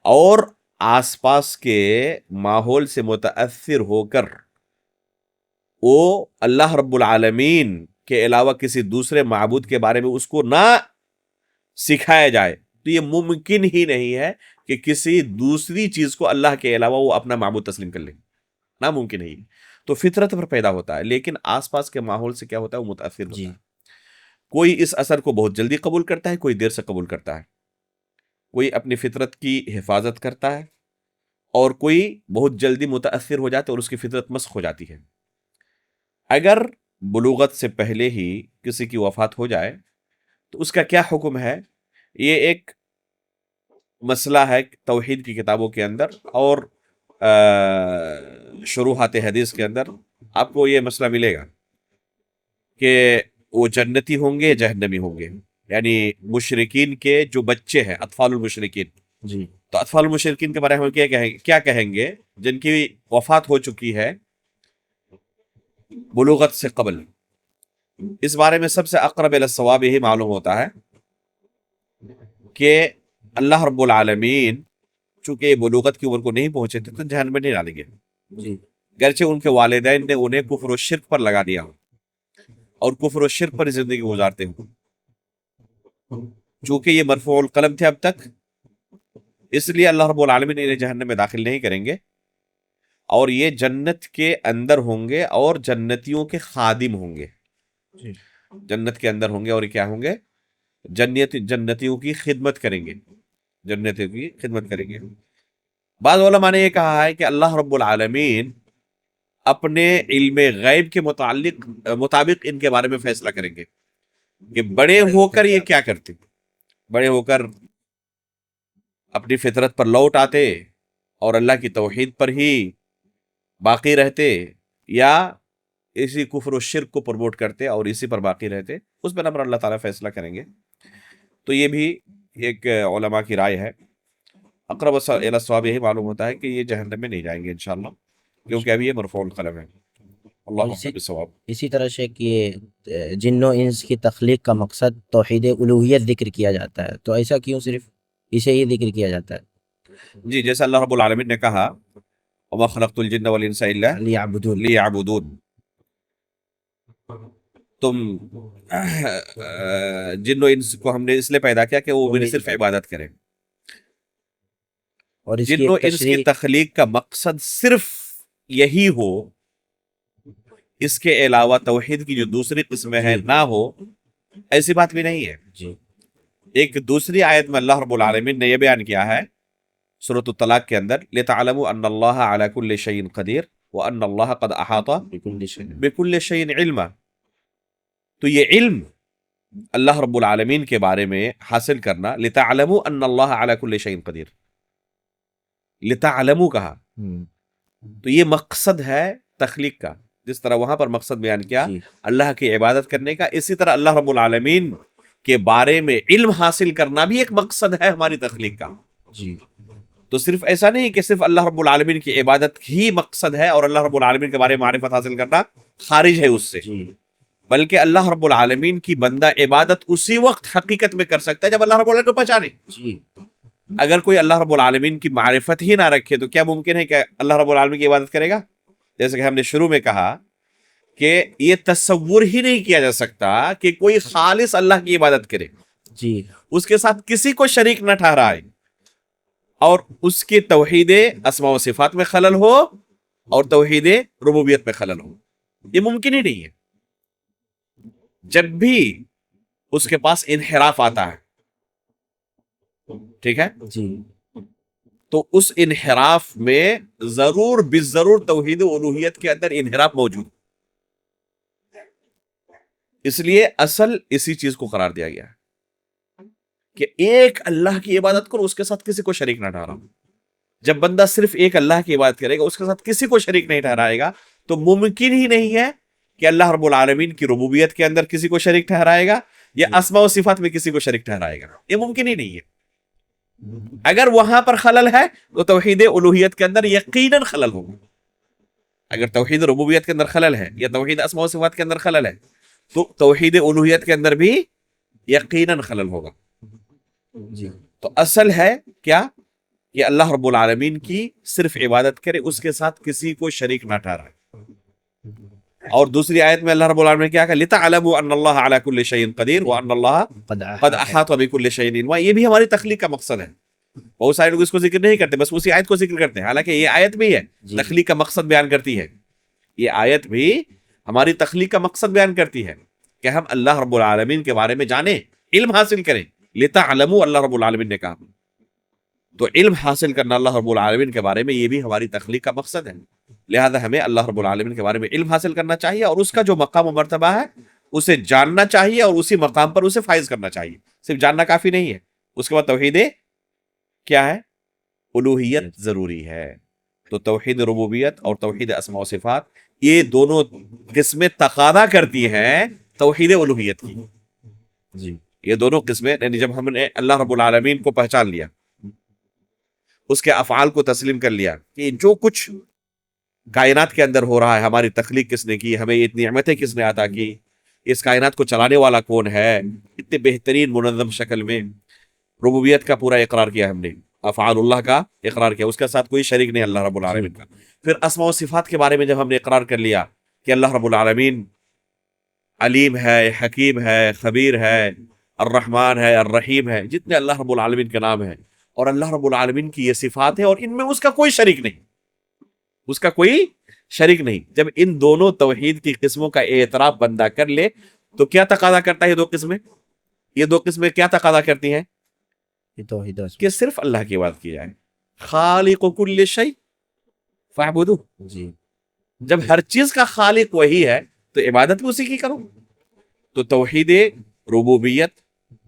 اور آس پاس کے ماحول سے متاثر ہو کر وہ اللہ رب العالمین کے علاوہ کسی دوسرے معبود کے بارے میں اس کو نہ سکھایا جائے, تو یہ ممکن ہی نہیں ہے کہ کسی دوسری چیز کو اللہ کے علاوہ وہ اپنا معبود تسلیم کر لے. ناممکن ہے. تو فطرت پر پیدا ہوتا ہے, لیکن آس پاس کے ماحول سے کیا ہوتا ہے, وہ متاثر ہوتا ہے. کوئی اس اثر کو بہت جلدی قبول کرتا ہے, کوئی دیر سے قبول کرتا ہے. کوئی اپنی فطرت کی حفاظت کرتا ہے اور کوئی بہت جلدی متاثر ہو جاتا ہے اور اس کی فطرت مسخ ہو جاتی ہے. اگر بلوغت سے پہلے ہی کسی کی وفات ہو جائے تو اس کا کیا حکم ہے, یہ ایک مسئلہ ہے توحید کی کتابوں کے اندر اور شروحات حدیث کے اندر آپ کو یہ مسئلہ ملے گا کہ وہ جنتی ہوں گے جہنمی ہوں گے. یعنی مشرکین کے جو بچے ہیں اطفال المشرکین، جی تو اطفال المشرکین کے بارے میں کیا کہیں گے؟ جن کی وفات ہو چکی ہے بلوغت سے قبل. اس بارے میں سب سے اقرب الی الصواب یہی معلوم ہوتا ہے کہ اللہ رب العالمین چونکہ بلوغت کی عمر کو نہیں پہنچے تھے تو جہنم میں نہیں ڈالیں گے، جی گرچہ ان کے والدین نے انہیں کفر و شرک پر لگا دیا ہو اور کفر و شرک پر زندگی گزارتے ہوں. چونکہ یہ مرفوع القلم تھے اب تک، اس لیے اللہ رب العالمین انہیں جہنم میں داخل نہیں کریں گے، اور یہ جنت کے اندر ہوں گے اور جنتیوں کے خادم ہوں گے. جی جنت کے اندر ہوں گے اور کیا ہوں گے؟ جنتیوں کی خدمت کریں گے، جنتیوں کی خدمت کریں گے. بعض علماء نے یہ کہا ہے کہ اللہ رب العالمین اپنے علم غیب کے مطابق ان کے بارے میں فیصلہ کریں گے کہ بڑے ہو کر یہ کیا کرتے، بڑے ہو کر اپنی فطرت پر لوٹ آتے اور اللہ کی توحید پر ہی باقی رہتے، یا اسی کفر و شرک کو پروموٹ کرتے اور اسی پر باقی رہتے. اس پر اللہ تعالیٰ فیصلہ کریں گے. تو یہ بھی ایک علماء کی رائے ہے. اقرب الی الصواب یہی معلوم ہوتا ہے کہ یہ جہنم میں نہیں جائیں گے انشاءاللہ، کیونکہ ابھی یہ مرفوع القلم ہے. اللہ اعلم بالصواب. اسی طرح سے کہ جن و انس کی تخلیق کا مقصد توحید الوہیت ذکر کیا جاتا ہے، تو ایسا کیوں صرف اسے ہی ذکر کیا جاتا ہے؟ جی جیسے اللہ رب العالمین نے کہا وما خلقت الجن والانس الا لیعبدون. لیعبدون، تم جن و انس کو ہم نے اس لیے پیدا کیا کہ وہ میری صرف عبادت کریں. اور اس جن و انس کی تخلیق کا مقصد صرف یہی ہو، اس کے علاوہ توحید کی جو دوسری قسمیں ہیں نہ ہو، ایسی بات بھی نہیں ہے. جی ایک دوسری آیت میں اللہ رب العالمین نے یہ بیان کیا ہے سورۃ الطلاق کے اندر، لِتَعْلَمُوا أَنَّ اللَّهَ عَلَى كُلِّ شَيْءٍ قَدِيرٌ وَأَنَّ اللَّهَ قَدْ أَحَاطَ بِكُلِّ شَيْءٍ عِلْمًا. تو یہ علم اللہ رب العالمین کے بارے میں حاصل کرنا، لِتَعْلَمُوا أَنَّ اللَّهَ عَلَى كُلِّ شَيْءٍ قَدِيرٌ، لِتَعْلَمُوا کہا، تو یہ مقصد ہے تخلیق کا. جس طرح وہاں پر مقصد بیان کیا اللہ کی عبادت کرنے کا، اسی طرح اللہ رب العالمین کے بارے میں علم حاصل کرنا بھی ایک مقصد ہے ہماری تخلیق کا. جی تو صرف ایسا نہیں کہ صرف اللہ رب العالمین کی عبادت ہی مقصد ہے اور اللہ رب العالمین کے بارے میں معرفت حاصل کرنا خارج ہے اس سے، بلکہ اللہ رب العالمین کی بندہ عبادت اسی وقت حقیقت میں کر سکتا ہے جب اللہ رب العالمین کو پہچانے. اگر کوئی اللہ رب العالمین کی معرفت ہی نہ رکھے تو کیا ممکن ہے کہ اللہ رب العالمین کی عبادت کرے گا؟ جیسے کہ ہم نے شروع میں کہا کہ یہ تصور ہی نہیں کیا جا سکتا کہ کوئی خالص اللہ کی عبادت کرے، جی اس کے ساتھ کسی کو شریک نہ ٹھہرائے اور اس کے توحید اسماء و صفات میں خلل ہو اور توحید ربوبیت میں خلل ہو. یہ ممکن ہی نہیں ہے. جب بھی اس کے پاس انحراف آتا ہے، ٹھیک ہے، جی تو اس انحراف میں ضرور بالضرور توحید الوہیت کے اندر انحراف موجود، اس لیے اصل اسی چیز کو قرار دیا گیا ہے کہ ایک اللہ کی عبادت کرو، اس کے ساتھ کسی کو شریک نہ ٹھہراؤ. جب بندہ صرف ایک اللہ کی عبادت کرے گا، اس کے ساتھ کسی کو شریک نہیں ٹھہرائے گا، تو ممکن ہی نہیں ہے کہ اللہ رب العالمین کی ربوبیت کے اندر کسی کو شریک ٹھہرائے گا یا اسماء و صفات میں کسی کو شریک ٹھہرائے گا. یہ ممکن ہی نہیں ہے. اگر وہاں پر خلل ہے تو توحید الوہیت کے اندر یقیناً خلل ہوگا. اگر توحید ربوبیت کے اندر خلل ہے یا توحید اسماء و صفات کے اندر خلل ہے تو توحید الوہیت کے اندر بھی یقیناً خلل ہوگا. جی تو اصل ہے کیا کہ اللہ رب العالمین کی صرف عبادت کرے، اس کے ساتھ کسی کو شریک نہ ٹھہرائے. اور دوسری آیت میں اللہ رب العالمین نے کیا کہا، لِتَعْلَمُوا أَنَّ اللَّهَ عَلَى كُلِّ شَيْءٍ قَدِيرٌ وَأَنَّ اللَّهَ قَدْ أَحَاطَ بِكُلِّ شَيْءٍ عِلْمًا. یہ بھی ہماری تخلیق کا مقصد ہے. بہت سارے لوگ اس کو ذکر نہیں کرتے، بس اسی آیت کو ذکر کرتے ہیں، حالانکہ یہ آیت بھی ہے تخلیق کا مقصد بیان کرتی ہے. یہ آیت بھی ہماری تخلیق کا مقصد بیان کرتی ہے کہ ہم اللہ رب العالمین کے بارے میں جانیں، علم حاصل کریں. لِتَعْلَمُوا اللہ رب العالمین نے کہا، تو علم حاصل کرنا اللہ رب العالمین کے بارے میں یہ بھی ہماری تخلیق کا مقصد ہے. لہذا ہمیں اللہ رب العالمین کے بارے میں علم حاصل کرنا چاہیے اور اس کا جو مقام و مرتبہ ہے اسے جاننا چاہیے اور اسی مقام پر اسے فائز کرنا چاہیے. صرف جاننا کافی نہیں ہے، اس کے بعد توحید کیا ہے؟ الوہیت ضروری ہے. تو توحید ربوبیت اور توحید اسماء و صفات یہ دونوں قسمیں تقاضا کرتی ہیں توحید الوہیت کی. جی یہ دونوں قسمیں، یعنی جب ہم نے اللہ رب العالمین کو پہچان لیا، اس کے افعال کو تسلیم کر لیا کہ جو کچھ کائنات کے اندر ہو رہا ہے، ہماری تخلیق کس نے کی، ہمیں اتنی نعمتیں کس نے عطا کی، اس کائنات کو چلانے والا کون ہے، اتنے بہترین منظم شکل میں ربوبیت کا پورا اقرار کیا ہم نے، افعال اللہ کا اقرار کیا، اس کے ساتھ کوئی شریک نہیں اللہ رب العالمین کا. پھر اسماء و صفات کے بارے میں جب ہم نے اقرار کر لیا کہ اللہ رب العالمین علیم ہے، حکیم ہے، خبیر ہے، الرحمن ہے، الرحیم ہے، جتنے اللہ رب العالمین کے نام ہیں اور اللہ رب العالمین کی یہ صفات ہیں اور ان میں اس کا کوئی شریک نہیں، اس کا کوئی شریک نہیں. جب ان دونوں توحید کی قسموں کا اعتراف بندہ کر لے تو کیا تقاضا کرتا ہے یہ دو قسمیں کیا تقاضا کرتی ہیں؟ یہ توحید و کہ صرف اللہ کی عبادت کی جائے. خالق کل شیء فاعبدوہ. جی جب ہر چیز کا خالق وہی ہے تو عبادت بھی اسی کی کرو. تو توحید ربوبیت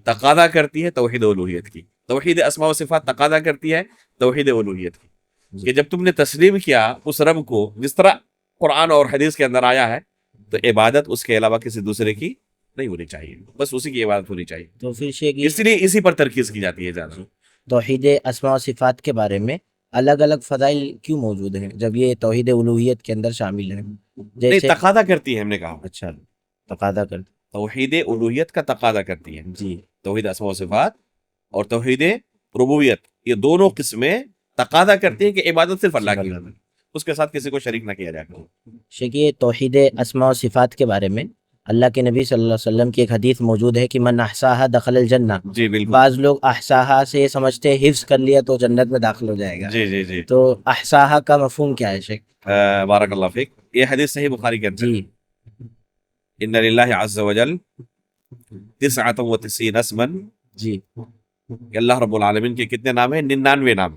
تقاضا کرتی ہے توحید الوہیت کی، توحید اسماء و صفات تقاضا کرتی ہے توحید الوہیت کی. کہ جب تم نے تسلیم کیا اس رب کو جس طرح قرآن اور حدیث کے اندر آیا ہے، تو عبادت اس کے علاوہ کسی دوسرے کی نہیں ہونی چاہیے، بس اسی کی عبادت ہونی چاہیے. تو پھر شیخ اس لیے اسی پر ترکیز کی جاتی ہے زیادہ. توحید اسماء و صفات کے بارے میں الگ الگ فضائل کیوں موجود ہیں جب یہ توحید الوہیت کے اندر شامل ہیں؟ نہیں، جیسے تقاضا کرتی ہے، ہم نے کہا اچھا تقاضا کر توحید الوہیت کا تقاضا کرتی ہے. جی توحید اسماء و صفات اور توحید ربوبیت، یہ دونوں قسمیں تقاضا کرتی ہیں کہ عبادت صرف اللہ کی، اس کے ساتھ کسی کو شریک نہ کیا جائے. شیخ یہ توحید اسماء و صفات کے بارے میں اللہ کے نبی صلی اللہ علیہ وسلم کی ایک حدیث موجود ہے کہ من احصاہا دخل الجنہ. جی بالکل. بعض لوگ احصاہا سے یہ سمجھتے ہیں حفظ کر لیا تو جنت میں داخل ہو جائے گا. جی جی جی تو احصاہا کا مفہوم کیا ہے شیخ؟ بارک اللہ فیک. یہ حدیث صحیح بخاری کے اندر، جی ان للہ عز وجل 99 اسما، جی کہ اللہ رب العالمین کے کتنے نام ہیں؟ 99 نام.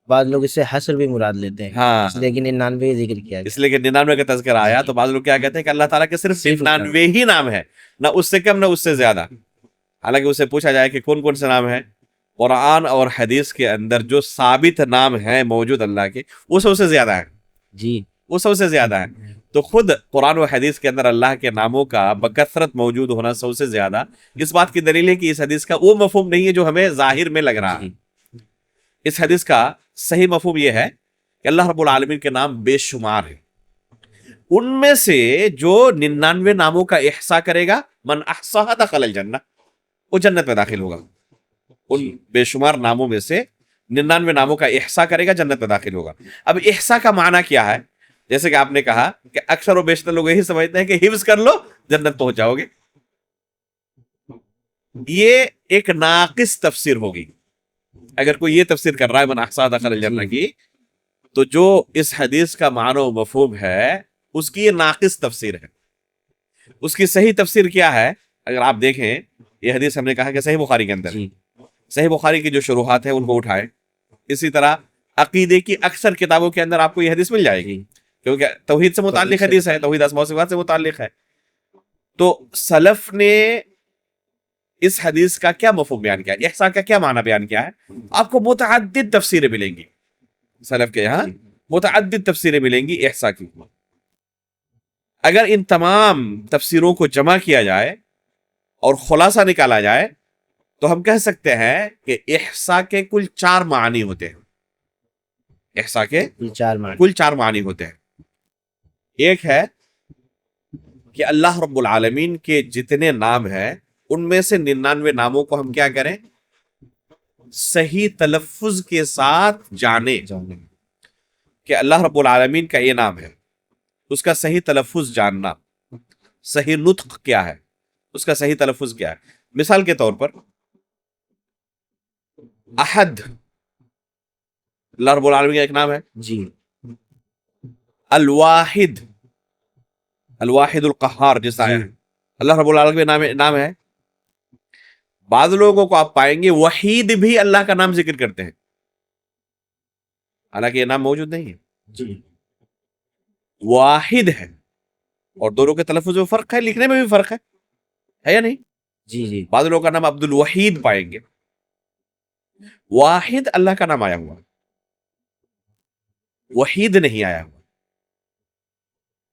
بعض لوگ اس سے حصر بھی مراد لیتے ہیں، ہاں، لیکن 99 ذکر کیا اس گیا. لیے کہ 99 کا تذکرہ آیا تو بعض لوگ کیا کہتے ہیں کہ اللہ تعالیٰ کے صرف 99 ہی نام ہے، نہ اس سے کم نہ اس سے زیادہ. حالانکہ اس سے پوچھا جائے کہ کون کون سے نام ہیں، قرآن اور حدیث کے اندر جو ثابت نام ہیں موجود اللہ کے، وہ سب سے زیادہ ہیں، جی وہ سب سے زیادہ ہیں. تو خود قرآن و حدیث کے اندر اللہ کے ناموں کا بکثرت موجود ہونا سب سے زیادہ اس بات کی دلیل ہے کہ اس حدیث کا وہ مفہوم نہیں ہے جو ہمیں ظاہر میں لگ رہا ہے. اس حدیث کا صحیح مفہوم یہ ہے کہ اللہ رب العالمین کے نام بے شمار ہیں، ان میں سے جو 99 ناموں کا احصاء کرے گا، من احصاها دخل الجنہ، وہ جنت میں داخل ہوگا. ان بے شمار ناموں میں سے 99 ناموں کا احصاء کرے گا، جنت میں داخل ہوگا. اب احصاء کا معنی کیا ہے؟ جیسے کہ آپ نے کہا کہ اکثر و بیشتر لوگ یہی سمجھتے ہیں کہ حفظ کر لو جنت پہنچ جاؤ گے. یہ ایک ناقص تفسیر ہوگی. اگر کوئی یہ تفسیر کر رہا ہے من احصاها دخل الجنہ کی، تو جو اس حدیث کا معنی و مفہوم ہے اس کی یہ ناقص تفسیر ہے. اس کی صحیح تفسیر کیا ہے؟ اگر آپ دیکھیں یہ حدیث ہم نے کہا کہ صحیح بخاری کے اندر، صحیح بخاری کی جو شروحات ہیں ان کو اٹھائے. اسی طرح عقیدے کی اکثر کتابوں کے اندر آپ کو یہ حدیث مل جائے گی، کیونکہ توحید سے متعلق حدیث ہے، توحید اسماء و صفات سے متعلق ہے. تو سلف نے اس حدیث کا کیا مفہوم بیان کیا، احصاء کا کیا معنی بیان کیا ہے؟ آپ کو متعدد تفسیریں ملیں گی، سلف کے یہاں متعدد تفسیریں ملیں گی احصاء کی. اگر ان تمام تفسیروں کو جمع کیا جائے اور خلاصہ نکالا جائے تو ہم کہہ سکتے ہیں کہ احصاء کے کل 4 معنی ہوتے ہیں. احصاء کے کل 4 معنی ہوتے ہیں. ایک ہے کہ اللہ رب العالمین کے جتنے نام ہیں ان میں سے 99 ناموں کو ہم کیا کریں؟ صحیح تلفظ کے ساتھ جانیں کہ اللہ رب العالمین کا یہ نام ہے، اس کا صحیح تلفظ جاننا، صحیح نطق کیا ہے، اس کا صحیح تلفظ کیا ہے. مثال کے طور پر احد اللہ رب العالمین کا ایک نام ہے. جی الواحد، الواحد القہار جیسا ہے، اللہ رب العالمین کا نام ہے. بعض لوگوں کو آپ پائیں گے وحید بھی اللہ کا نام ذکر کرتے ہیں، حالانکہ یہ نام موجود نہیں ہے. جی واحد ہے، اور دونوں کے تلفظ میں فرق ہے، لکھنے میں بھی فرق ہے یا نہیں؟ جی جی بعض لوگوں کا نام عبد الوحید پائیں گے. واحد اللہ کا نام آیا ہوا، وحید نہیں آیا ہوا.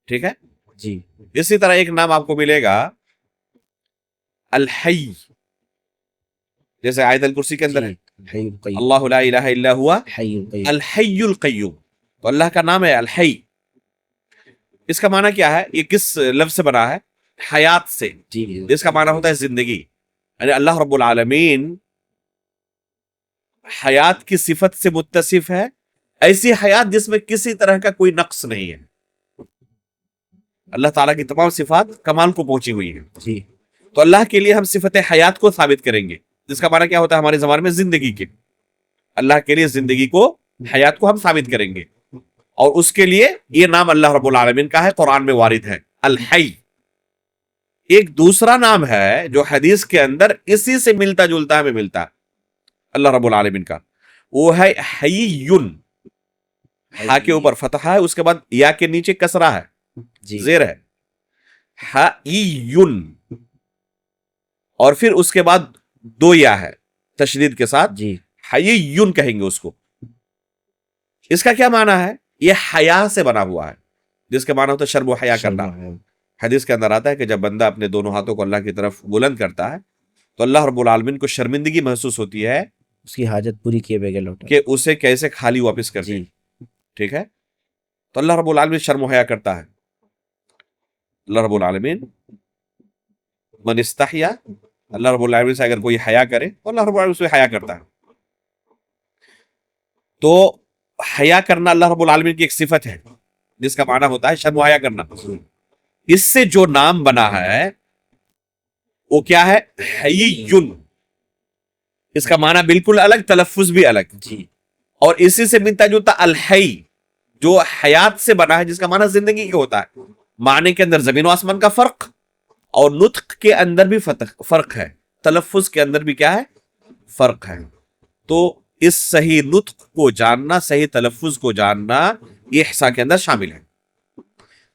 ٹھیک ہے. جی اسی طرح ایک نام آپ کو ملے گا الحی، جیسے آیت الکرسی کے اندر ہے حی القیوم، اللہ لا الہ الا ہوا حی القیوم، الحی القیوم، تو اللہ کا نام ہے الحی. اس کا معنی کیا ہے؟ یہ کس لفظ سے بنا ہے؟ حیات سے، جی جس کا معنی ہوتا ہے زندگی. یعنی اللہ رب العالمین حیات کی صفت سے متصف ہے، ایسی حیات جس میں کسی طرح کا کوئی نقص نہیں ہے. اللہ تعالیٰ کی تمام صفات کمال کو پہنچی ہوئی ہیں. جی تو اللہ کے لیے ہم صفت حیات کو ثابت کریں گے، جس کا معنی کیا ہوتا ہے ہمارے زبان میں؟ زندگی کے. اللہ کے لیے زندگی کو، حیات کو ہم ثابت کریں گے، اور اس کے لیے یہ نام اللہ رب العالمین کا ہے، قرآن میں وارد ہے الحی. ایک دوسرا نام ہے جو حدیث کے اندر اسی سے ملتا جلتا ہے، ہمیں ملتا ہے اللہ رب العالمین کا، وہ ہے حیون. ہا کے اوپر فتح ہے، اس کے بعد یا کے نیچے کسرہ ہے، جی زیر ہے، حیون، اور پھر اس کے بعد دو یا ہے تشدید کے ساتھ، جی حیون کہیں گے اس کو. اس کا کیا معنی ہے؟ یہ حیا سے بنا ہوا ہے، جس کے معنی ہوتا ہے شرم و حیا کرنا. حدیث کے اندر آتا ہے کہ جب بندہ اپنے دونوں ہاتھوں کو اللہ کی طرف بلند کرتا ہے تو اللہ رب العالمین کو شرمندگی محسوس ہوتی ہے اس کی حاجت پوری کیے بغیر لوٹا. کہ اسے کیسے خالی واپس کر دیں. جی ٹھیک ہے، تو اللہ رب العالمین شرم و حیا کرتا ہے. اللہ رب العالمین من استحیا، اللہ رب العالمین سے اگر کوئی حیا کرے تو اللہ رب العالمین سے حیا کرتا ہے. تو حیا کرنا اللہ رب العالمین کی ایک صفت ہے، جس کا معنی ہوتا ہے شرم و حیا کرنا. اس سے جو نام بنا ہے وہ کیا ہے؟ حیون. اس کا معنی بالکل الگ، تلفظ بھی الگ. جی اور اسی سے ملتا جلتا الحی، جو حیات سے بنا ہے، جس کا معنی زندگی کا ہوتا ہے. معنی کے اندر زمین و آسمان کا فرق، اور نطق کے اندر بھی فرق ہے، تلفظ کے اندر بھی کیا ہے؟ فرق ہے. تو اس صحیح نطق کو جاننا، صحیح تلفظ کو جاننا، یہ احصاء کے اندر شامل ہے.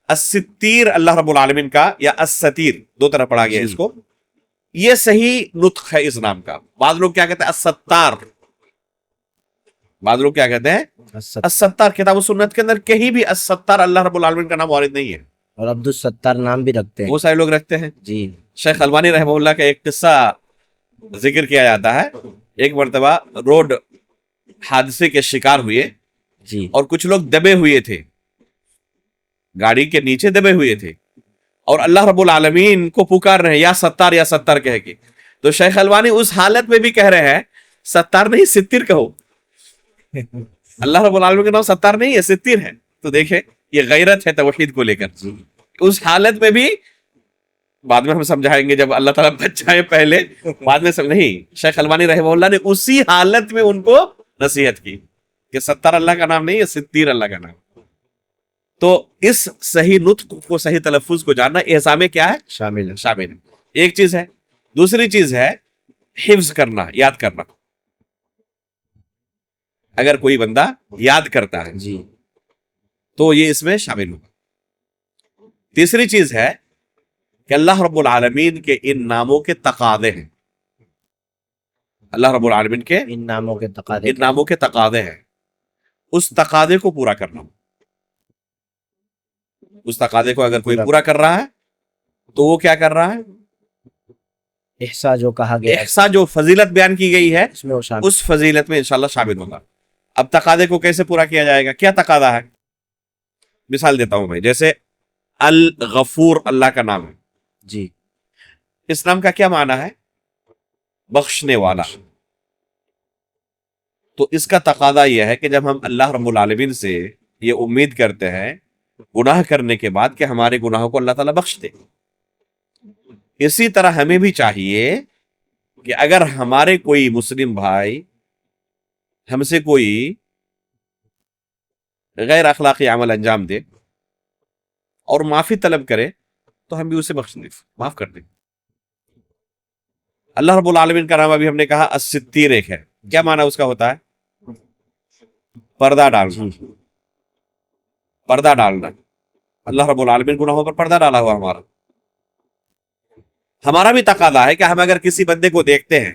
الستیر اللہ رب العالمین کا، یا الستیر، دو طرح پڑھا گیا اس کو، یہ صحیح نطق ہے اس نام کا. بعض لوگ کیا کہتے ہیں؟ الستار. بعض لوگ کیا کہتے ہیں؟ الستار. کتاب و سنت کے اندر کہیں بھی الستار اللہ رب العالمین کا نام وارد نہیں ہے. اور عبد الستار نام بھی رکھتے ہیں وہ سارے لوگ رکھتے ہیں. جی شیخ البانی رحمہ اللہ کا ایک قصہ ذکر کیا جاتا ہے. ایک مرتبہ روڈ حادثے کے شکار ہوئے، جی اور کچھ لوگ دبے ہوئے تھے، گاڑی کے نیچے دبے ہوئے تھے، اور اللہ رب العالمین کو پکار رہے ہیں یا ستار یا ستار کہہ کے. تو شیخ البانی اس حالت میں بھی کہہ رہے ہیں ستار نہیں ستیر کہو. اللہ رب العالمین کا نام ستار نہیں ہے، ستیر ہے. تو دیکھیں یہ غیرت ہے توحید کو لے کر. اس حالت میں بھی، بعد میں ہم سمجھائیں گے جب اللہ تعالیٰ بچ جائے، پہلے بعد میں نہیں. شیخ البانی رحمہ اللہ نے اسی حالت میں ان کو نصیحت کی کہ ستار اللہ کا نام نہیں ہے، ستیر اللہ کا نام. تو اس صحیح نطق کو، صحیح تلفظ کو جاننا احساء میں کیا ہے؟ شامل ہے. شامل ہے. ایک چیز ہے. دوسری چیز ہے حفظ کرنا، یاد کرنا. اگر کوئی بندہ یاد کرتا ہے جی تو یہ اس میں شامل ہوگا. تیسری چیز ہے کہ اللہ رب العالمین کے ان ناموں کے تقاضے ہیں. اللہ رب العالمین کے ان ناموں کے تقاضے، ان ناموں کے تقاضے ہیں. اس تقاضے کو پورا کرنا. اس تقاضے کو اگر کوئی پورا کر رہا ہے تو وہ کیا کر رہا ہے؟ احصاء جو کہا گیا ہے، احصاء جو فضیلت بیان کی گئی ہے، اس میں وہ شامل. اس فضیلت میں انشاءاللہ شامل ہوگا. اب تقاضے کو کیسے پورا کیا جائے گا؟ کیا تقاضا ہے؟ مثال دیتا ہوں میں. جیسے الغفور اللہ کا نام ہے. جی اس نام کا کیا معنی ہے؟ بخشنے والا. تو اس کا تقاضا یہ ہے کہ جب ہم اللہ رب العالمین سے یہ امید کرتے ہیں گناہ کرنے کے بعد کہ ہمارے گناہوں کو اللہ تعالیٰ بخش دے، اسی طرح ہمیں بھی چاہیے کہ اگر ہمارے کوئی مسلم بھائی ہم سے کوئی غیر اخلاقی عمل انجام دے اور معافی طلب کرے تو ہم بھی اسے بخش دیں، معاف کر دیں. اللہ رب العالمین کا نام ابھی ہم نے کہا الستیر ایک ہے. کیا معنی اس کا ہوتا ہے؟ پردہ ڈالنا. پردہ ڈالنا. اللہ رب العالمین گناہوں پر پردہ ڈالا ہوا ہمارا. ہمارا بھی تقاضا ہے کہ ہم اگر کسی بندے کو دیکھتے ہیں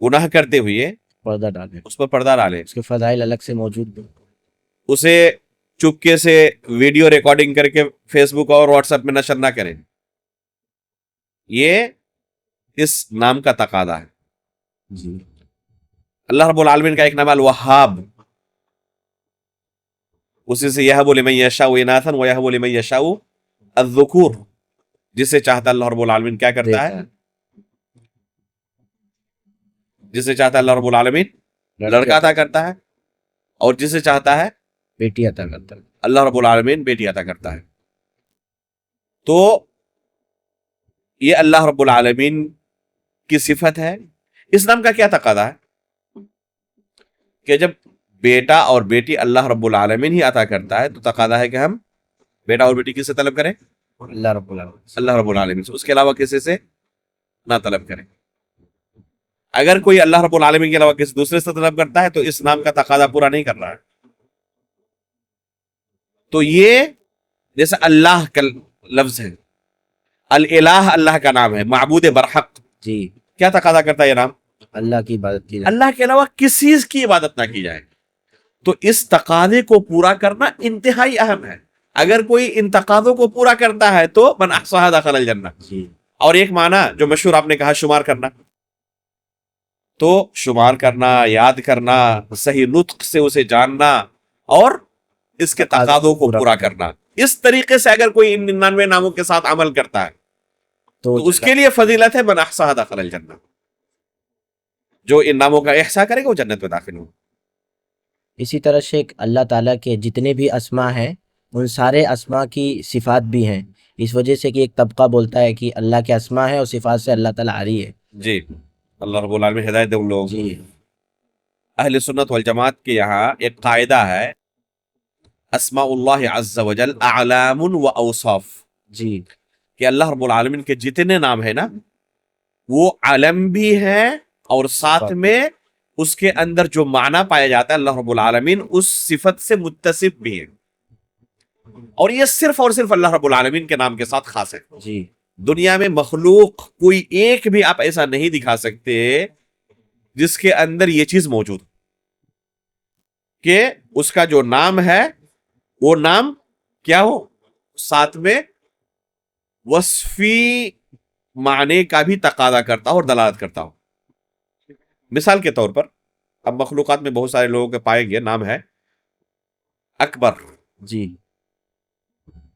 گناہ کرتے ہوئے، پردہ ڈالیں، اس پر پردہ ڈالیں. اس کے فضائل الگ سے موجود ہیں. اسے چپکے سے ویڈیو ریکارڈنگ کر کے فیس بک اور واٹس ایپ میں نشر نہ کریں. یہ اس نام کا تقاضا ہے. جی اللہ رب العالمین کا ایک نام الوہاب، اسی سے یہب لمن یشاء اناثا ویہب لمن یشاء الذکور، جسے چاہتا اللہ رب العالمین کیا کرتا ہے، جسے چاہتا اللہ رب العالمین لڑکا عطا کرتا ہے، اور جسے چاہتا ہے بیٹی عطا کرتا ہے. اللہ رب العالمین بیٹی عطا کرتا ہے. تو یہ اللہ رب العالمین کی صفت ہے. اس نام کا کیا تقاضا ہے کہ جب بیٹا اور بیٹی اللہ رب العالمین ہی عطا کرتا ہے تو تقاضا ہے کہ ہم بیٹا اور بیٹی کس سے طلب کریں؟ اللہ رب العالمین. اللہ رب العالمین سے، اس کے علاوہ کسی سے نہ طلب کریں. اگر کوئی اللہ رب العالمین کے علاوہ کسی دوسرے سے طلب کرتا ہے تو اس نام کا تقاضا پورا نہیں کر رہا ہے. تو یہ جیسے اللہ کا لفظ ہے، الالہ اللہ کا نام ہے، معبود برحق، جی کیا تقاضا کرتا ہے یہ نام؟ اللہ کی عبادت کی جائے. اللہ کے علاوہ کسی کی عبادت نہ کی جائے. تو اس تقاضے کو پورا کرنا انتہائی اہم ہے. اگر کوئی ان تقاضوں کو پورا کرتا ہے تو من احصاها دخل الجنہ. جی اور ایک معنی جو مشہور آپ نے کہا شمار کرنا، تو شمار کرنا، یاد کرنا، صحیح نطق سے اسے جاننا اور اس کے تقاضوں کو پورا کرنا، اس طریقے سے اگر کوئی ان 99 ناموں کے ساتھ عمل کرتا ہے تو اس کے لیے فضیلت ہے من احصاها دخل الجنہ. جو ان ناموں کا احصاء کرے گا وہ جنت میں داخل ہوگا. اسی طرح سے اللہ تعالیٰ کے جتنے بھی اسماء ہیں ان سارے اسماء کی صفات بھی ہیں، اس وجہ سے کہ ایک طبقہ بولتا ہے کہ اللہ کے اسماء ہیں اور صفات سے اللہ تعالیٰ عاری ہے. جی اللہ رب العالمین ہدایت دے ان لوگوں کو. جی اہل سنت والجماعت کے یہاں ایک قاعدہ ہے، اسماء اللہ عز وجل اعلام و اوصاف، جی کہ اللہ رب العالمین کے جتنے نام ہیں نا وہ علم بھی ہیں اور ساتھ میں اس کے اندر جو معنی پایا جاتا ہے اللہ رب العالمین اس صفت سے متصف بھی ہیں. اور یہ صرف اور صرف اللہ رب العالمین کے نام کے ساتھ خاص ہے. جی دنیا میں مخلوق کوئی ایک بھی آپ ایسا نہیں دکھا سکتے جس کے اندر یہ چیز موجود کہ اس کا جو نام ہے وہ نام کیا ہو، ساتھ میں وصفی معنی کا بھی تقاضا کرتا ہو اور دلالت کرتا ہو. مثال کے طور پر اب مخلوقات میں بہت سارے لوگوں کے پائیں گے نام ہے اکبر، جی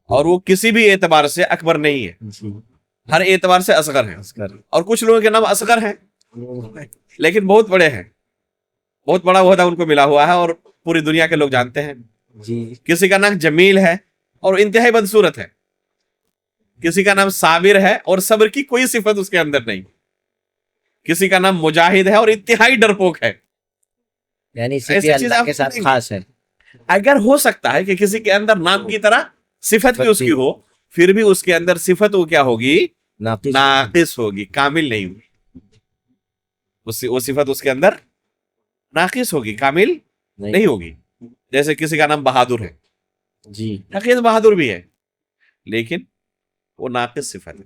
اور وہ کسی بھی اعتبار سے اکبر نہیں ہے، جی ہر اعتبار سے اصغر ہے. اصغر. اور کچھ لوگوں کے نام اصغر ہیں لیکن بہت بڑے ہیں، بہت بڑا عہدہ ان کو ملا ہوا ہے اور پوری دنیا کے لوگ جانتے ہیں. جی کسی کا نام جمیل ہے اور انتہائی بدصورت ہے، کسی کا نام صابر ہے اور صبر کی کوئی صفت اس کے اندر نہیں، کسی کا نام مجاہد ہے اور انتہائی ڈرپوک ہے. یعنی صرف ایسی یہ چیز اللہ آپ کے ساتھ نہیں. خاص ہے. اگر ہو سکتا ہے کہ کسی کے اندر نام کی طرح صفت بھی اس کی ہو، پھر بھی اس کے اندر صفت وہ کیا ہوگی، ناقص. ناقص ہوگی، کامل نہیں ہوگی. وہ صفت اس کے اندر ناقص ہوگی، کامل نہیں ہوگی. جیسے کسی کا نام بہادر ہے، جی حقیقت بہادر بھی ہے لیکن وہ ناقص صفت ہے.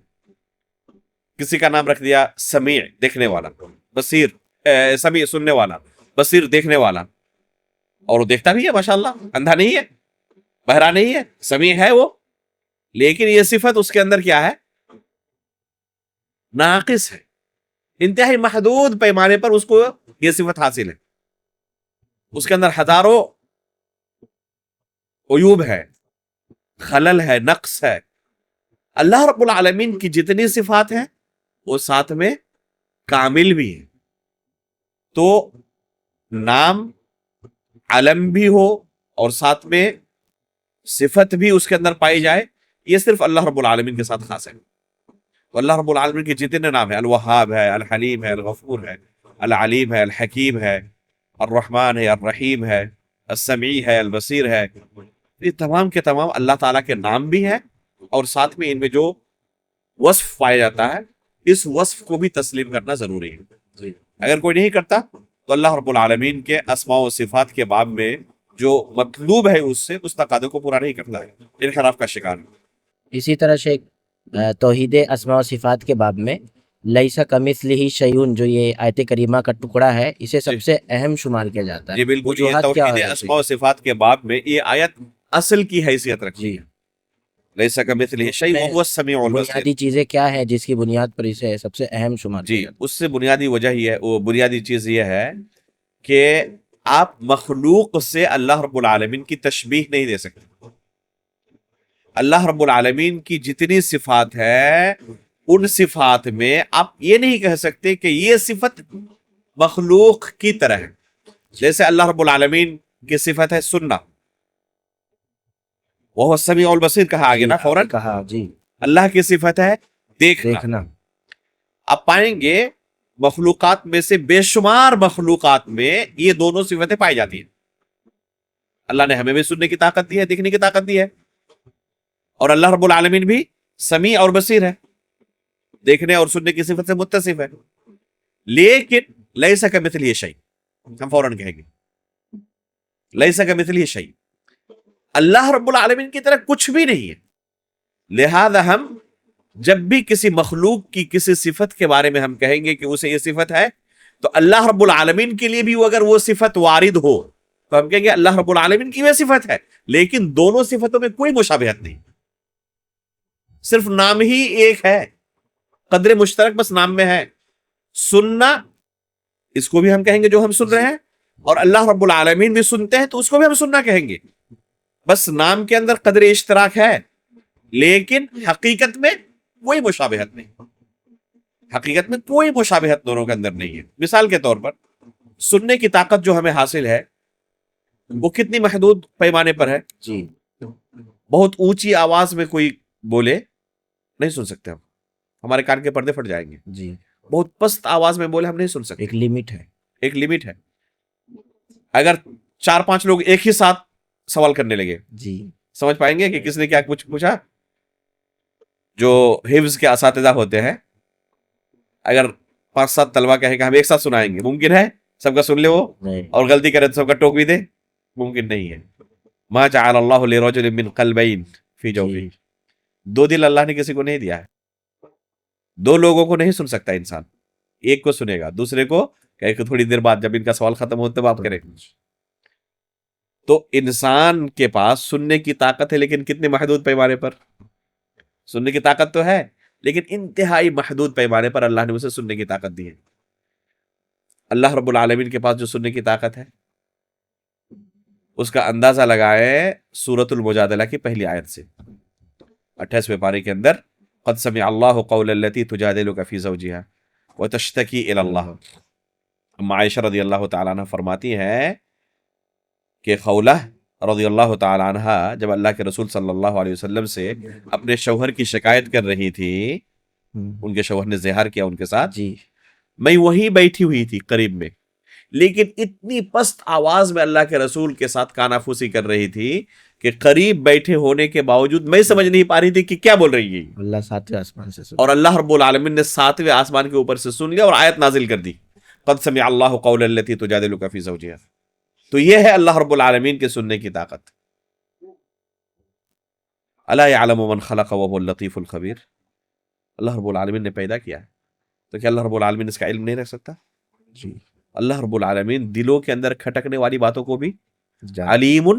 کسی کا نام رکھ دیا سمیع، دیکھنے والا، بصیر، سمیع سننے والا، بصیر دیکھنے والا، اور وہ دیکھتا بھی ہے ماشاءاللہ، اندھا نہیں ہے، بہرا نہیں ہے، سمیع ہے وہ، لیکن یہ صفت اس کے اندر کیا ہے، ناقص ہے. انتہائی محدود پیمانے پر اس کو یہ صفت حاصل ہے. اس کے اندر ہزاروں عیوب ہے، خلل ہے، نقص ہے. اللہ رب العالمین کی جتنی صفات ہیں وہ ساتھ میں کامل بھی ہے. تو نام علم بھی ہو اور ساتھ میں صفت بھی اس کے اندر پائی جائے، یہ صرف اللہ رب العالمین کے ساتھ خاص ہے. تو اللہ رب العالمین کے جتنے نام ہیں، الوہاب ہے، الحلیم ہے، الغفور ہے، العلیم ہے، الحکیم ہے، الرحمن ہے، الرحیم ہے، السمیع ہے، البصیر ہے، یہ تمام کے تمام اللہ تعالیٰ کے نام بھی ہیں اور ساتھ میں ان میں جو وصف پایا جاتا ہے اس وصف کو بھی تسلیم کرنا ضروری ہے. اگر کوئی نہیں کرتا تو اللہ رب العالمین کے اسماء و صفات کے باب میں جو مطلوب ہے اس سے اس تقاضے کو پورا نہیں کرتا ہے، انحراف کا شکار ہے. اسی طرح سے توحید اسماء و صفات کے باب میں لیسا کمثلہ شیء، جو یہ آیت کریمہ کا ٹکڑا ہے، اسے سب سے اہم شمار کیا جاتا ہے. جی بالکل، یہ وجوہات کیا توحید ہے؟ اسماء و صفات کے باب میں یہ آیت اصل کی حیثیت رکھتی ہے. لیسا کمثلہ شیء وہو السمیع البصیر. بنیادی چیزیں کیا ہے جس کی بنیاد پر اسے سب سے اہم شمار جی کیا جاتا اس سے بنیادی وجہ یہ ہے، وہ بنیادی چیز یہ ہے کہ آپ مخلوق سے اللہ رب العالمین کی تشبیہ نہیں دے سکتے. اللہ رب العالمین کی جتنی صفات ہے ان صفات میں آپ یہ نہیں کہہ سکتے کہ یہ صفت مخلوق کی طرح ہے. جیسے اللہ رب العالمین کی صفت ہے سننا، وہ السمیع البصیر کہا آگے نا فوراً. کہا جی. اللہ کی صفت ہے دیکھنا. دیکھنا. آپ پائیں گے مخلوقات میں سے بے شمار مخلوقات میں یہ دونوں صفتیں پائی جاتی ہیں. اللہ نے ہمیں بھی سننے کی طاقت دی ہے، دیکھنے کی طاقت دی ہے، اور اللہ رب العالمین بھی سمیع اور بصیر ہے، دیکھنے اور سننے کی صفت سے متصف ہے. لیکن لیسا کمثلہ شیء، ہم فوراً کہیں گے لیسا کمثلہ شیء، اللہ رب العالمین کی طرح کچھ بھی نہیں ہے. لہذا ہم جب بھی کسی مخلوق کی کسی صفت کے بارے میں ہم کہیں گے کہ اسے یہ صفت ہے، تو اللہ رب العالمین کے لیے بھی اگر وہ صفت وارد ہو تو ہم کہیں گے اللہ رب العالمین کی وہ صفت ہے، لیکن دونوں صفتوں میں کوئی مشابہت نہیں، صرف نام ہی ایک ہے، قدر مشترک بس نام میں ہے. سننا اس کو بھی ہم کہیں گے جو ہم سن رہے ہیں، اور اللہ رب العالمین بھی سنتے ہیں تو اس کو بھی ہم سننا کہیں گے. بس نام کے اندر قدر اشتراک ہے، لیکن حقیقت میں کوئی مشابہت نہیں. حقیقت میں کوئی مشابہت دونوں کے اندر نہیں ہے. مثال کے طور پر سننے کی طاقت جو ہمیں حاصل ہے وہ کتنی محدود پیمانے پر ہے. جی. بہت اونچی آواز میں کوئی بولے نہیں سن سکتے ہم، ہمارے کان کے پردے پھٹ جائیں گے. جی. بہت پست آواز میں بولے ہم نہیں سن سکتے. ایک لمٹ ہے. ایک لمٹ ہے. اگر 4-5 لوگ ایک ہی ساتھ سوال کرنے لگے، جی. سمجھ پائیں گے کہ کس نے کیا کچھ پوچھا؟ جو حفظ کے اساتذہ ہوتے ہیں اگر 5-7 طلبہ کہیں کہ ہم ایک ساتھ سنائیں گے، ممکن ہے سب کا سن لے وہ نہیں. اور غلطی کرے تو سب کا ٹوک بھی دے؟ ممکن نہیں ہے. ما جعل اللہ لرجل من قلبین فی جوفہ، 2 دل اللہ نے کسی کو نہیں دیا ہے. 2 لوگوں کو نہیں سن سکتا انسان، ایک کو سنے گا، دوسرے کو کہ تھوڑی دیر بعد جب ان کا سوال ختم ہوتے بات کرے. تو انسان کے پاس سننے کی طاقت ہے لیکن کتنے محدود پیمانے پر. سننے کی طاقت تو ہے لیکن انتہائی محدود پیمانے پر اللہ نے اسے سننے کی طاقت دی ہے. اللہ رب العالمین کے پاس جو سننے کی طاقت ہے اس کا اندازہ لگائے سورۃ المجادلہ کی پہلی آیت سے، 28ویں پارے کے اندر قد سمع اللہ قول التی تجادلک فی زوجہا وتشتکی الی اللہ. عائشہ رضی اللہ تعالیٰ عنہ فرماتی ہیں کہ خولہ رضی اللہ تعالیٰ عنہ جب اللہ کے رسول صلی اللہ علیہ وسلم سے اپنے شوہر کی شکایت کر رہی تھی، ان کے شوہر نے زہار کیا ان کے ساتھ، جی. میں وہیں بیٹھی ہوئی تھی قریب میں، لیکن اتنی پست آواز میں اللہ کے رسول کے ساتھ کانافوسی کر رہی تھی کہ قریب بیٹھے ہونے کے باوجود میں سمجھ نہیں پا رہی تھی کہ کیا بول رہی ہے. اللہ 7ویں آسمان سے سن. اور اللہ رب العالمین نے 7ویں آسمان کے اوپر سے سن لیا اور آیت نازل کر دی قد سمع اللہ قول التی تجادلک فی زوجہا. تو یہ ہے اللہ رب العالمین کے سننے کی طاقت. الا یعلم من خلق وهو اللطیف الخبیر. اللہ رب العالمین نے پیدا کیا ہے تو کیا اللہ رب العالمین اس کا علم نہیں رکھ سکتا؟ جی. اللہ رب العالمین دلوں کے اندر کھٹکنے والی باتوں کو بھی علیم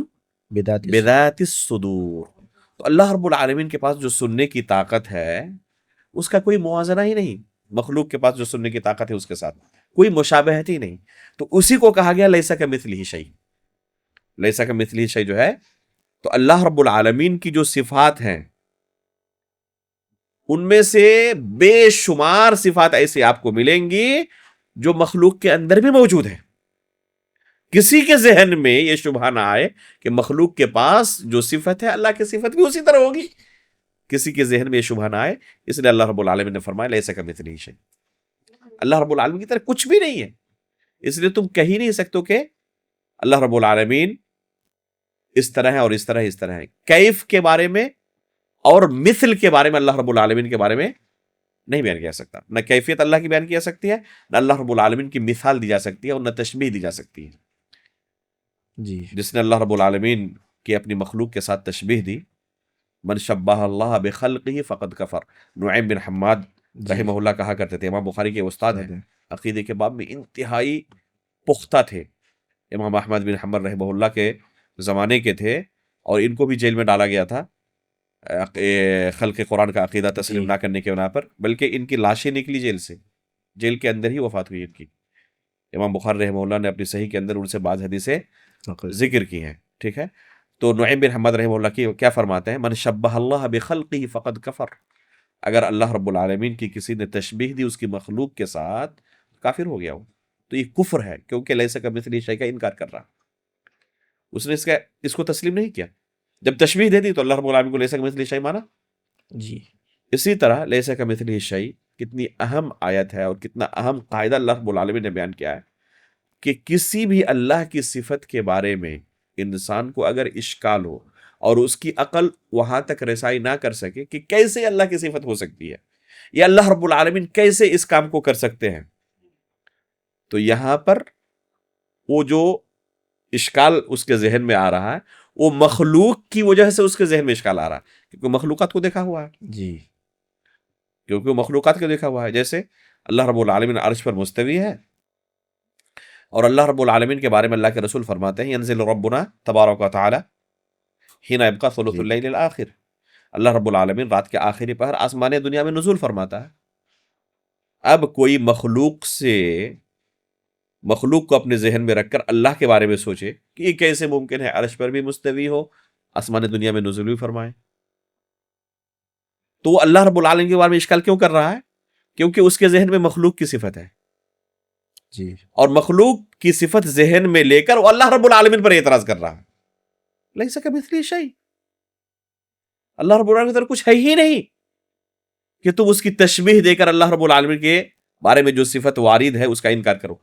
بدعت بذات الصدور. تو اللہ رب العالمین کے پاس جو سننے کی طاقت ہے اس کا کوئی موازنہ ہی نہیں مخلوق کے پاس جو سننے کی طاقت ہے اس کے ساتھ کوئی مشابہت ہی نہیں. تو اسی کو کہا گیا لیسا کمثلہ شیء. لیسا کمثلہ شیء جو ہے تو اللہ رب العالمین کی جو صفات ہیں ان میں سے بے شمار صفات ایسے آپ کو ملیں گی جو مخلوق کے اندر بھی موجود ہیں. کسی کے ذہن میں یہ شبہ نہ آئے کہ مخلوق کے پاس جو صفت ہے اللہ کی صفت بھی اسی طرح ہوگی. کسی کے ذہن میں یہ شبہ نہ آئے، اس لیے اللہ رب العالمین نے فرمایا لیسا کمثلہ شیء. اللہ رب العالمین کی طرح کچھ بھی نہیں ہے، اس لیے تم کہہ نہیں سکتے کہ اللہ رب العالمین اس طرح ہے اور اس طرح اس طرح ہے. کیف کے بارے میں اور مثل کے بارے میں اللہ رب العالمین کے بارے میں نہیں بیان کیا سکتا. نہ کیفیت اللہ کی بیان کیا سکتی ہے، نہ اللہ رب العالمین کی مثال دی جا سکتی ہے، اور نہ تشبیہ دی جا سکتی ہے. جی. جس نے اللہ رب العالمین کی اپنی مخلوق کے ساتھ تشبیہ دی، من شبہ اللہ بخلقہ فقد کفر. نعیم بن حماد رحمہ اللہ کہا کرتے تھے، امام بخاری کے استاد ہیں، عقیدے کے باب میں انتہائی پختہ تھے. امام احمد بن حنبل رحمہ اللہ کے زمانے کے تھے اور ان کو بھی جیل میں ڈالا گیا تھا خلق قرآن کا عقیدہ تسلیم نہ کرنے کے بنا پر، بلکہ ان کی لاشیں نکلی جیل سے، جیل کے اندر ہی وفات ہوئی ان کی۔ امام بخاری رحمہ اللہ نے اپنی صحیح کے اندر ان سے بعض حدیثیں ذکر کی ہیں، ٹھیک ہے۔ تو نعیم بن حماد رحمہ اللہ کی کیا فرماتے ہیں، من شبہ اللہ بخلقہ فقد کفر، اگر اللہ رب العالمین کی کسی نے تشبیہ دی اس کی مخلوق کے ساتھ، کافر ہو گیا وہ، تو یہ کفر ہے، کیونکہ لیس کمثلہ شیء کا انکار کر رہا، اس نے اس کو تسلیم نہیں کیا۔ جب تشبیہ دے دی تو اللہ رب العالمین کو لیس کمثلہ شیء مانا۔ جی اسی طرح لیس کمثلہ شیء کتنی اہم آیت ہے اور کتنا اہم قاعدہ اللہ رب العالمین نے بیان کیا ہے کہ کسی بھی اللہ کی صفت کے بارے میں انسان کو اگر اشکال ہو اور اس کی عقل وہاں تک رسائی نہ کر سکے کہ کیسے اللہ کی صفت ہو سکتی ہے یا اللہ رب العالمین کیسے اس کام کو کر سکتے ہیں، تو یہاں پر وہ جو اشکال اس کے ذہن میں آ رہا ہے وہ مخلوق کی وجہ سے اس کے ذہن میں اشکال آ رہا ہے، کیونکہ مخلوقات کو دیکھا ہوا ہے، جی کیونکہ وہ مخلوقات کو دیکھا ہوا ہے۔ جیسے اللہ رب العالمین عرش پر مستوی ہے، اور اللہ رب العالمین کے بارے میں اللہ کے رسول فرماتے ہیں ینزل ربنا تبارک و تعالی حین یبقى ثلث اللیل الاخر، اللہ رب العالمین رات کے آخری پہر آسمان دنیا میں نزول فرماتا ہے۔ اب کوئی مخلوق کو اپنے ذہن میں رکھ کر اللہ کے بارے میں سوچے کہ یہ کیسے ممکن ہے عرش پر بھی مستوی ہو، آسمان دنیا میں نزول بھی فرمائے، تو وہ اللہ رب العالمین کے بارے میں اشکال کیوں کر رہا ہے؟ کیونکہ اس کے ذہن میں مخلوق کی صفت ہے، جی اور مخلوق کی صفت ذہن میں لے کر وہ اللہ رب العالمین پر اعتراض کر رہا ہے۔ لیس کمثلہ شیء، اللہ رب العالمین کی طرف کچھ ہے ہی نہیں کہ تم اس کی تشبیہ دے کر اللہ رب العالمین کے بارے میں جو صفت وارد ہے اس کا انکار کرو۔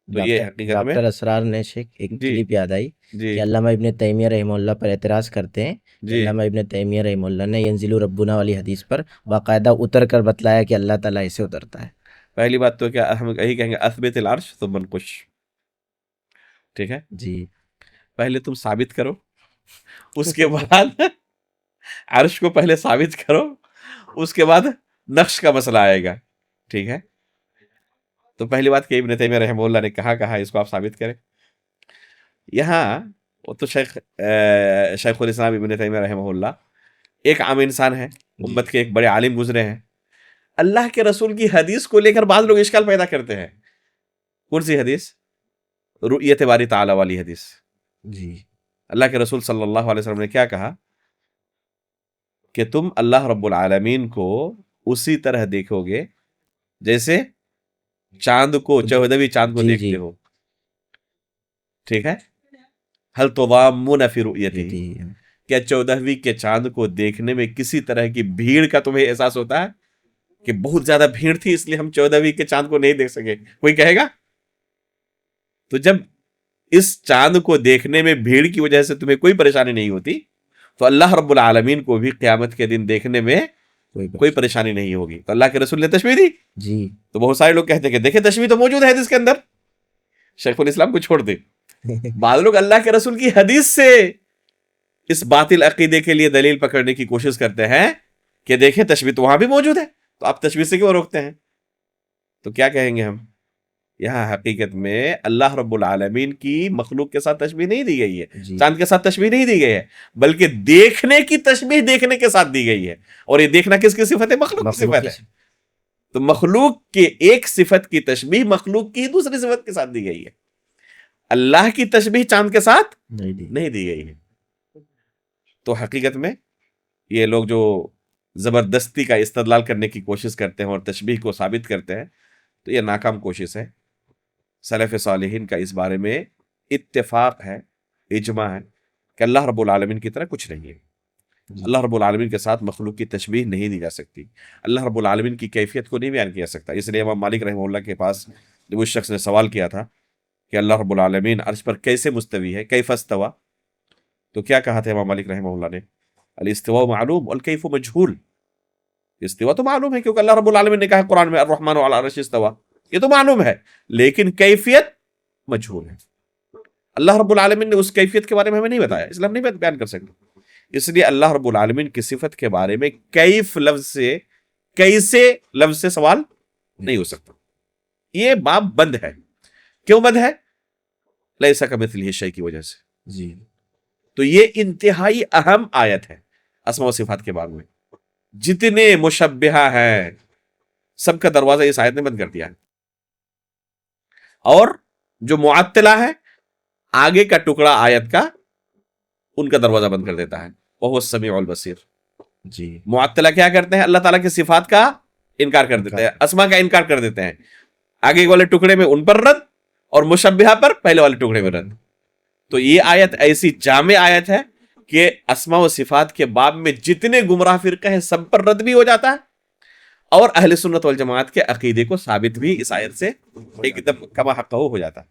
تو یہ حقیقت میں ڈاکٹر اسرار نے شیخ ایک جی کلپ یاد آئی جی کہ علامہ ابن تیمیہ رحمہ اللہ پر اعتراض کرتے ہیں۔ جی علامہ ابن تیمیہ رحمہ اللہ نے ینزل ربنا والی حدیث پر باقاعدہ اتر کر بتلایا کہ اللہ تعالیٰ ایسے اترتا ہے۔ پہلی بات تو کیا ہم یہی کہیں گے اثبت العرش ثم انقش، ٹھیک ہے، جی پہلے تم ثابت کرو، اس کے بعد عرش کو پہلے ثابت کرو، اس کے بعد نقش کا مسئلہ آئے گا، ٹھیک ہے۔ تو پہلی بات کہ ابن تیمیہ رحمہ اللہ نے کہا اس کو آپ ثابت کریں۔ یہاں وہ تو شیخ الاسلام ابن تیمیہ رحمہ اللہ ایک عام انسان ہے، امت کے ایک بڑے عالم گزرے ہیں، اللہ کے رسول کی حدیث کو لے کر بعض لوگ اشکال پیدا کرتے ہیں۔ کون سی حدیث؟ رؤیت باری تعالی والی حدیث۔ جی اللہ کے رسول صلی اللہ علیہ وسلم نے کیا کہا کہ تم اللہ رب العالمین کو اسی طرح دیکھو گے جیسے چاند کو، 14ویں چاند کو جی دیکھتے جی ہو، ٹھیک ہے۔ هل تضامون فی رؤیتہ، جی کیا 14ویں کے چاند کو دیکھنے میں کسی طرح کی بھیڑ کا تمہیں احساس ہوتا ہے کہ بہت زیادہ بھیڑ تھی اس لیے ہم 14ویں کے چاند کو نہیں دیکھ سکے؟ کوئی کہے گا؟ تو جب اس چاند کو دیکھنے میں بھیڑ کی وجہ سے تمہیں کوئی پریشانی نہیں ہوتی تو اللہ رب العالمین کو بھی قیامت کے دن دیکھنے میں کوئی پریشانی نہیں ہوگی۔ تو اللہ کے رسول نے تشبیہ دی، جی تو بہت سارے لوگ کہتے ہیں کہ دیکھیں تشبیہ تو موجود ہے حدیث کے اندر، شیخ الاسلام کو چھوڑ دے۔ بعض لوگ اللہ کے رسول کی حدیث سے اس باطل عقیدے کے لیے دلیل پکڑنے کی کوشش کرتے ہیں کہ دیکھیں تشبیہ تو وہاں بھی موجود ہے، تو آپ تشبیہ سے کیوں روکتے ہیں؟ تو کیا کہیں گے ہم؟ یہاں حقیقت میں اللہ رب العالمین کی مخلوق کے ساتھ تشبیہ نہیں دی گئی ہے، جی چاند کے ساتھ تشبیہ نہیں دی گئی ہے، بلکہ دیکھنے کی تشبیہ دیکھنے کے ساتھ دی گئی ہے، اور یہ دیکھنا کس کی صفت ہے؟ مخلوق کی صفت ہے۔ تو مخلوق کے ایک صفت کی تشبیہ مخلوق کی دوسری صفت کے ساتھ دی گئی ہے، اللہ کی تشبیہ چاند کے ساتھ نہیں دی گئی ہے۔ تو حقیقت میں یہ لوگ جو زبردستی کا استدلال کرنے کی کوشش کرتے ہیں اور تشبیہ کو ثابت کرتے ہیں تو یہ ناکام کوشش ہے۔ سلف صالحین کا اس بارے میں اتفاق ہے، اجماع ہے کہ اللہ رب العالمین کی طرح کچھ نہیں ہے، اللہ رب العالمین کے ساتھ مخلوق کی تشبیہ نہیں دی جا سکتی، اللہ رب العالمین کی کیفیت کو نہیں بیان کیا سکتا۔ اس لیے امام مالک رحمہ اللہ کے پاس جب اس شخص نے سوال کیا تھا کہ اللہ رب العالمین عرش پر کیسے مستوی ہے، کیف استوى، تو کیا کہا تھا امام مالک رحمہ اللہ نے؟ الاستواء معلوم والکیف مجہول۔ استوا تو معلوم ہے کیونکہ اللہ رب العالمین نے کہا قرآن میں الرحمن علی العرش استوى، یہ تو معلوم ہے، لیکن کیفیت مجہول ہے۔ اللہ رب العالمین نے اس کیفیت کے بارے میں ہمیں نہیں بتایا، اس لیے ہم نہیں بیان کر سکتے۔ اس لیے اللہ رب العالمین کی صفت کے بارے میں کیف لفظ سے، کیسے لفظ سے سوال نہیں ہو سکتا، یہ باب بند ہے۔ کیوں بند ہے؟ لیس کمثلہ شیء کی وجہ سے۔ جی تو یہ انتہائی اہم آیت ہے۔ اسماء و صفات کے باب میں جتنے مشبہہ ہیں سب کا دروازہ اس آیت نے بند کر دیا ہے. اور جو معطلہ ہے آگے کا ٹکڑا آیت کا ان کا دروازہ بند کر دیتا ہے. وہو السمیع البصیر. جی معطلہ کیا کرتے ہیں؟ اللہ تعالیٰ کی صفات کا انکار کر دیتے ہیں, اسما کا انکار کر دیتے ہیں. آگے والے ٹکڑے میں ان پر رد اور مشبہہ پر پہلے والے ٹکڑے میں رد. تو یہ آیت ایسی جامع آیت ہے کہ اسماء و صفات کے باب میں جتنے گمراہ فرقے ہیں سب پر رد بھی ہو جاتا ہے, اور اہل سنت والجماعت کے عقیدے کو ثابت بھی اس آیت سے ایک دم کما حقہ ہو جاتا ہے.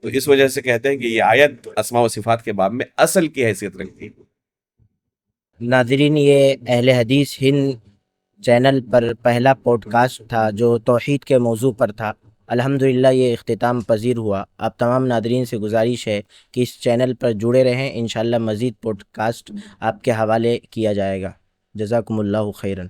تو اس وجہ سے کہتے ہیں کہ یہ آیت اسماء و صفات کے باب میں اصل کی حیثیت رکھتی ہے. ناظرین، یہ اہل حدیث ہند چینل پر پہلا پوڈ کاسٹ تھا جو توحید کے موضوع پر تھا. الحمدللہ یہ اختتام پذیر ہوا. آپ تمام ناظرین سے گزارش ہے کہ اس چینل پر جڑے رہیں. انشاءاللہ مزید پوڈ کاسٹ آپ کے حوالے کیا جائے گا. جزاکم اللہ خیراً.